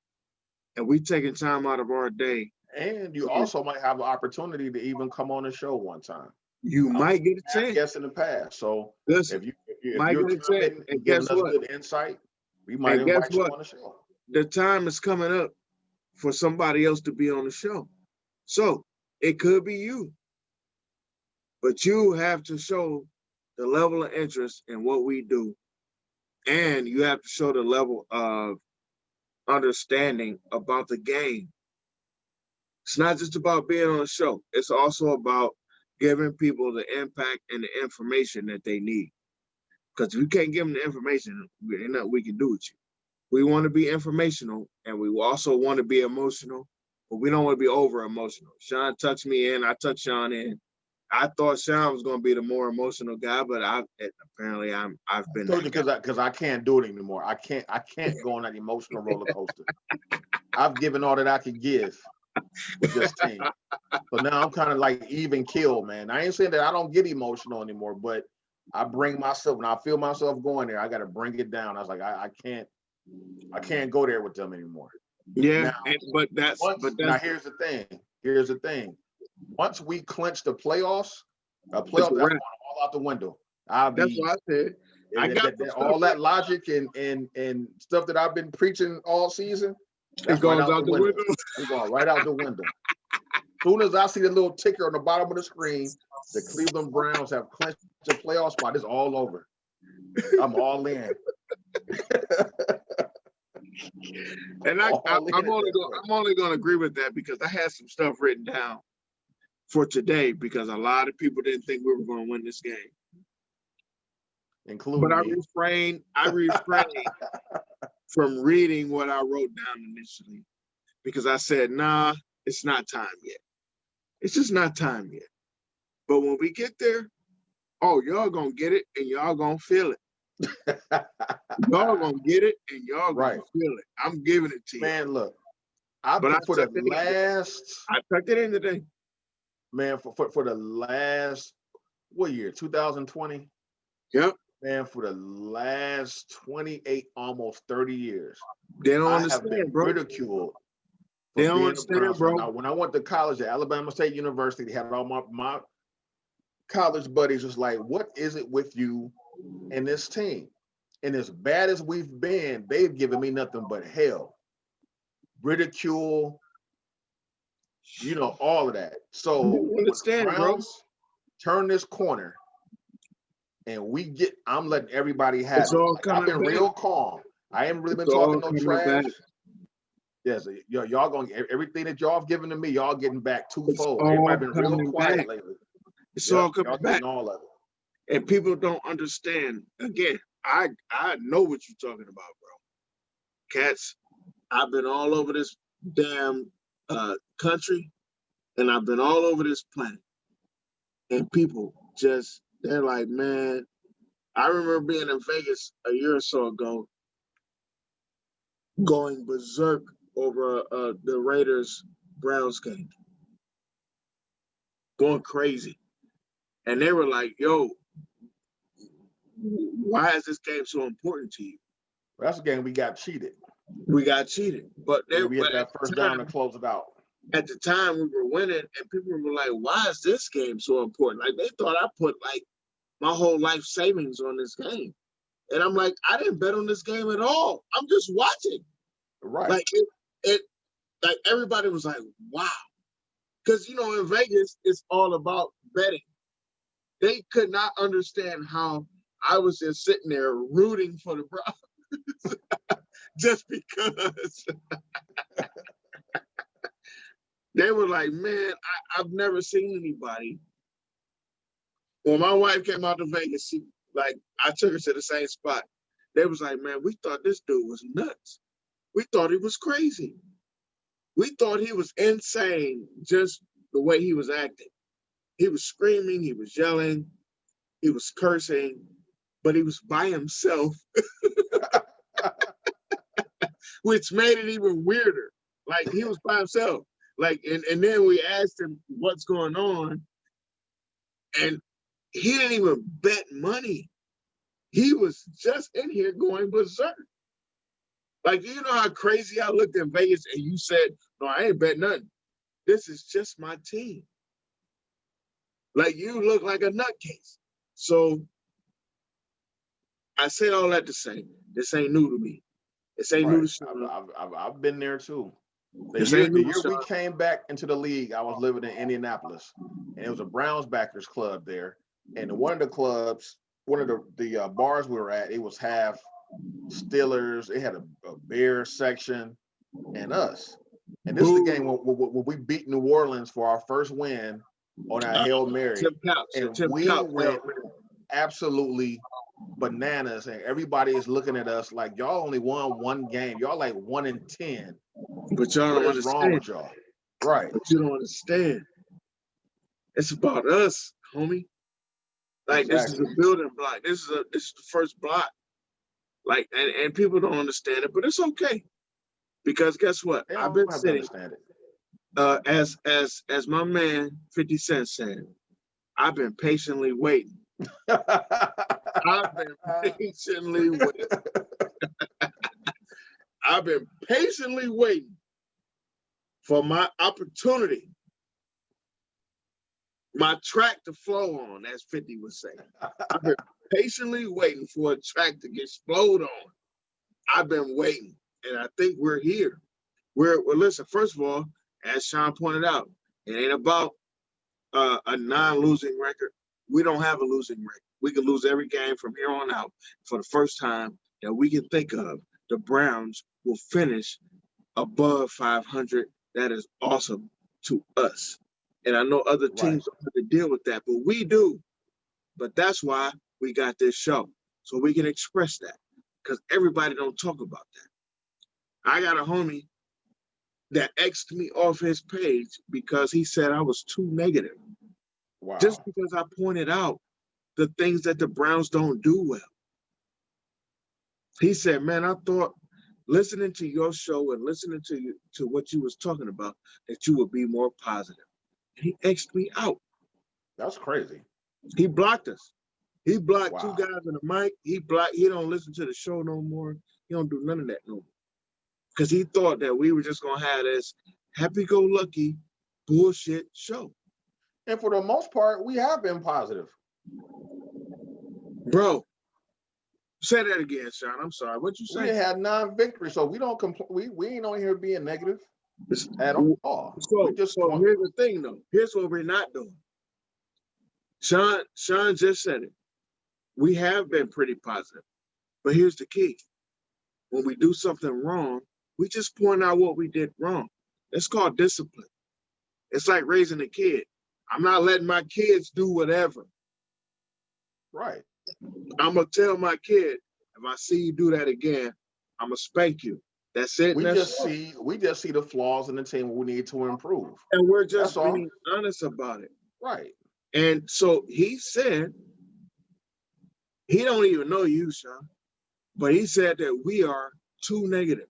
And we taking time out of our day. And you also might have an opportunity to even come on the show one time. You might get a chance. Yes, in the past. So listen, if you're coming and giving us good insight, we might invite you on the show. The time is coming up for somebody else to be on the show. So it could be you. But you have to show the level of interest in what we do. And you have to show the level of understanding about the game. It's not just about being on a show. It's also about giving people the impact and the information that they need. Because if you can't give them the information, there's nothing we can do with you. We want to be informational, and we also want to be emotional, but we don't want to be over emotional. Sean touched me in. I touched Sean in. I thought Sean was going to be the more emotional guy, but I've been because I can't do it anymore. I can't go on that emotional roller coaster. I've given all that I could give with this team. So now I'm kind of like even keel, man. I ain't saying that I don't get emotional anymore, but I bring myself when I feel myself going there. I got to bring it down. I was like, I can't go there with them anymore. Yeah, Now, but that's now here's the thing. Here's the thing. Once we clinch the playoffs, it's a that's wrap. going all out the window. I'll That's be what I said. I got some stuff all that logic and stuff that I've been preaching all season. That's it goes out the window. It's going right out the window. Soon as I see the little ticker on the bottom of the screen, the Cleveland Browns have clinched the playoff spot. It's all over. I'm all in. And I'm only going to agree with that because I had some stuff written down for today because a lot of people didn't think we were going to win this game, including but me. I refrained from reading what I wrote down initially because I said, nah, it's not time yet. It's just not time yet. But when we get there, oh, y'all gonna get it and y'all gonna feel it. Y'all gonna get it and y'all gonna feel it. I'm giving it to you. Man, look, I tucked it in today. Man, for the last, what year? 2020? Yep. Man, for the last 28, almost 30 years, they don't I understand, have been bro. ridiculed. They don't understand, bro. Now, when I went to college at Alabama State University, they had all my college buddies was like, what is it with you and this team? And as bad as we've been, they've given me nothing but hell, ridicule, all of that. So understand, when the Browns turn this corner and I'm letting everybody have it. Like, I've been real calm. I ain't really been talking no trash. Yes, y'all gonna get everything that y'all have given to me, y'all getting back twofold. Everybody been real quiet lately. It's all coming back. All of it. And people don't understand. Again, I know what you're talking about, bro. Cats, I've been all over this damn country, and I've been all over this planet. And people they're like, man, I remember being in Vegas a year or so ago, going berserk over the Raiders-Browns game. Going crazy. And they were like, yo, why is this game so important to you? Well, that's a game we got cheated. We got cheated. But we had that first down to close it out. At the time, we were winning, and people were like, why is this game so important? Like, they thought I put, like, my whole life savings on this game. And I'm like, I didn't bet on this game at all. I'm just watching. Right. Like, like everybody was like, wow. Because, in Vegas, it's all about betting. They could not understand how I was just sitting there rooting for the Browns just because. They were like, man, I've never seen anybody. When my wife came out to Vegas, I took her to the same spot. They was like, man, we thought this dude was nuts. We thought he was crazy. We thought he was insane, just the way he was acting. He was screaming, he was yelling, he was cursing, but he was by himself, which made it even weirder. Like, he was by himself. Like, and then we asked him what's going on, and he didn't even bet money. He was just in here going berserk. Like, do you know how crazy I looked in Vegas and you said, no, I ain't bet nothing. This is just my team. Like, you look like a nutcase. So I said all that to say, this ain't new to me. This ain't new to Sean. I've been there too. The year we came back into the league, I was living in Indianapolis, and it was a Browns backers club there. And one of the bars we were at, it was half Steelers. It had a Bears section and us. And this is the game when we beat New Orleans for our first win on our Hail Mary. We went absolutely bananas, and everybody is looking at us like, y'all only won one game. Y'all like 1-10. But y'all don't understand. Wrong with y'all? Right. But you don't understand. It's about us, homie. Like, exactly. This is a building block. This is the first block. Like, and people don't understand it, but it's okay. Because guess what? I've been sitting, as my man 50 Cent said, I've been patiently waiting I've been patiently waiting. I've been patiently waiting for my opportunity, my track to flow on, as 50 would say. I've been patiently waiting for a track to get flowed on. I've been waiting, and I think we're here. Well, listen, first of all, as Sean pointed out, it ain't about a non-losing record. We don't have a losing record. We can lose every game from here on out. For the first time that we can think of, the Browns will finish above 500. That is awesome to us. And I know other Right. teams don't have to deal with that, but we do. But that's why we got this show, so we can express that, because everybody don't talk about that. I got a homie that X'd me off his page because he said I was too negative. Just Wow. because I pointed out the things that the Browns don't do well. He said, man, I thought listening to your show and listening to what you was talking about, that you would be more positive. And he X'd me out. That's crazy. He blocked us. He blocked two Wow. guys in the mic. He don't listen to the show no more. He don't do none of that no more. Because he thought that we were just gonna have this happy-go-lucky bullshit show. And for the most part, we have been positive. Bro, say that again, Sean. I'm sorry. What'd you We say? had 9 victories, so we don't we ain't on here being negative at all. We just So want here's the thing though. Here's what we're not doing. Sean just said it. We have been pretty positive. But here's the key. When we do something wrong, we just point out what we did wrong. It's called discipline. It's like raising a kid. I'm not letting my kids do whatever. right. I'm gonna tell my kid, if I see you do that again, I'm gonna spank you. That's it. We And that's just all. see the flaws in the team we need to improve. And we're That's just all. being honest about it. Right. And so he said, he don't even know you, Sean, but he said that we are too negative.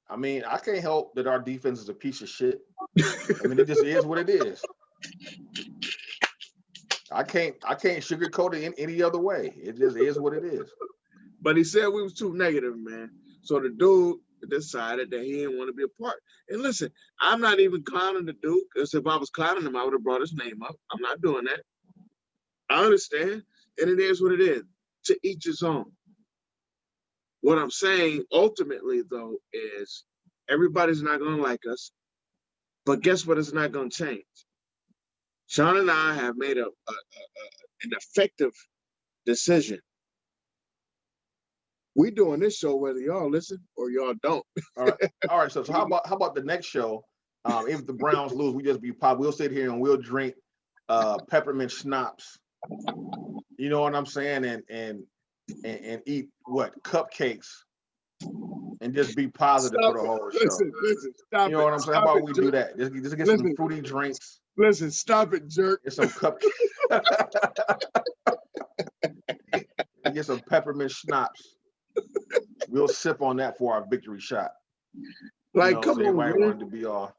I mean, I can't help that our defense is a piece of shit. I mean, it just is what it is. I can't sugarcoat it in any other way. It just is what it is. But he said we was too negative, man. So the dude decided that he didn't want to be a part. And listen, I'm not even clowning the dude, because if I was clowning him, I would have brought his name up. I'm not doing that. I understand. And it is what it is. To each his own. What I'm saying ultimately, though, is everybody's not going to like us. But guess what? It's not going to change. Sean and I have made an effective decision. We doing this show whether y'all listen or y'all don't. All right. All right. So how about the next show? If the Browns lose, we just be pop. We'll sit here and we'll drink peppermint schnapps. You know what I'm saying? And eat what cupcakes and just be positive Stop for the it. whole show. Listen, stop You know it. what I'm saying? How Stop about it, we do jerk. that? Just get some Listen, fruity drinks listen, stop it, jerk. and some cupcakes. And get some peppermint schnapps. We'll sip on that for our victory shot. Like, So come on, everybody man. wanted to be all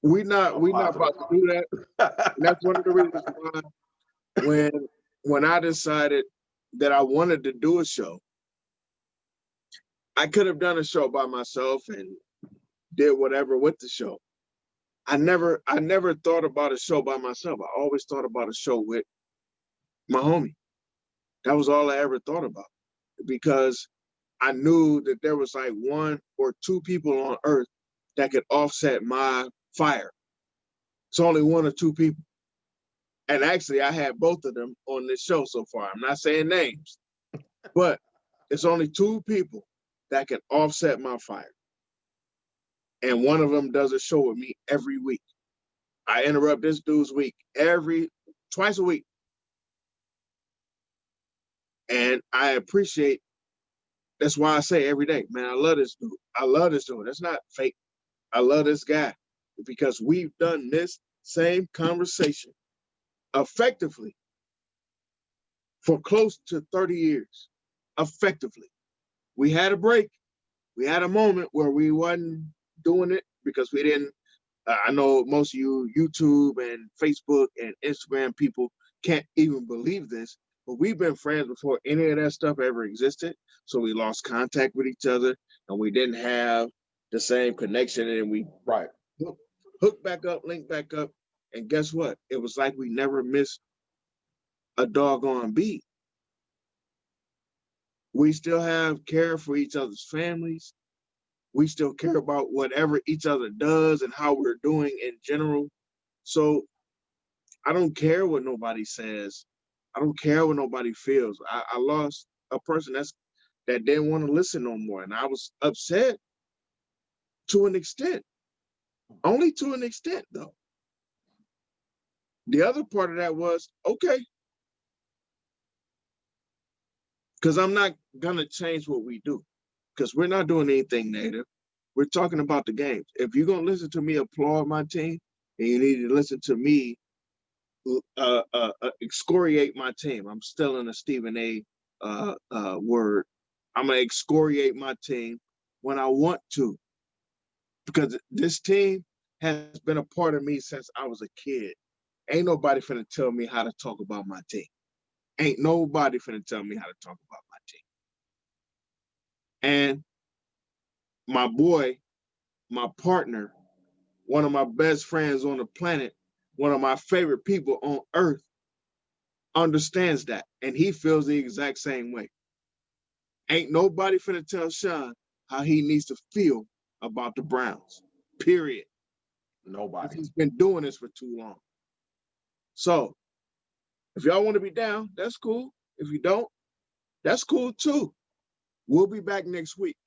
We not positive. about to do that. And that's one of the reasons why when I decided that I wanted to do a show, I could have done a show by myself and did whatever with the show. I never thought about a show by myself. I always thought about a show with my homie. That was all I ever thought about, because I knew that there was like one or two people on earth that could offset my fire. It's only one or two people. And actually, I had both of them on this show so far. I'm not saying names, but it's only two people that can offset my fire. And one of them does a show with me every week. I interrupt this dude's week twice a week. And I appreciate, that's why I say every day, man, I love this dude. I love this dude. That's not fake. I love this guy because we've done this same conversation effectively for close to 30 years. Effectively. We had a break. We had a moment where we wasn't doing it because we didn't. I know most of you YouTube and Facebook and Instagram people can't even believe this, but we've been friends before any of that stuff ever existed. So we lost contact with each other, and we didn't have the same connection, and we Right. hooked back up, linked back up, and guess what? It was like we never missed a doggone beat. We still have care for each other's families. We still care about whatever each other does and how we're doing in general. So I don't care what nobody says. I don't care what nobody feels. I lost a person that didn't want to listen no more. And I was upset to an extent, only to an extent though. The other part of that was, okay, because I'm not going to change what we do because we're not doing anything negative. We're talking about the games. If you're going to listen to me applaud my team, then you need to listen to me excoriate my team. I'm still in a Stephen A word. I'm going to excoriate my team when I want to because this team has been a part of me since I was a kid. Ain't nobody finna tell me how to talk about my team. Ain't nobody finna tell me how to talk about my team. And my boy, my partner, one of my best friends on the planet, one of my favorite people on earth, understands that. And he feels the exact same way. Ain't nobody finna tell Sean how he needs to feel about the Browns. Period. Nobody. He's been doing this for too long. So if y'all want to be down, that's cool. If you don't, that's cool too. We'll be back next week.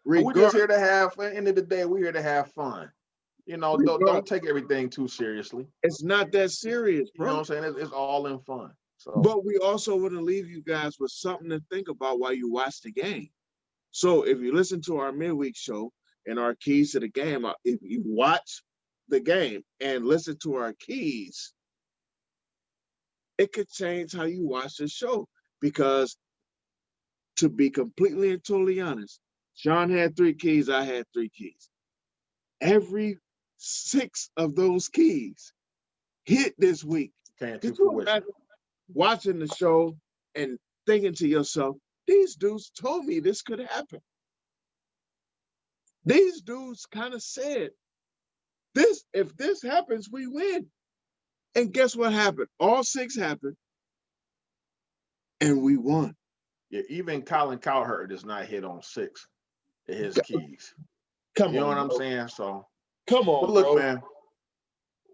We're just here to have fun. End of the day, we're here to have fun. You know, don't take everything too seriously. It's not that serious, bro. You know what I'm saying? It's all in fun. So, but we also want to leave you guys with something to think about while you watch the game. So if you listen to our midweek show and our keys to the game, if you watch the game and listen to our keys, it could change how you watch the show. Because to be completely and totally honest, Sean had 3 keys, I had 3 keys. Every 6 of those keys hit this week. Came Could to you fruition. imagine watching the show and thinking to yourself, these dudes told me this could happen. These dudes kind of said, if this happens, we win. And guess what happened? All 6 happened, and we won. Yeah, even Colin Cowherd does not hit on 6 of his keys. Come on, you know what I'm bro. saying? So, come on, but look, bro. man,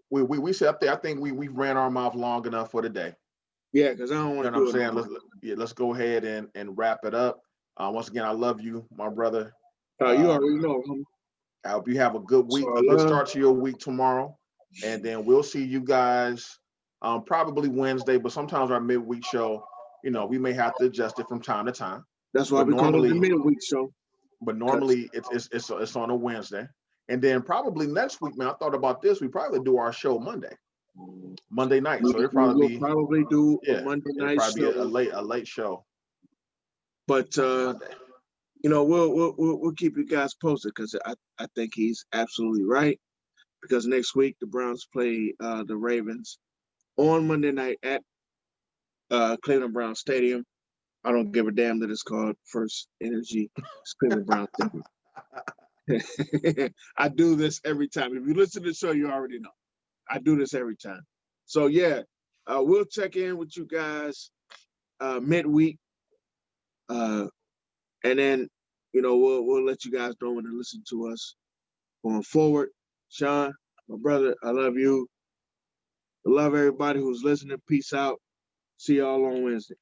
we sit up there. I think we ran our mouth long enough for the day. Yeah, because I don't want to You know do what I'm it. saying? Let's go ahead and wrap it up. Once again, I love you, my brother. You already know, homie. I hope you have a good week, a good start to your week tomorrow. And then we'll see you guys probably Wednesday, but sometimes our midweek show, you know, we may have to adjust it from time to time. That's why we call it the midweek show. But normally it's on a Wednesday. And then probably next week, man, I thought about this. We probably do our show Monday night. So it'll probably do a Monday night probably show. Be a late show. But you know, we'll keep you guys posted because I think he's absolutely right. Because next week the Browns play the Ravens on Monday night at Cleveland Browns Stadium. I don't give a damn that it's called First Energy. It's Cleveland Browns Stadium. I do this every time. If you listen to the show, you already know. I do this every time. So yeah, we'll check in with you guys midweek, and then you know we'll let you guys know when to listen to us going forward. Sean, my brother, I love you. I love everybody who's listening. Peace out. See y'all on Wednesday.